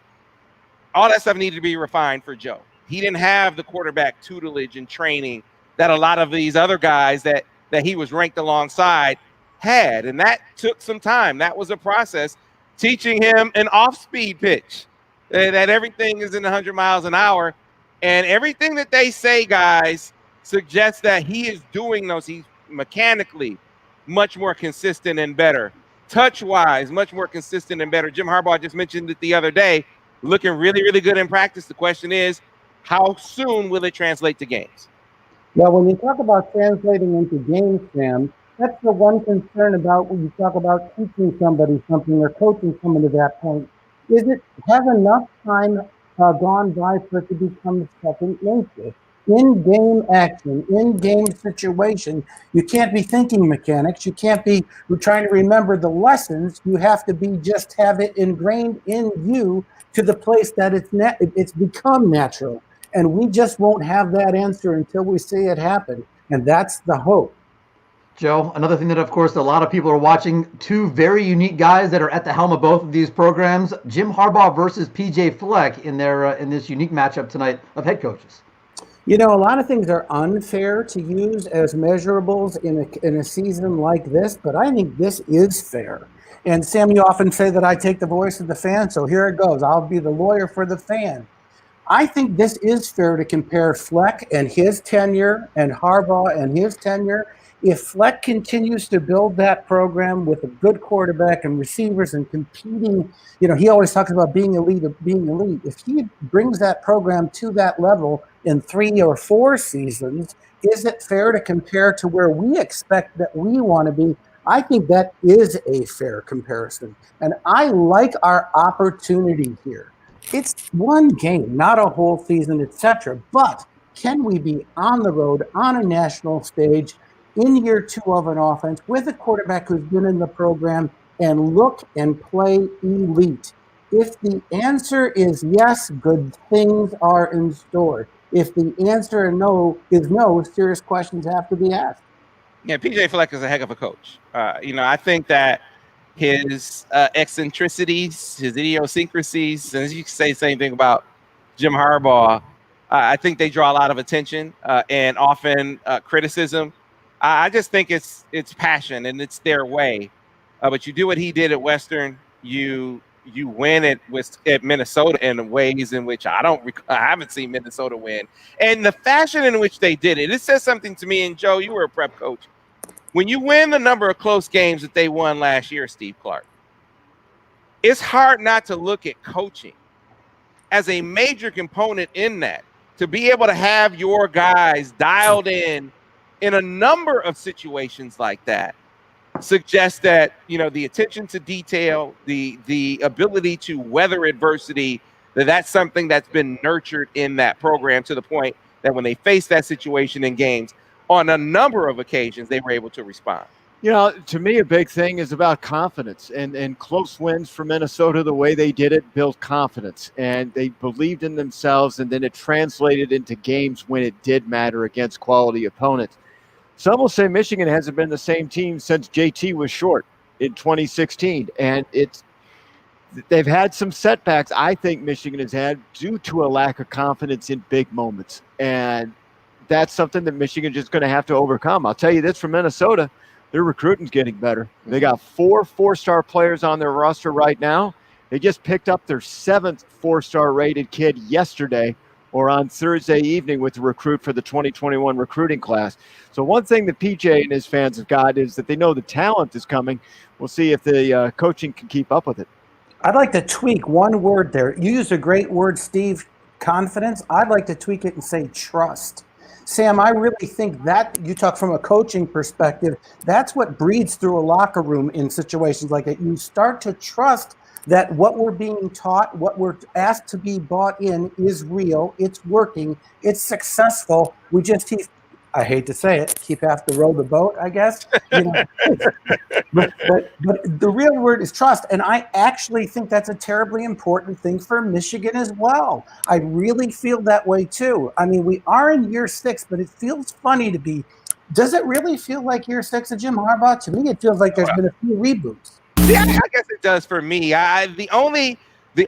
All that stuff needed to be refined for Joe. He didn't have the quarterback tutelage and training that a lot of these other guys that he was ranked alongside had, and that took some time. That was a process, teaching him an off-speed pitch, that everything is in 100 miles an hour, and everything that they say, guys, suggests that he is doing those. He's mechanically much more consistent and better, touch-wise much more consistent and better. Jim Harbaugh just mentioned it the other day, looking really, really good in practice. The question is, how soon will it translate to games? Well, when you talk about translating into games, Sam, that's the one concern about when you talk about teaching somebody something or coaching someone to that point. Is it have enough time gone by for it to become second nature? In-game action, in-game situation, you can't be thinking mechanics. You can't be trying to remember the lessons. You have to just have it ingrained in you to the place that it's become natural. And we just won't have that answer until we see it happen. And that's the hope. Joe, another thing that, of course, a lot of people are watching, 2 very unique guys that are at the helm of both of these programs, Jim Harbaugh versus PJ Fleck in this unique matchup tonight of head coaches. A lot of things are unfair to use as measurables in a season like this, but I think this is fair. And Sam, you often say that I take the voice of the fan, so here it goes. I'll be the lawyer for the fan. I think this is fair to compare Fleck and his tenure and Harbaugh and his tenure. If Fleck continues to build that program with a good quarterback and receivers and competing, he always talks about being elite. If he brings that program to that level in 3 or 4 seasons, is it fair to compare to where we expect that we want to be? I think that is a fair comparison. And I like our opportunity here. It's one game, not a whole season, etc. But can we be on the road, on a national stage, in year 2 of an offense with a quarterback who's been in the program and look and play elite? If the answer is yes, good things are in store. If the answer is no, serious questions have to be asked. Yeah, PJ Fleck is a heck of a coach. I think that his eccentricities, his idiosyncrasies, and as you say the same thing about Jim Harbaugh, I think they draw a lot of attention and often criticism. I just think it's passion and it's their way. But you do what he did at Western, you win at Minnesota in ways in which I haven't seen Minnesota win. And the fashion in which they did it says something to me. And Joe, you were a prep coach. When you win the number of close games that they won last year, Steve Clarke, it's hard not to look at coaching as a major component in that, to be able to have your guys dialed in in a number of situations like that suggests that, the attention to detail, the ability to weather adversity, that's something that's been nurtured in that program to the point that when they face that situation in games, on a number of occasions, they were able to respond. To me, a big thing is about confidence, and close wins for Minnesota, the way they did it, built confidence, and they believed in themselves, and then it translated into games when it did matter against quality opponents. Some will say Michigan hasn't been the same team since JT was short in 2016, and they've had some setbacks. I think Michigan has had due to a lack of confidence in big moments, and that's something that Michigan just going to have to overcome. I'll tell you this from Minnesota. Their recruiting's getting better. They got 4 4-star players on their roster right now. They just picked up their 7th 4-star rated kid yesterday or on Thursday evening with the recruit for the 2021 recruiting class. So one thing that PJ and his fans have got is that they know the talent is coming. We'll see if the coaching can keep up with it. I'd like to tweak one word there. You used a great word, Steve, confidence. I'd like to tweak it and say trust. Sam, I really think that you talk from a coaching perspective, that's what breeds through a locker room in situations like that. You start to trust that what we're being taught, what we're asked to be bought in is real, it's working, it's successful. We just keep, I hate to say it, have to row the boat, I guess. But the real word is trust. And I actually think that's a terribly important thing for Michigan as well. I really feel that way too. I mean, we are in year 6, but it feels funny to be. Does it really feel like year 6 of Jim Harbaugh? To me, it feels like there's been a few reboots. Yeah, I guess it does for me. The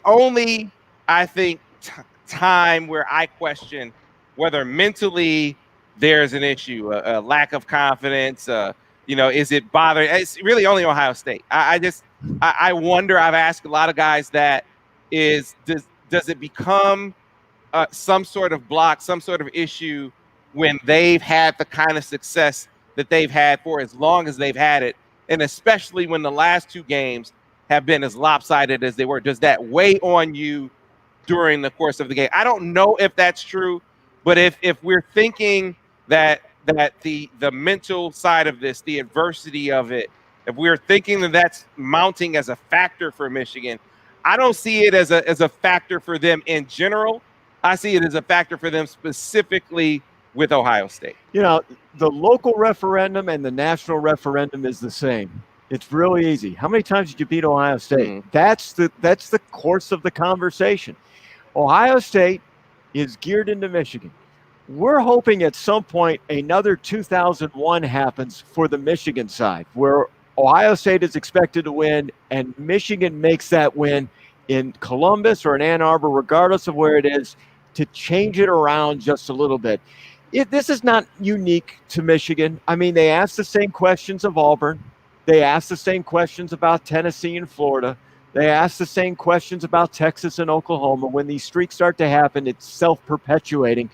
only I think time where I question whether mentally there's an issue, a lack of confidence, is it bothering? It's really only Ohio State. I wonder, I've asked a lot of guys that does it become some sort of block, some sort of issue when they've had the kind of success that they've had for as long as they've had it, and especially when the last 2 games have been as lopsided as they were? Does that weigh on you during the course of the game? I don't know if that's true, but if we're thinking that the mental side of this, the adversity of it, if we're thinking that that's mounting as a factor for Michigan, I don't see it as a factor for them in general. I see it as a factor for them specifically with Ohio State. The local referendum and the national referendum is the same. It's really easy. How many times did you beat Ohio State? That's the course of the conversation. Ohio State is geared into Michigan. We're hoping at some point another 2001 happens for the Michigan side, where Ohio State is expected to win and Michigan makes that win in Columbus or in Ann Arbor, regardless of where it is, to change it around just a little bit. This is not unique to Michigan. I mean, they asked the same questions of Auburn. They asked the same questions about Tennessee and Florida. They asked the same questions about Texas and Oklahoma. When these streaks start to happen, it's self-perpetuating.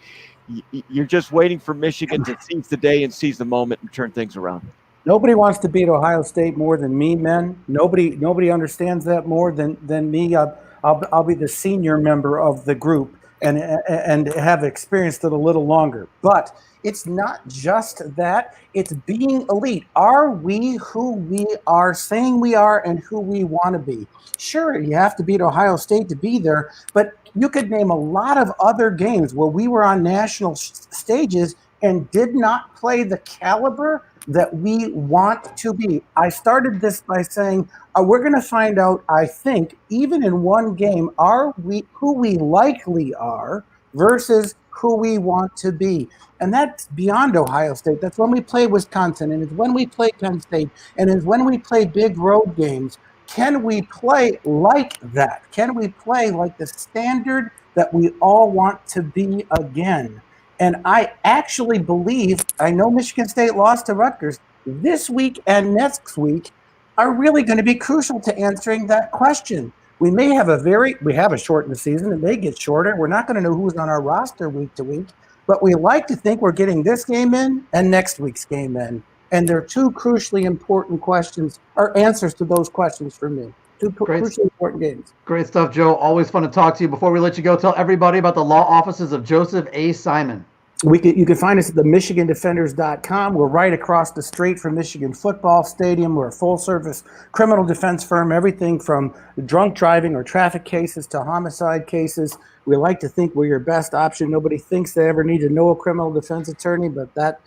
You're just waiting for Michigan to seize the day and seize the moment and turn things around. Nobody wants to beat Ohio State more than me, men. Nobody understands that more than me. I'll be the senior member of the group and have experienced it a little longer. But it's not just that. It's being elite. Are we who we are saying we are and who we want to be? Sure, you have to beat Ohio State to be there, but you could name a lot of other games where we were on national stages and did not play the caliber that we want to be. I started this by saying we're going to find out, I think, even in one game, are we who we likely are versus who we want to be. And that's beyond Ohio State. That's when we play Wisconsin, and it's when we play Penn State, and it's when we play big road games. Can we play like that? Can we play like the standard that we all want to be again? And I actually believe, I know Michigan State lost to Rutgers. This week and next week are really going to be crucial to answering that question. We have a shortened season. It may get shorter. We're not going to know who's on our roster week to week, but we like to think we're getting this game in and next week's game in. And they're 2 crucially important questions, or answers to those questions for me. 2 crucially important games. Great stuff, Joe. Always fun to talk to you. Before we let you go, tell everybody about the law offices of Joseph A. Simon. You can find us at the MichiganDefenders.com. We're right across the street from Michigan Football Stadium. We're a full-service criminal defense firm, everything from drunk driving or traffic cases to homicide cases. We like to think we're your best option. Nobody thinks they ever need to know a criminal defense attorney, but that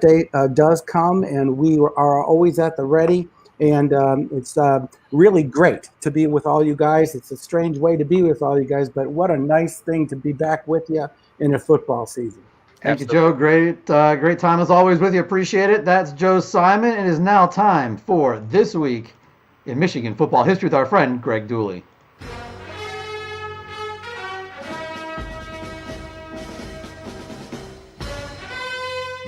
day does come, and we are always at the ready. And it's really great to be with all you guys. It's a strange way to be with all you guys, but what a nice thing to be back with you in a football season. Thank you, Joe. Great time as always with you. Appreciate it. That's Joe Simon. It is now time for This Week in Michigan Football History with our friend Greg Dooley.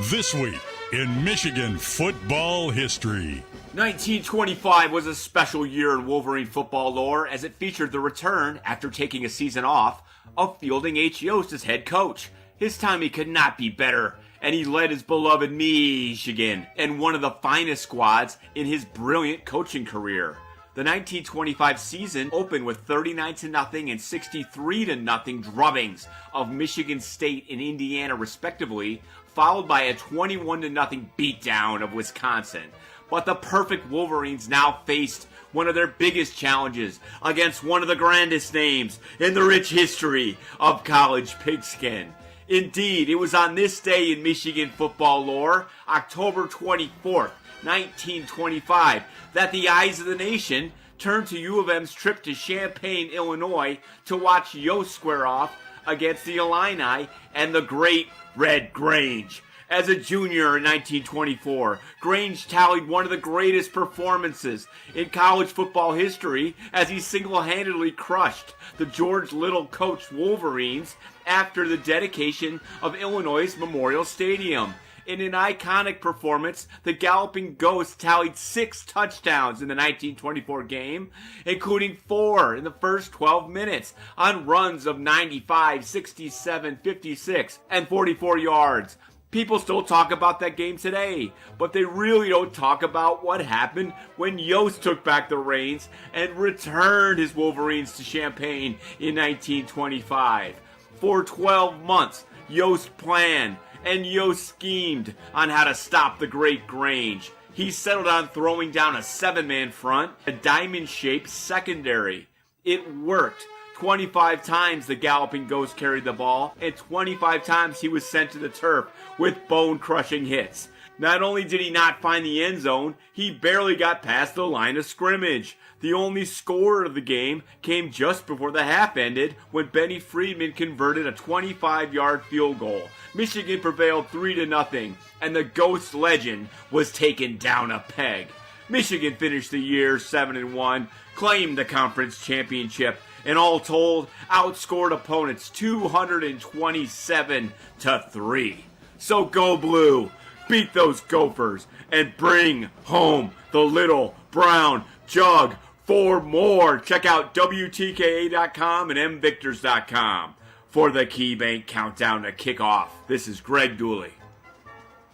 This week in Michigan football history. 1925 was a special year in Wolverine football lore as it featured the return, after taking a season off, of Fielding H. Yost as head coach. His timing could not be better, and he led his beloved Michigan and one of the finest squads in his brilliant coaching career. The 1925 season opened with 39-0 and 63-0 drubbings of Michigan State and Indiana respectively, followed by a 21-0 beatdown of Wisconsin. But the perfect Wolverines now faced one of their biggest challenges against one of the grandest names in the rich history of college pigskin. Indeed, it was on this day in Michigan football lore, October 24th, 1925, that the eyes of the nation turned to U of M's trip to Champaign, Illinois to watch Yost square off against the Illini and the Great Red Grange. As a junior in 1924, Grange tallied one of the greatest performances in college football history as he single-handedly crushed the George Little coached Wolverines after the dedication of Illinois' Memorial Stadium. In an iconic performance, the Galloping Ghost tallied 6 touchdowns in the 1924 game, including 4 in the first 12 minutes on runs of 95, 67, 56, and 44 yards. People still talk about that game today, but they really don't talk about what happened when Yost took back the reins and returned his Wolverines to Champaign in 1925. For 12 months, Yost planned and Yost schemed on how to stop the Great Grange. He settled on throwing down a 7-man front, a diamond-shaped secondary. It worked. 25 times the Galloping Ghost carried the ball, and 25 times he was sent to the turf with bone-crushing hits. Not only did he not find the end zone, he barely got past the line of scrimmage. The only score of the game came just before the half ended when Benny Friedman converted a 25-yard field goal. Michigan prevailed 3-0, and the Ghost legend was taken down a peg. Michigan finished the year 7-1, claimed the conference championship, and all told, outscored opponents 227-3. So go blue, beat those Gophers, and bring home the little brown jug for more. Check out WTKA.com and MVictors.com for the KeyBank Countdown to Kickoff. This is Greg Dooley.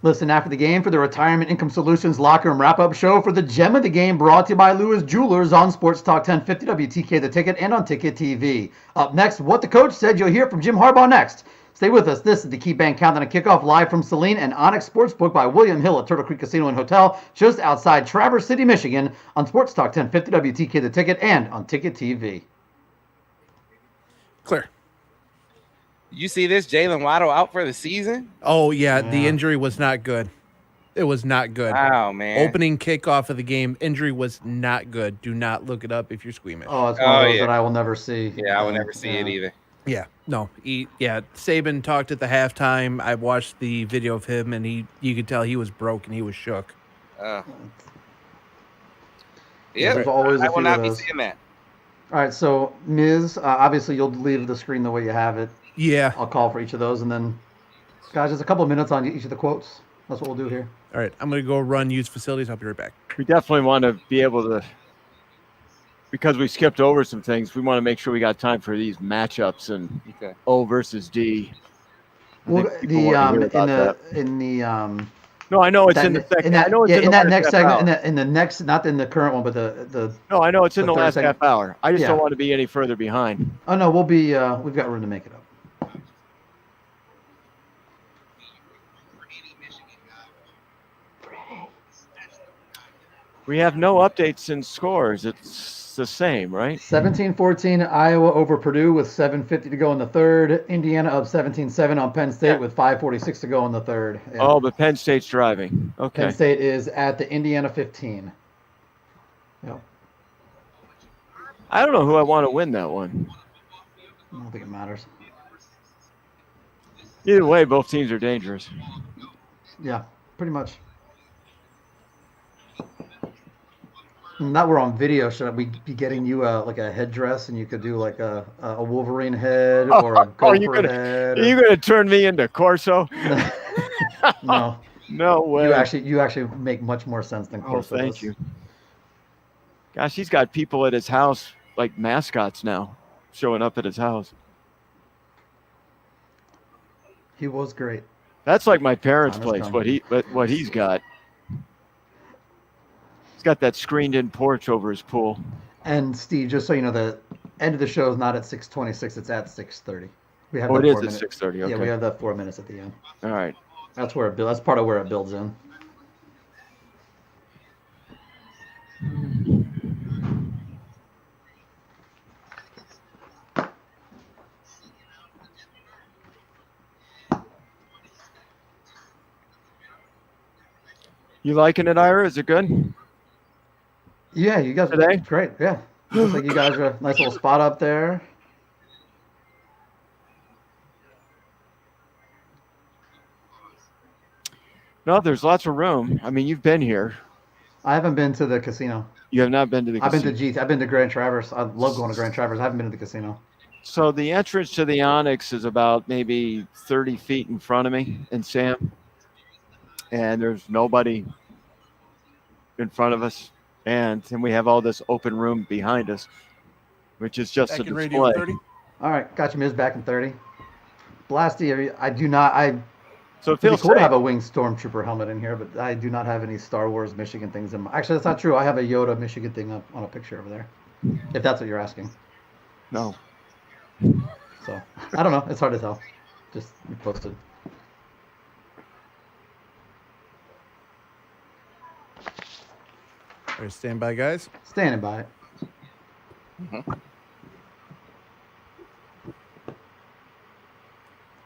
Listen after the game for the Retirement Income Solutions Locker Room Wrap-Up Show for the Gem of the Game, brought to you by Lewis Jewelers on Sports Talk 1050 WTK The Ticket and on Ticket TV. Up next, What the Coach Said. You'll hear from Jim Harbaugh next. Stay with us. This is the KeyBank Countdown to Kickoff, live from Saline and Onyx Sportsbook by William Hill at Turtle Creek Casino and Hotel, just outside Traverse City, Michigan, on Sports Talk 1050 WTK The Ticket and on Ticket TV. Clear. You see this Jalen Waddle out for the season? Oh, yeah. The injury was not good. It was not good. Wow, man. Opening kickoff of the game, injury was not good. Do not look it up if you're squeamish. Oh, it's one of those that I will never see. Yeah, I will never see it either. Yeah, no. Saban talked at the halftime. I watched the video of him, and you could tell he was broken. He was shook. Yeah, there's always a I will few not of be those. seeing that. All right, so Ms., obviously you'll leave the screen the way you have it. Yeah. I'll call for each of those, and then, guys, just a couple of minutes on each of the quotes. That's what we'll do here. All right, I'm going to go run use facilities. I'll be right back. We definitely want to be able to, because we skipped over some things, we want to make sure we got time for these matchups and O versus D. Well, no, I know it's in the second. I know it's in that the next last half segment, hour. in the next, not in the current one, but the. No, I know it's in the third last segment. half hour. I just Yeah. don't want to be any further behind. Oh no, we'll be. We've got room to make it up. We have no updates in scores. It's the same, right? 17-14 Iowa over Purdue with 7:50 to go in the third. Indiana up 17-7 on Penn State with 5:46 to go in the third. Yeah. Oh, but Penn State's driving. Okay. Penn State is at the Indiana 15. Yep. I don't know who I want to win that one. I don't think it matters. Either way, both teams are dangerous. Yeah, pretty much. Now we're on video. Should we be getting you like a headdress, and you could do like a Wolverine head or a Gopher head? Are you gonna turn me into Corso? No, no way. You actually make much more sense than Corso. Oh, thank you. Gosh, he's got people at his house like mascots now, showing up at his house. He was great. That's like my parents' place. What he's got. He's got that screened-in porch over his pool. And Steve, just so you know, the end of the show is not at 6:26; it's at 6:30. We have it is at 6:30. Okay. Yeah, we have that 4 minutes at the end. All right. That's where that's part of where it builds in. You liking it, Ira? Is it good? Yeah, you guys today? Great. Yeah, looks like you guys are a nice little spot up there. No, there's lots of room. I mean, you've been here. I haven't been to the casino. You have not been to the casino? I've been to Grand Traverse. I love going to Grand Traverse. I haven't been to the casino. So the entrance to the Onyx is about maybe 30 feet in front of me and Sam. And there's nobody in front of us. And we have all this open room behind us, which is just a display. All right, got you, Miz, back in 30. Blasty, So it it'd be feels cool to safe. have a winged stormtrooper helmet in here, but I do not have any Star Wars Michigan things in my. Actually, that's not true. I have a Yoda Michigan thing up on a picture over there. If that's what you're asking. No. So I don't know. It's hard to tell. Just you posted. All right, stand by, guys. Standing by.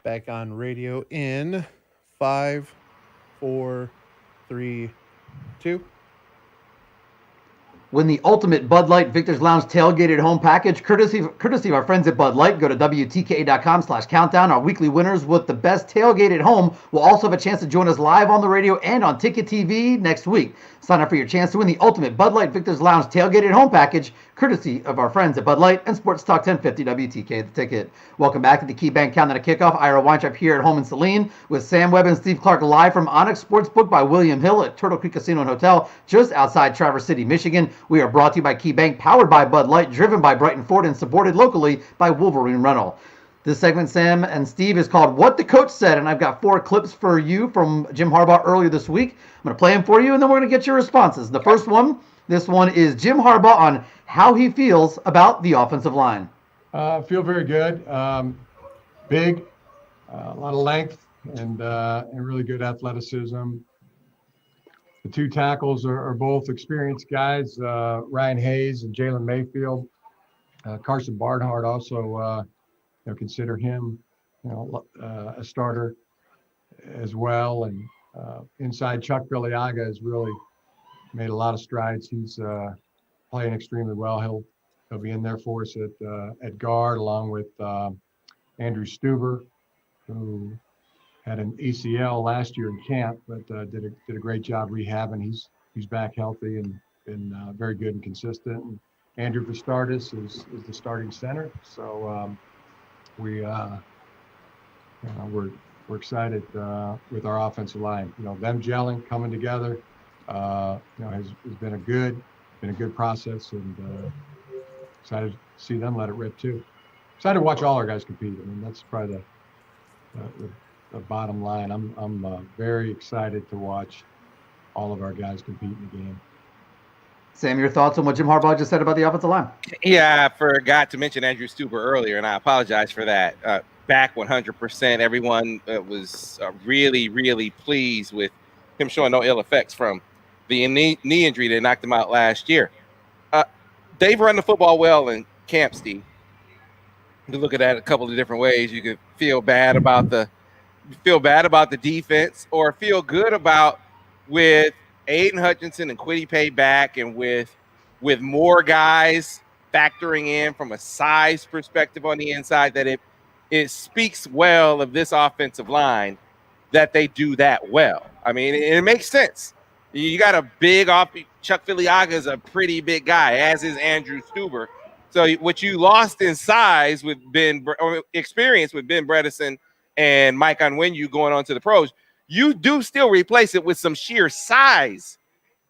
Back on radio in 5, 4, 3, 2. Win the ultimate Bud Light Victor's Lounge tailgated home package, courtesy of our friends at Bud Light. Go to WTKA.com/countdown. Our weekly winners with the best tailgate at home will also have a chance to join us live on the radio and on Ticket TV next week. Sign up for your chance to win the ultimate Bud Light Victor's Lounge tailgated home package, courtesy of our friends at Bud Light and Sports Talk 1050 WTK The Ticket. Welcome back to the KeyBank Countdown to Kickoff. Ira Weintraub here at home in Saline with Sam Webb and Steve Clarke live from Onyx Sportsbook by William Hill at Turtle Creek Casino and Hotel just outside Traverse City, Michigan. We are brought to you by KeyBank, powered by Bud Light, driven by Brighton Ford, and supported locally by Wolverine Rental. This segment, Sam and Steve, is called What the Coach Said, and I've got 4 clips for you from Jim Harbaugh earlier this week. I'm going to play them for you, and then we're going to get your responses. The first one, this one is Jim Harbaugh on how he feels about the offensive line. Feel very good. Big, a lot of length, and really good athleticism. The 2 tackles are both experienced guys, Ryan Hayes and Jalen Mayfield. Carson Barnhart also, consider him, a starter as well. And inside, Chuck Billiaga has really made a lot of strides. He's playing extremely well. He'll be in there for us at guard, along with Andrew Stuber, who had an ACL last year in camp, but did a great job rehabbing. He's back healthy and been very good and consistent. And Andrew Vistardis is the starting center. So we're excited with our offensive line. Them gelling, coming together, has been a good process, and excited to see them let it rip too. Excited to watch all our guys compete. I mean, that's probably the bottom line. I'm very excited to watch all of our guys compete in the game. Sam, your thoughts on what Jim Harbaugh just said about the offensive line? Yeah, I forgot to mention Andrew Stuber earlier, and I apologize for that. Back 100%. Everyone was really, really pleased with him showing no ill effects from the knee injury that knocked him out last year. They've run the football well in camp, Steve. You can look at that a couple of different ways. You could feel bad about the defense, or feel good about with Aiden Hutchinson and Kwity Paye back, and with more guys factoring in from a size perspective on the inside, that it speaks well of this offensive line that they do that well. I mean, it makes sense. You got a big off. Chuck Filiaga is a pretty big guy, as is Andrew Stuber. So what you lost in size with experience with Ben Bredesen and Mike Onwenu going on to the pros, you do still replace it with some sheer size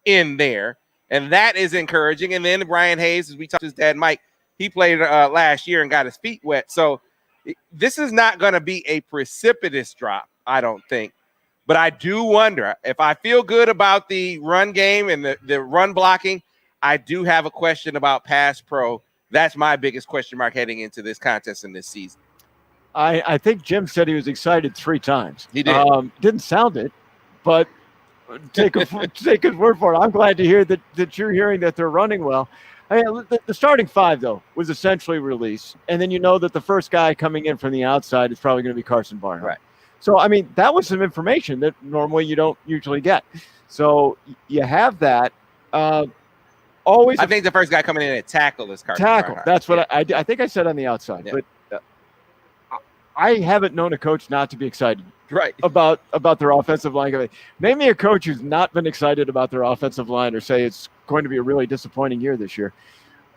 in there, and that is encouraging. And then Brian Hayes, as we talked to his dad Mike, he played last year and got his feet wet. So this is not going to be a precipitous drop, I don't think. But I do wonder, if I feel good about the run game and the run blocking, I do have a question about pass pro. That's my biggest question mark heading into this contest in this season. I think Jim said he was excited 3 times. He did. Didn't sound it, but take his word for it. I'm glad to hear that you're hearing that they're running well. I mean, the starting 5, though, was essentially released. And then you know that the first guy coming in from the outside is probably going to be Carson Burnham. Right. So, I mean, that was some information that normally you don't usually get. So you have that. Always, I think the first guy coming in at tackle is Carson tackle. Barnhart. That's what I think I said on the outside. Yeah. But I haven't known a coach not to be excited right about their offensive line. Name me a coach who's not been excited about their offensive line, or say it's going to be a really disappointing year this year.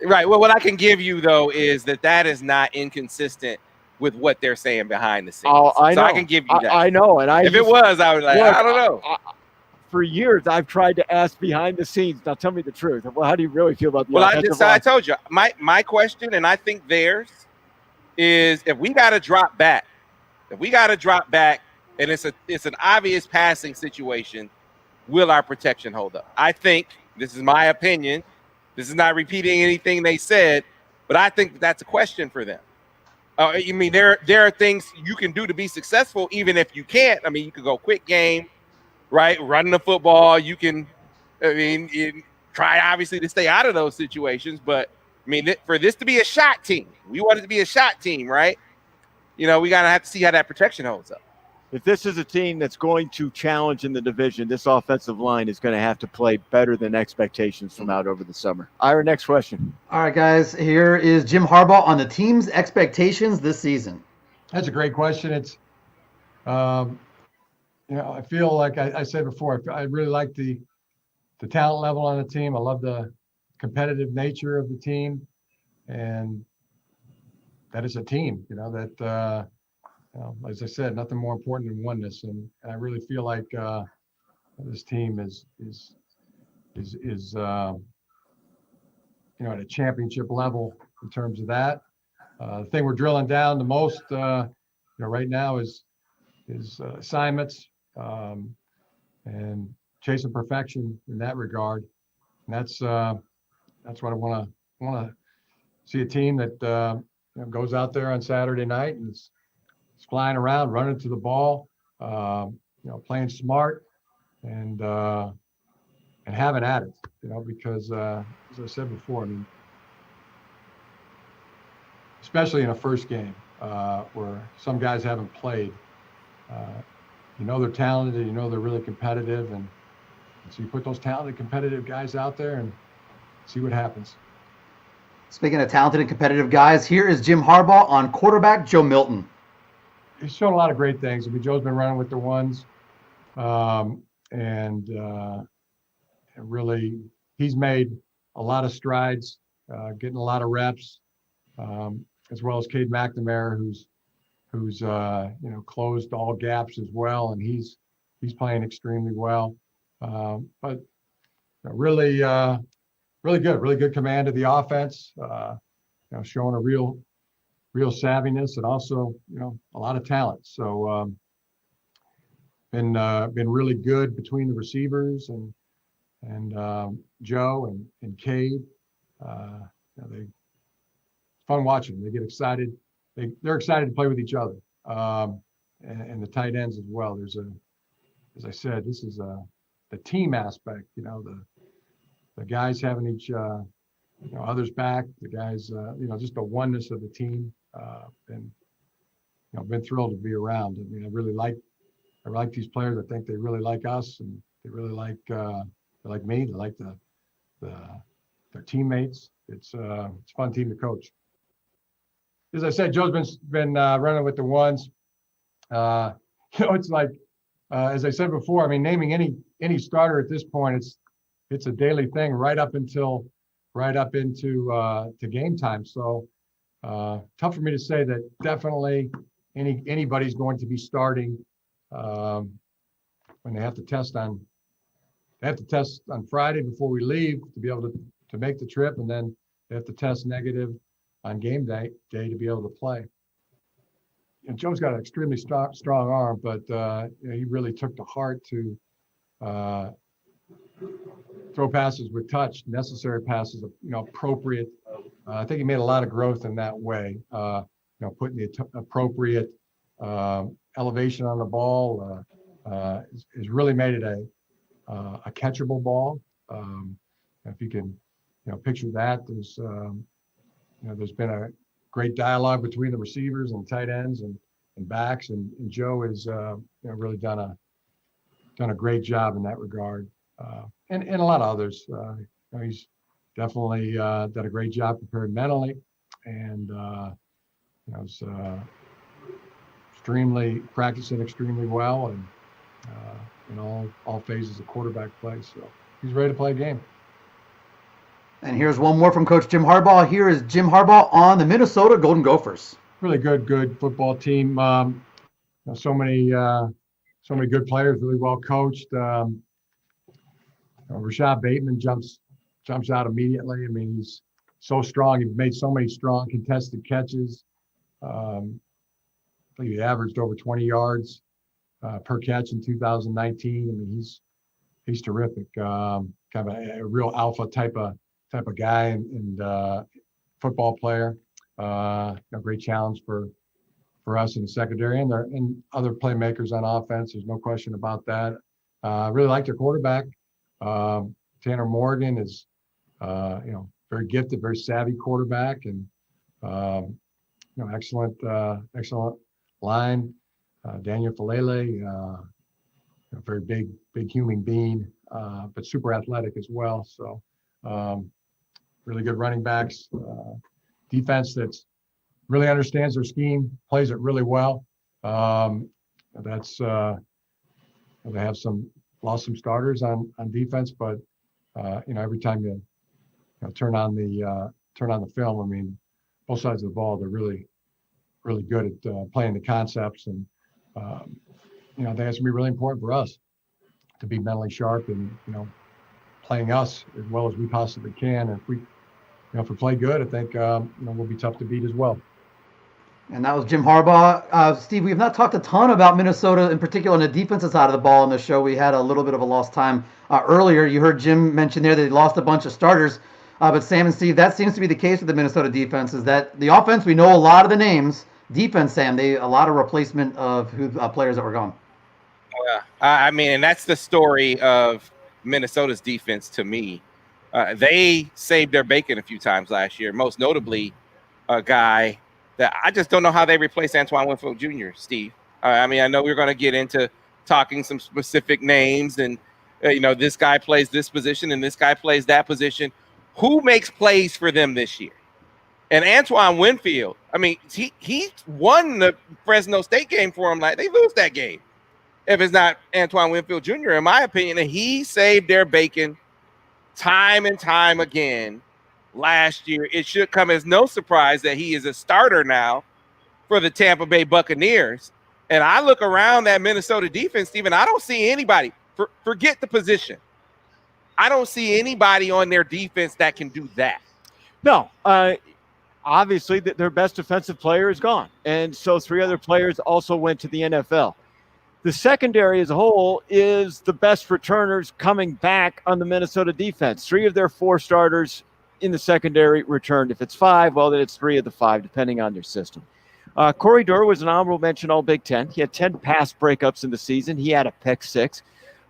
Right. Well, what I can give you, though, is that is not inconsistent with what they're saying behind the scenes. Oh, I know. So I can give you that. I know. And if it was, I would I don't know. For years, I've tried to ask behind the scenes. Now, tell me the truth. Well, how do you really feel about the offensive line? I told you. My question, and I think theirs, is if we got to drop back, and it's an obvious passing situation, will our protection hold up? I think, this is my opinion, this is not repeating anything they said, but I think that's a question for them. I mean, there are things you can do to be successful, even if you can't. I mean, you could go quick game, right? Running the football. You can, try obviously to stay out of those situations. But I mean, for this to be a shot team, we want it to be a shot team, right? We gotta have to see how that protection holds up. If this is a team that's going to challenge in the division, this offensive line is going to have to play better than expectations from out over the summer. Ira, next question. All right, guys. Here is Jim Harbaugh on the team's expectations this season. That's a great question. It's, I feel like I said before, I really like the talent level on the team. I love the competitive nature of the team, and that is a team. As I said, nothing more important than oneness, and I really feel like this team is at a championship level in terms of that. The thing we're drilling down the most, right now is assignments and chasing perfection in that regard. And that's what I want to see, a team that goes out there on Saturday night and is flying around, running to the ball, playing smart, and having at it. Because as I said before, I mean, especially in a first game where some guys haven't played, they're talented, they're really competitive, and so you put those talented, competitive guys out there and see what happens. Speaking of talented and competitive guys, here is Jim Harbaugh on quarterback Joe Milton. He's shown a lot of great things. I mean, Joe's been running with the ones, and really, he's made a lot of strides, getting a lot of reps, as well as Cade McNamara, who's closed all gaps as well, and he's playing extremely well. But really good command of the offense. Showing a real savviness, and also a lot of talent. So been really good between the receivers and Joe and Cade. They fun watching. They get excited. They're excited to play with each other, and the tight ends as well. As I said, this is a team aspect. The guys having each others back, the guys just the oneness of the team, and I've been thrilled to be around. I mean, I like these players. I think they really like us, and they really like me. They like their teammates. It's a fun team to coach. As I said, Joe's been running with the ones. It's like as I said before. I mean, naming any starter at this point, it's a daily thing right up into to game time. So tough for me to say that definitely anybody's going to be starting when they have to test on Friday before we leave to be able to make the trip, and then they have to test negative on game day to be able to play. And Joe's got an extremely strong arm, but he really took to heart to throw passes with touch, necessary passes, appropriate. I think he made a lot of growth in that way. Putting the appropriate elevation on the ball has really made it a catchable ball. If you can, picture that, there's been a great dialogue between the receivers and tight ends and backs, and Joe has really done a great job in that regard, and a lot of others. He's definitely done a great job preparing mentally, and was practicing extremely well, and in all phases of quarterback play. So he's ready to play a game. And here's one more from Coach Jim Harbaugh. Here is Jim Harbaugh on the Minnesota Golden Gophers. Really good football team. So many good players, really well coached. Rashad Bateman jumps out immediately. I mean, he's so strong. He made so many strong contested catches. I think he averaged over 20 yards per catch in 2019. I mean, he's terrific. Kind of a real alpha type of guy and football player. A great challenge for us in the secondary and other playmakers on offense. There's no question about that. Really like their quarterback. Tanner Morgan is, very gifted, very savvy quarterback, and excellent line. Daniel Falele, very big human being, but super athletic as well. So really good running backs. Defense that's really understands their scheme, plays it really well. That's they have lost some starters on defense, but every time you turn on the film, I mean, both sides of the ball, they're really good at playing the concepts, and I think that's gonna be really important for us to be mentally sharp and playing us as well as we possibly can. And if we play good, I think we'll be tough to beat as well. And that was Jim Harbaugh. Steve, we have not talked a ton about Minnesota, in particular on the defensive side of the ball in the show. We had a little bit of a lost time earlier. You heard Jim mention there that they lost a bunch of starters. But Sam and Steve, that seems to be the case with the Minnesota defense, is that the offense, we know a lot of the names. Defense, Sam, a lot of replacement of players that were gone. Yeah, I mean, and that's the story of Minnesota's defense to me. They saved their bacon a few times last year, most notably a guy that I just don't know how they replaced Antoine Winfield Jr., Steve. I mean, I know we're going to get into talking some specific names and, this guy plays this position and this guy plays that position. Who makes plays for them this year? And Antoine Winfield, I mean, he won the Fresno State game for him. Like, they lose that game if it's not Antoine Winfield Jr., in my opinion. And he saved their bacon time and time again last year. It should come as no surprise that he is a starter now for the Tampa Bay Buccaneers. And I look around that Minnesota defense, Steven, I don't see anybody. Forget the position. I don't see anybody on their defense that can do that. No, obviously their best defensive player is gone. And so 3 other players also went to the NFL. The secondary as a whole is the best returners coming back on the Minnesota defense. 3 of their 4 starters in the secondary returned. If it's 5, well, then it's 3 of the 5, depending on their system. Corey Durr was an honorable mention All Big Ten. He had 10 pass breakups in the season. He had a pick 6.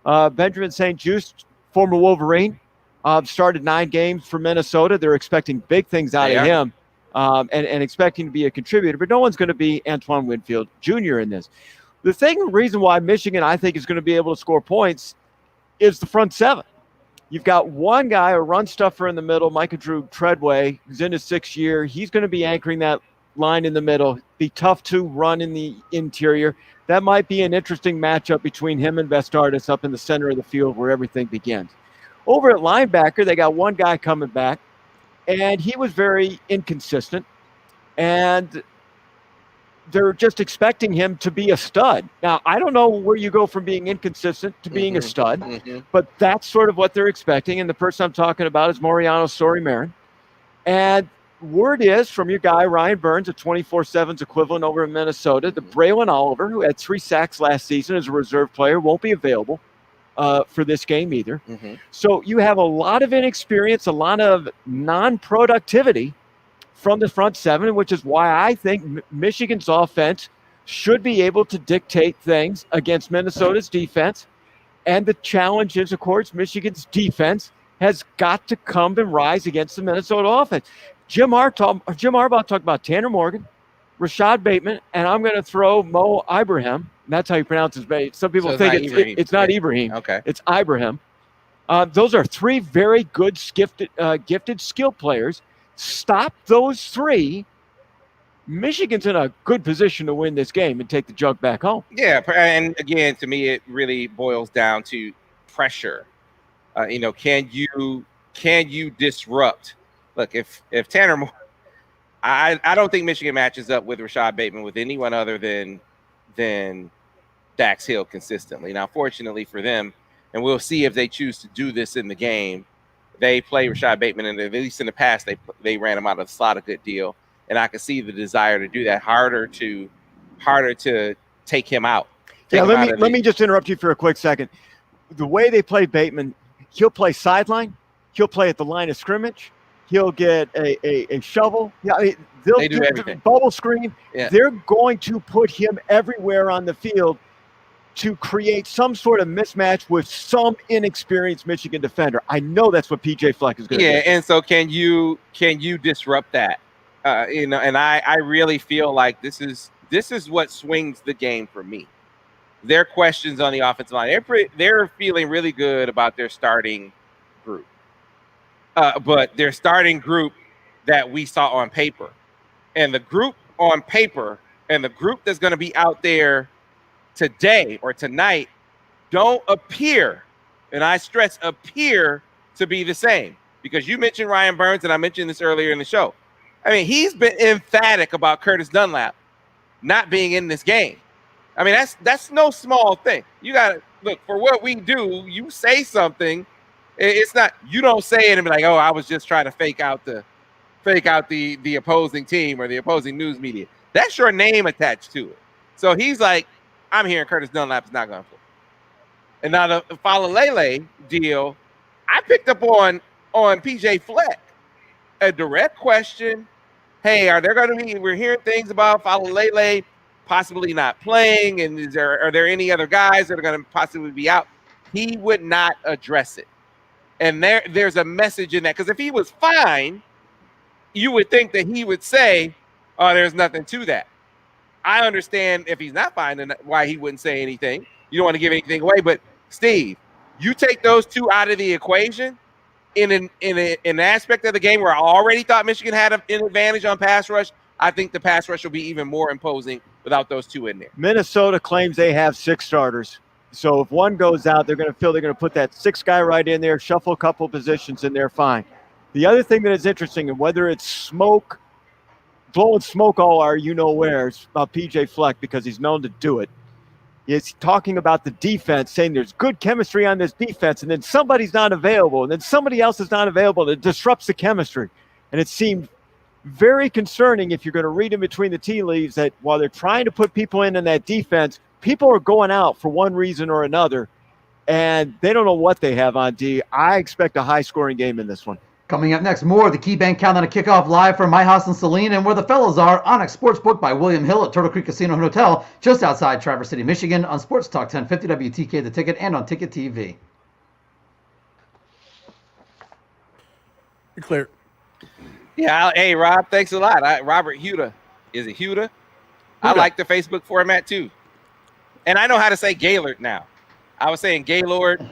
Benjamin St. Juste, former Wolverine, started 9 games for Minnesota. They're expecting big things out of him and expecting to be a contributor, but no one's going to be Antoine Winfield Jr. in this. The reason why Michigan, I think, is going to be able to score points is the front seven. You've got one guy, a run stuffer in the middle, Micah Drew Treadway, who's in his 6th year. He's going to be anchoring that line in the middle. Be tough to run in the interior. That might be an interesting matchup between him and Vestardis up in the center of the field where everything begins. Over at linebacker, they got one guy coming back, and he was very inconsistent. And they're just expecting him to be a stud. Now, I don't know where you go from being inconsistent to being a stud, but that's sort of what they're expecting. And the person I'm talking about is Mariano Story-Marin. And word is from your guy, Ryan Burns, a 24/7's equivalent over in Minnesota, that Braylon Oliver, who had 3 sacks last season as a reserve player, won't be available for this game either. So you have a lot of inexperience, a lot of non-productivity from the front seven, which is why I think Michigan's offense should be able to dictate things against Minnesota's defense. And the challenge is, of course, Michigan's defense has got to come and rise against the Minnesota offense. Jim Harbaugh talked about Tanner Morgan, Rashad Bateman, and I'm going to throw Mo Ibrahim. That's how you pronounce his name. Some people think it's not Ibrahim. Okay. It's Ibrahim. Those are 3 very good, gifted skill players. Stop those 3, Michigan's in a good position to win this game and take the jug back home. Yeah, and again, to me, it really boils down to pressure. Can you disrupt? Look, if Tanner, I don't think Michigan matches up with Rashad Bateman with anyone other than Dax Hill consistently. Now, fortunately for them, and we'll see if they choose to do this in the game, they play Rashad Bateman, and at least in the past, they ran him out of the slot a good deal. And I can see the desire to do that, harder to take him out. Let me just interrupt you for a quick second. The way they play Bateman, he'll play sideline, he'll play at the line of scrimmage, he'll get a shovel. Yeah, they do everything. Bubble screen. Yeah. They're going to put him everywhere on the field to create some sort of mismatch with some inexperienced Michigan defender. I know that's what PJ Fleck is going to do. Yeah, and so can you disrupt that? And I really feel like this is what swings the game for me. Their questions on the offensive line, they're feeling really good about their starting group, but their starting group that we saw on paper, and the group on paper, and the group that's going to be out there today or tonight don't appear, and I stress appear, to be the same. Because you mentioned Ryan Burns, and I mentioned this earlier in the show. I mean, he's been emphatic about Curtis Dunlap not being in this game. I mean, that's no small thing. You got to look, for what we do, you say something. It's not, you don't say it and be like, oh, I was just trying to fake out the opposing team or the opposing news media. That's your name attached to it. So he's like, I'm hearing Curtis Dunlap is not going to play. And now the Falalele deal, I picked up on PJ Fleck. A direct question. Hey, are there going to be, we're hearing things about Falalele possibly not playing, and are there any other guys that are going to possibly be out? He would not address it. And there's a message in that, because if he was fine, you would think that he would say, oh, there's nothing to that. I understand if he's not fine, then why he wouldn't say anything. You don't want to give anything away, but Steve, you take those 2 out of the equation in an aspect of the game where I already thought Michigan had an advantage on pass rush. I think the pass rush will be even more imposing without those 2 in there. Minnesota claims they have 6 starters. So if one goes out, they're going to put that 6th guy right in there, shuffle a couple positions, and they're fine. The other thing that is interesting, and whether it's blowing smoke all our you-know-wheres about PJ Fleck, because he's known to do it, is talking about the defense, saying there's good chemistry on this defense, and then somebody's not available, and then somebody else is not available, and it disrupts the chemistry. And it seemed very concerning, if you're going to read in between the tea leaves, that while they're trying to put people in that defense, people are going out for one reason or another, and they don't know what they have on D. I expect a high-scoring game in this one. Coming up next, more of the KeyBank Countdown to Kickoff live from my house in Saline and where the fellas are. Onyx Sportsbook by William Hill at Turtle Creek Casino and Hotel, just outside Traverse City, Michigan, on Sports Talk 1050 WTK The Ticket and on Ticket TV. You're clear. Yeah. Hey, Rob, thanks a lot. Robert Huda. Is it Huda? I like the Facebook format too. And I know how to say Gaylord now. I was saying Gaylord,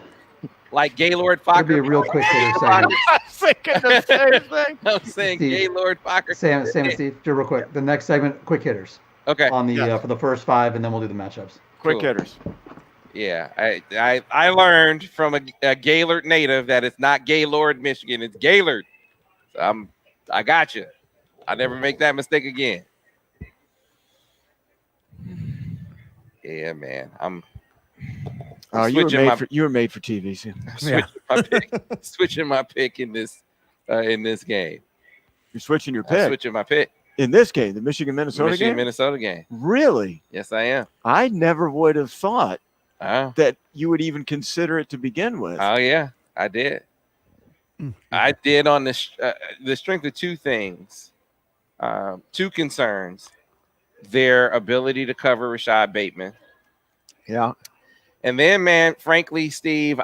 like Gaylord Fokker. It'll be a real quick hitter segment. I was thinking the same thing. I was saying Steve, Gaylord Fokker. Sam and Steve, just real quick. The next segment, quick hitters. Okay. On the for the first 5, and then we'll do the matchups. Quick hitters. Yeah, I learned from a Gaylord native that it's not Gaylord, Michigan. It's Gaylord. So I got you. I'll never make that mistake again. Yeah, man. You were made for TV. Switching my pick in this game. You're switching your pick. I'm switching my pick in this game, the Michigan-Minnesota game. Minnesota game. Really? Yes, I am. I never would have thought that you would even consider it to begin with. Oh yeah, I did. I did on the strength of two things, two concerns: their ability to cover Rashad Bateman. Yeah. And then, man, frankly, Steve,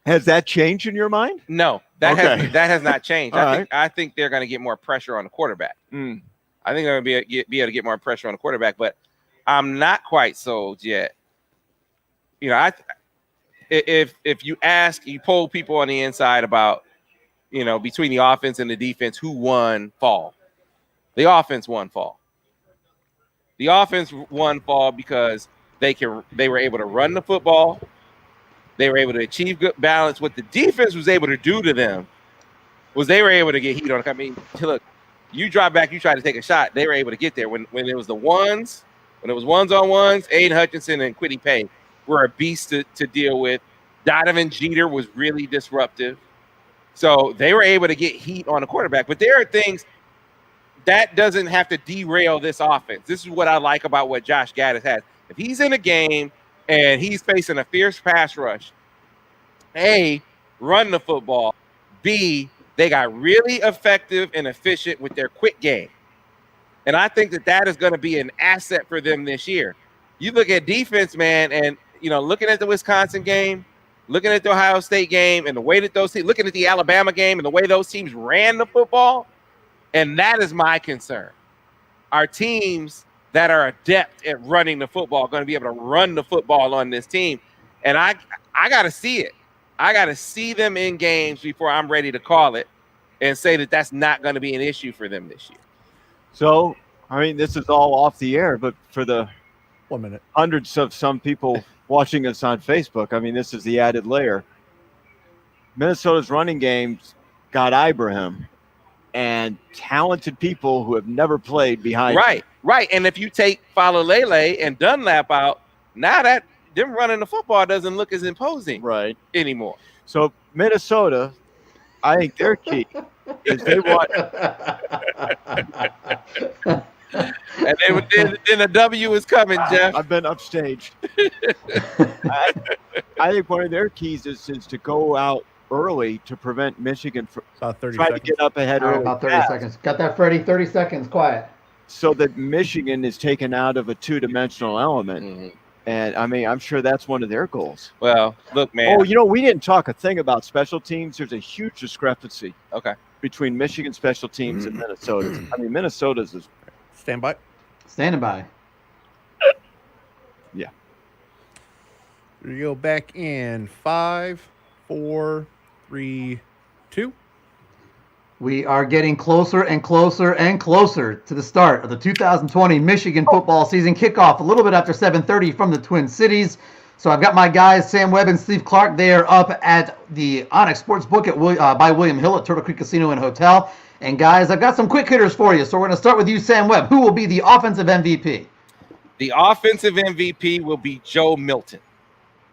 has that changed in your mind? No, that has not changed. I think they're going to get more pressure on the quarterback. I think they're going to be able to get more pressure on the quarterback, but I'm not quite sold yet. If you poll people on the inside about, between the offense and the defense, who won fall? The offense won fall. The offense won fall because they were able to run the football. They were able to achieve good balance. What the defense was able to do to them was they were able to get heat on. I mean, look, you drop back, you try to take a shot. They were able to get there. When it was the ones, when it was ones-on-ones, Aiden Hutchinson and Kwity Paye were a beast to deal with. Donovan Jeter was really disruptive. So they were able to get heat on the quarterback. But there are things that doesn't have to derail this offense. This is what I like about what Josh Gaddis has. If he's in a game and he's facing a fierce pass rush, A, run the football. B, they got really effective and efficient with their quick game. And I think that is going to be an asset for them this year. You look at defense, man, and, looking at the Wisconsin game, looking at the Ohio State game, and the way that those teams, looking at the Alabama game and the way those teams ran the football, and that is my concern. Our teams that are adept at running the football are going to be able to run the football on this team. And I got to see it. I got to see them in games before I'm ready to call it and say that that's not going to be an issue for them this year. So, this is all off the air, but for the 1 minute, hundreds of some people watching us on Facebook, this is the added layer. Minnesota's running games got Ibrahim and talented people who have never played behind him. Right. And if you take Falalele and Dunlap out, now that them running the football doesn't look as imposing anymore. So Minnesota, I think their key is they want and then a W is coming, Jeff. I've been upstaged. I think one of their keys is to go out early to prevent Michigan from trying to get up ahead early. About 30 seconds. Got that, Freddie? 30 seconds. Quiet. So that Michigan is taken out of a two-dimensional element. Mm-hmm. And, I'm sure that's one of their goals. Well, look, man. Oh, we didn't talk a thing about special teams. There's a huge discrepancy between Michigan special teams and Minnesota's. Minnesota's is... Stand by. Standing by. Yeah. Here we go back in 5, 4, 3, 2. We are getting closer and closer and closer to the start of the 2020 Michigan football season. Kickoff a little bit after 7:30 from the Twin Cities. So I've got my guys, Sam Webb and Steve Clarke. They are up at the Onyx Sportsbook by William Hill at Turtle Creek Casino and Hotel. And guys, I've got some quick hitters for you. So we're going to start with you, Sam Webb. Who will be the offensive MVP? The offensive MVP will be Joe Milton.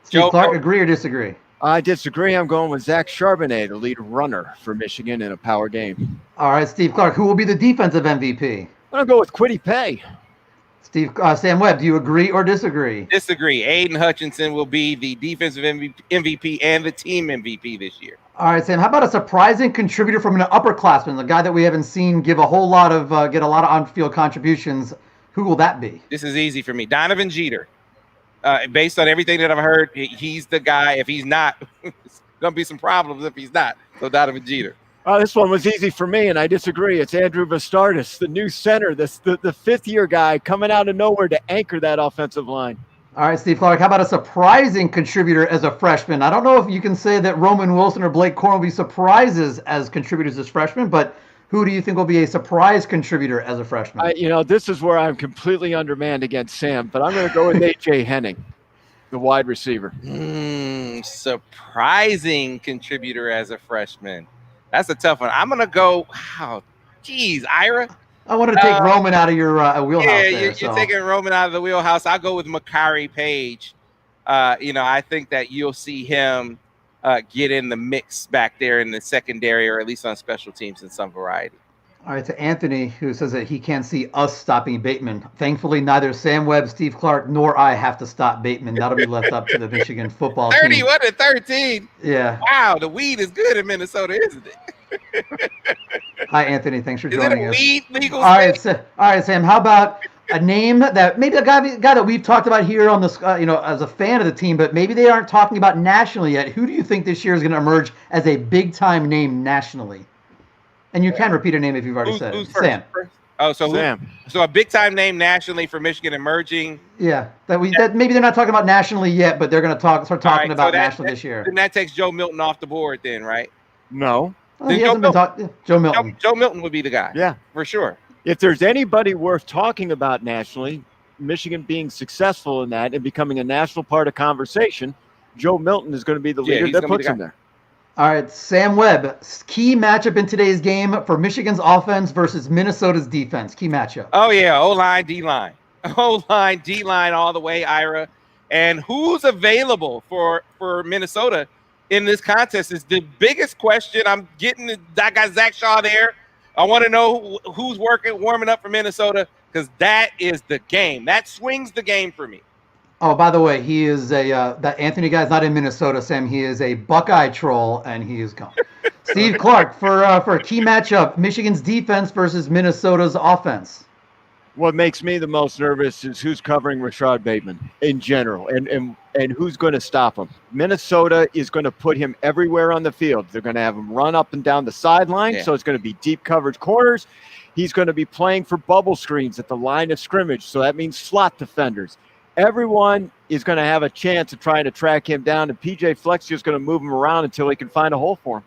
Steve Clarke, agree or disagree? I disagree. I'm going with Zach Charbonnet, the lead runner for Michigan in a power game. All right, Steve Clarke, who will be the defensive MVP? I'm going to go with Kwity Paye. Sam Webb, do you agree or disagree? Disagree. Aiden Hutchinson will be the defensive MVP and the team MVP this year. All right, Sam. How about a surprising contributor from an upperclassman, a guy that we haven't seen give a whole lot of get a lot of on-field contributions? Who will that be? This is easy for me. Donovan Jeter. Based on everything that I've heard, he's the guy. If he's not, it's gonna be some problems if he's not. So Donovan Jeter. This one was easy for me, and I disagree. It's Andrew Vastardis, the new center, the fifth-year guy coming out of nowhere to anchor that offensive line. All right, Steve Clarke, how about a surprising contributor as a freshman? I don't know if you can say that Roman Wilson or Blake Corum will be surprises as contributors as freshmen, but who do you think will be a surprise contributor as a freshman? This is where I'm completely undermanned against Sam, but I'm going to go with A.J. Henning, the wide receiver. Surprising contributor as a freshman. That's a tough one. I'm going to go, Ira. I wanted to take Roman out of your wheelhouse. Yeah, you're taking Roman out of the wheelhouse. I'll go with Makari Page. I think that you'll see him get in the mix back there in the secondary, or at least on special teams in some variety. All right, to Anthony, who says that he can't see us stopping Bateman. Thankfully, neither Sam Webb, Steve Clarke, nor I have to stop Bateman. That'll be left up to the Michigan football team. 31-13. Yeah. Wow, the weed is good in Minnesota, isn't it? Hi, Anthony. Thanks for joining us. Is it a weed legal? All right, Sam. How about a name that maybe a guy that we've talked about here on this, as a fan of the team, but maybe they aren't talking about nationally yet. Who do you think this year is going to emerge as a big-time name nationally? And you can repeat a name if you've already said it. Sam. Sam. So a big-time name nationally for Michigan emerging. Yeah, that maybe they're not talking about nationally yet, but they're going to start talking about nationally this year. Then that takes Joe Milton off the board, then, right? No. He hasn't been Joe Milton. Joe Milton would be the guy. Yeah, for sure. If there's anybody worth talking about nationally, Michigan being successful in that and becoming a national part of conversation, Joe Milton is going to be the leader that puts him there. All right, Sam Webb, key matchup in today's game for Michigan's offense versus Minnesota's defense. Key matchup. Oh, yeah, O-line, D-line. O-line, D-line all the way, Ira. And who's available for Minnesota in this contest is the biggest question. I got Zach Shaw there. I want to know who's warming up for Minnesota, because that is the game. That swings the game for me. Oh, by the way, he is that Anthony guy's not in Minnesota, Sam. He is a Buckeye troll, and he is gone. Steve Clarke, for a key matchup, Michigan's defense versus Minnesota's offense. What makes me the most nervous is who's covering Rashad Bateman in general, and who's going to stop him. Minnesota is going to put him everywhere on the field. They're going to have him run up and down the sideline, so it's going to be deep coverage corners. He's going to be playing for bubble screens at the line of scrimmage, so that means slot defenders. Everyone is going to have a chance of trying to track him down, and PJ Flex is going to move him around until he can find a hole for him.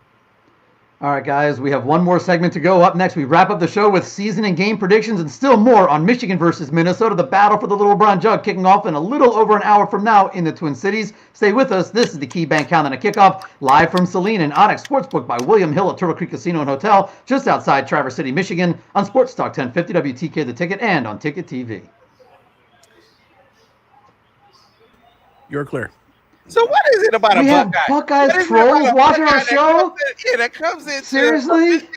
All right, guys, we have one more segment to go. Up next, we wrap up the show with season and game predictions and still more on Michigan versus Minnesota, the battle for the Little Brown Jug, kicking off in a little over an hour from now in the Twin Cities. Stay with us. This is the KeyBank Countdown to Kickoff, live from Saline and Onyx Sportsbook by William Hill at Turtle Creek Casino and Hotel, just outside Traverse City, Michigan, on Sports Talk 1050 WTK The Ticket and on Ticket TV. You're clear. So what is it about we a have Buckeyes trolls watching our show? That comes in. Seriously?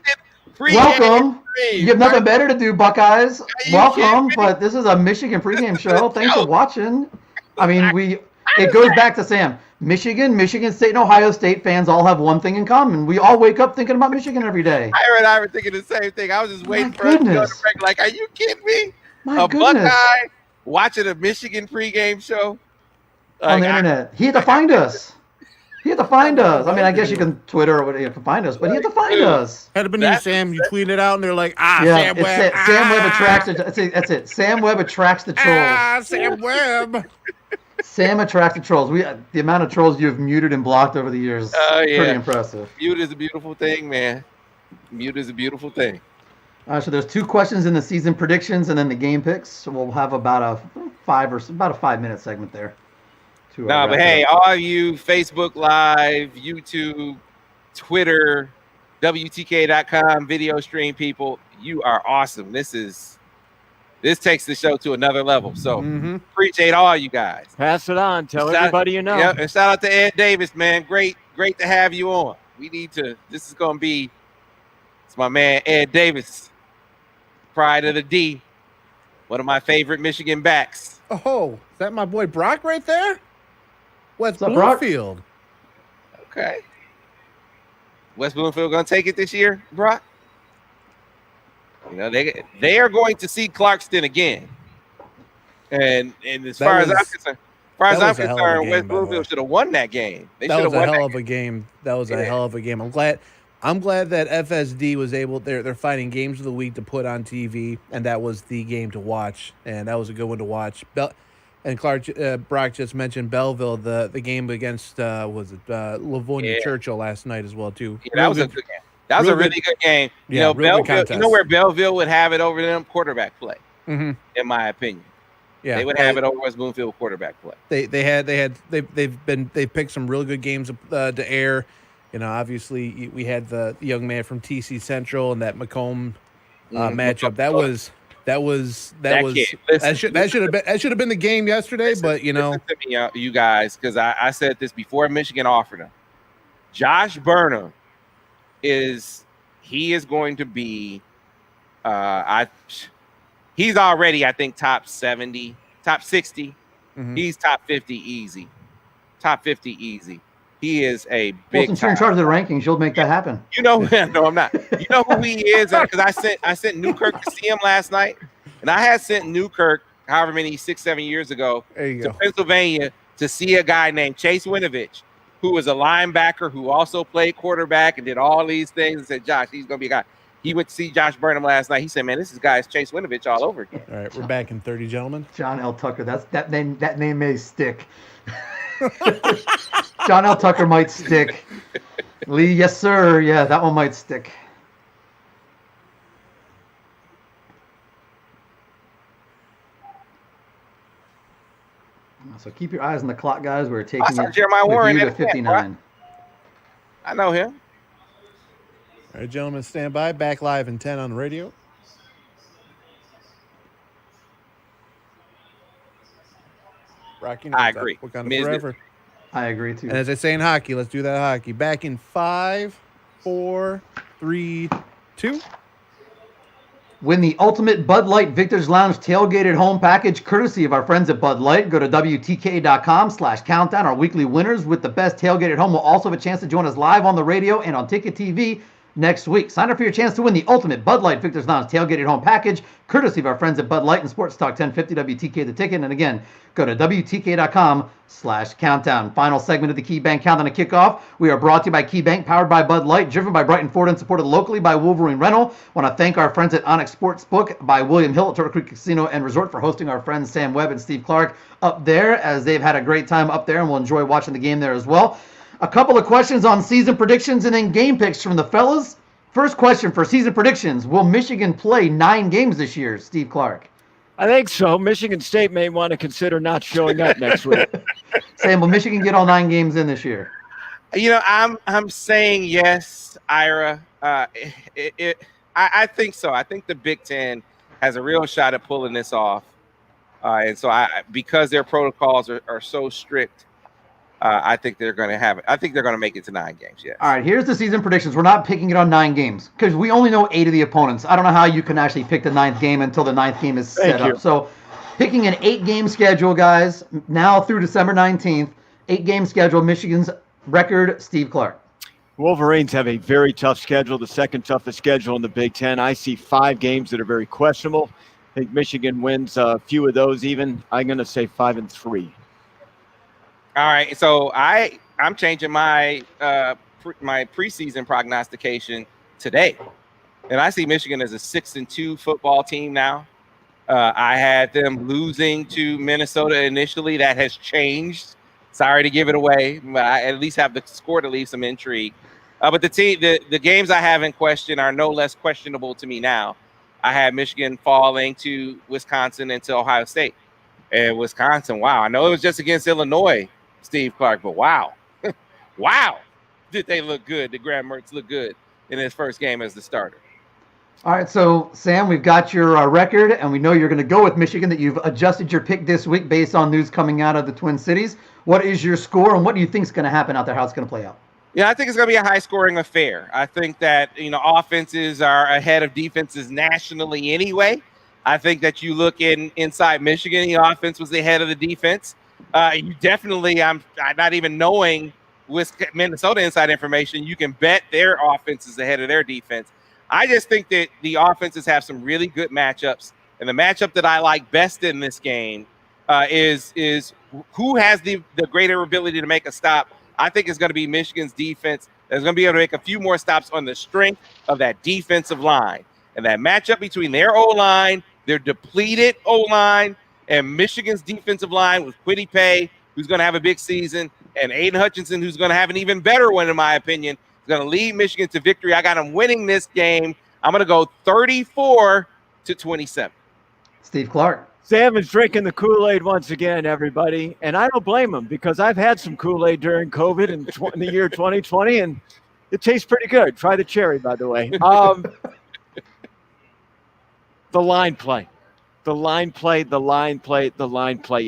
Welcome. You have nothing better to do, Buckeyes. Welcome, but this is a Michigan pregame show. Thanks for watching. I mean, it goes back to Sam. Michigan State, and Ohio State fans all have one thing in common. We all wake up thinking about Michigan every day. Ira and I were thinking the same thing. I was just waiting for us to go to break. Like, are you kidding me? My goodness. Buckeye watching a Michigan pregame show? On the internet. He had to find us. I mean, I guess you can Twitter or whatever, you can find us, but he had to find us. Had it been you, Sam, you tweet it out and they're like, yeah, Sam Webb. Sam Webb attracts it. That's it. Sam Webb attracts the trolls. Sam Webb. Sam attracts the trolls. The amount of trolls you have muted and blocked over the years is pretty impressive. Mute is a beautiful thing, man. Mute is a beautiful thing. So there's 2 questions in the season predictions and then the game picks. So we'll have about a 5-minute segment there. No, but hey, all you Facebook Live, YouTube, Twitter, WTK.com video stream people, you are awesome. This takes the show to another level. So appreciate all you guys. Pass it on. Tell everybody you know. Yep, and shout out to Ed Davis, man. Great to have you on. This is going to be, it's my man Ed Davis, pride of the D, one of my favorite Michigan backs. Oh, is that my boy Brock right there? West Bloomfield. Okay. West Bloomfield going to take it this year, Brock? You know, they are going to see Clarkston again. And as far as I'm concerned, West Bloomfield should have won that game. That was a hell of a game. That was a hell of a game. I'm glad that FSD was able. They're finding games of the week to put on TV, and that was the game to watch. And that was a good one to watch. And Brock just mentioned Belleville, the game against Livonia Churchill last night as well too. Yeah, that was a good game. That was a really good game. You know, Belleville. You know where Belleville would have it over them? Quarterback play, in my opinion. Yeah, they would have it over West Bloomfield quarterback play. They've picked some real good games to air. You know, obviously we had the young man from TC Central and that Macomb matchup. That should have been the game yesterday. But you know, listen to me, you guys, because I said this before Michigan offered him. Josh Burnham is going to be he's already, I think, top 70, top 60. He's top 50 easy. Top 50 easy. He is a big. Well, since you're in charge of the rankings, you'll make that happen. You know, no, I'm not. You know who he is? Because I sent Newkirk to see him last night, and I had sent Newkirk, however many 6-7 years ago, to Pennsylvania to see a guy named Chase Winovich, who was a linebacker who also played quarterback and did all these things. And said, Josh, he's gonna be a guy. He went to see Josh Burnham last night. He said, "Man, this guy's Chase Winovich all over again." All right, we're back in 30, gentlemen. John L. Tucker. That name may stick. John L. Tucker might stick. Lee, yes, sir. Yeah, that one might stick. So keep your eyes on the clock, guys. We're taking it Jeremiah Warren to 59. I know him. All right, gentlemen, stand by. Back live in 10 on the radio. I agree. Forever. I agree, too. And as I say in hockey, let's do that hockey. Back in 5, 4, 3, 2. Win the ultimate Bud Light Victor's Lounge tailgated home package courtesy of our friends at Bud Light. Go to WTK.com/countdown. Our weekly winners with the best tailgated home will also have a chance to join us live on the radio and on Ticket TV next week. Sign up for your chance to win the ultimate Bud Light Victor's Lounge tailgated home package courtesy of our friends at Bud Light and Sports Talk 1050 WTK the Ticket. And again, go to WTK.com/countdown. Final segment of the KeyBank Countdown to Kickoff. We are brought to you by KeyBank, powered by Bud Light, driven by Brighton Ford, and supported locally by Wolverine Rental. Want to thank our friends at Onyx Sportsbook by William Hill at Turtle Creek Casino and Resort for hosting our friends Sam Webb and Steve Clarke up there, as they've had a great time up there and will enjoy watching the game there as well. A couple of questions on season predictions and then game picks from the fellas. First question for season predictions. Will Michigan play 9 games this year, Steve Clarke? I think so. Michigan State may want to consider not showing up next week. Sam, will Michigan get all 9 games in this year? You know, I'm saying yes, Ira. I think so. I think the Big Ten has a real shot at pulling this off. And so because their protocols are so strict, I think they're going to have it. I think they're going to make it to 9 games, yes. All right, here's the season predictions. We're not picking it on 9 games because we only know 8 of the opponents. I don't know how you can actually pick the 9th game until the 9th game is set up. So picking an 8-game schedule, guys, now through December 19th, 8-game schedule, Michigan's record, Steve Clarke. Wolverines have a very tough schedule, the second toughest schedule in the Big Ten. I see 5 games that are very questionable. I think Michigan wins a few of those even. I'm going to say 5-3. All right, so I'm changing my my preseason prognostication today, and I see Michigan as a 6-2 football team now. I had them losing to Minnesota initially. That has changed. Sorry to give it away, but I at least have the score to leave some intrigue. But the games I have in question are no less questionable to me now. I had Michigan falling to Wisconsin and to Ohio State, and Wisconsin. Wow, I know it was just against Illinois, Steve Clarke, but wow, wow, did they look good? Did Graham Mertz look good in his first game as the starter? All right, so Sam, we've got your record, and we know you're going to go with Michigan, that you've adjusted your pick this week based on news coming out of the Twin Cities. What is your score, and what do you think is going to happen out there, how it's going to play out? Yeah, I think it's going to be a high-scoring affair. I think that, offenses are ahead of defenses nationally anyway. I think that you look inside Michigan, the offense was ahead of the defense. You definitely, I'm not even knowing Minnesota inside information, you can bet their offense is ahead of their defense. I just think that the offenses have some really good matchups, and the matchup that I like best in this game is who has the greater ability to make a stop. I think it's going to be Michigan's defense that's going to be able to make a few more stops on the strength of that defensive line. And that matchup between their O-line, their depleted O-line, and Michigan's defensive line with Kwity Paye, who's going to have a big season, and Aiden Hutchinson, who's going to have an even better one, in my opinion, is going to lead Michigan to victory. I got them winning this game. I'm going to go 34-27. Steve Clarke. Sam is drinking the Kool-Aid once again, everybody. And I don't blame him, because I've had some Kool-Aid during COVID in the year 2020, and it tastes pretty good. Try the cherry, by the way. The line play. The line play.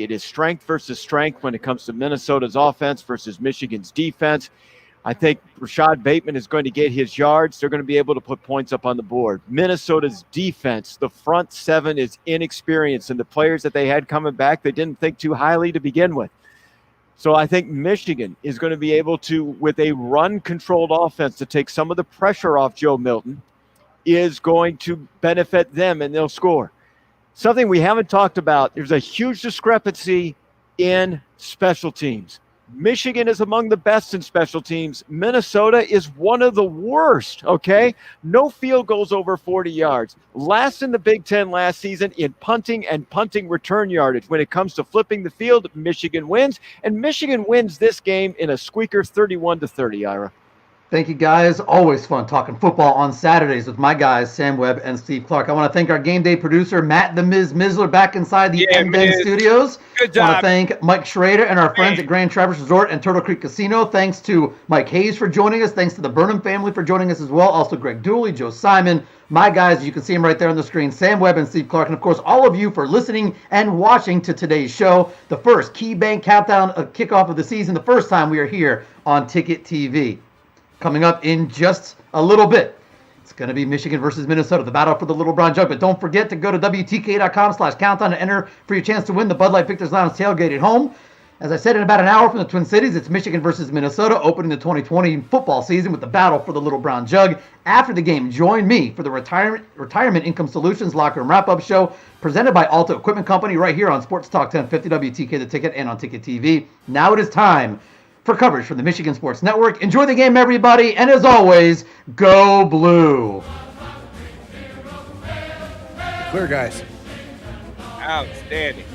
It is strength versus strength when it comes to Minnesota's offense versus Michigan's defense. I think Rashad Bateman is going to get his yards. They're going to be able to put points up on the board. Minnesota's defense, the front seven is inexperienced, and the players that they had coming back, they didn't think too highly to begin with. So I think Michigan is going to be able to, with a run-controlled offense, to take some of the pressure off Joe Milton, is going to benefit them, and they'll score. Something we haven't talked about, there's a huge discrepancy in special teams. Michigan is among the best in special teams. Minnesota is one of the worst, okay? No field goals over 40 yards. Last in the Big Ten last season in punting and punting return yardage. When it comes to flipping the field, Michigan wins. And Michigan wins this game in a squeaker 31-30, Ira. Thank you, guys. Always fun talking football on Saturdays with my guys, Sam Webb and Steve Clarke. I want to thank our game day producer, Matt the Miz Mizler, back inside the MBEN studios. Good job. I want to thank Mike Schrader and our friends at Grand Traverse Resort and Turtle Creek Casino. Thanks to Mike Hayes for joining us. Thanks to the Burnham family for joining us as well. Also, Greg Dooley, Joe Simon, my guys. You can see them right there on the screen, Sam Webb and Steve Clarke. And, of course, all of you for listening and watching to today's show, the first KeyBank Countdown kickoff of the season, the first time we are here on Ticket TV. Coming up in just a little bit, it's going to be Michigan versus Minnesota, the battle for the Little Brown Jug. But don't forget to go to WTK.com/countdown to enter for your chance to win the Bud Light Victor's Lounge tailgate at home. As I said, in about an hour from the Twin Cities, it's Michigan versus Minnesota, opening the 2020 football season with the battle for the Little Brown Jug. After the game, join me for the Retirement Income Solutions Locker Room Wrap-Up Show, presented by Alta Equipment Company, right here on Sports Talk 1050 WTK The Ticket and on Ticket TV. Now it is time for coverage from the Michigan Sports Network. Enjoy the game, everybody, and as always, go blue. Clear, guys. Outstanding.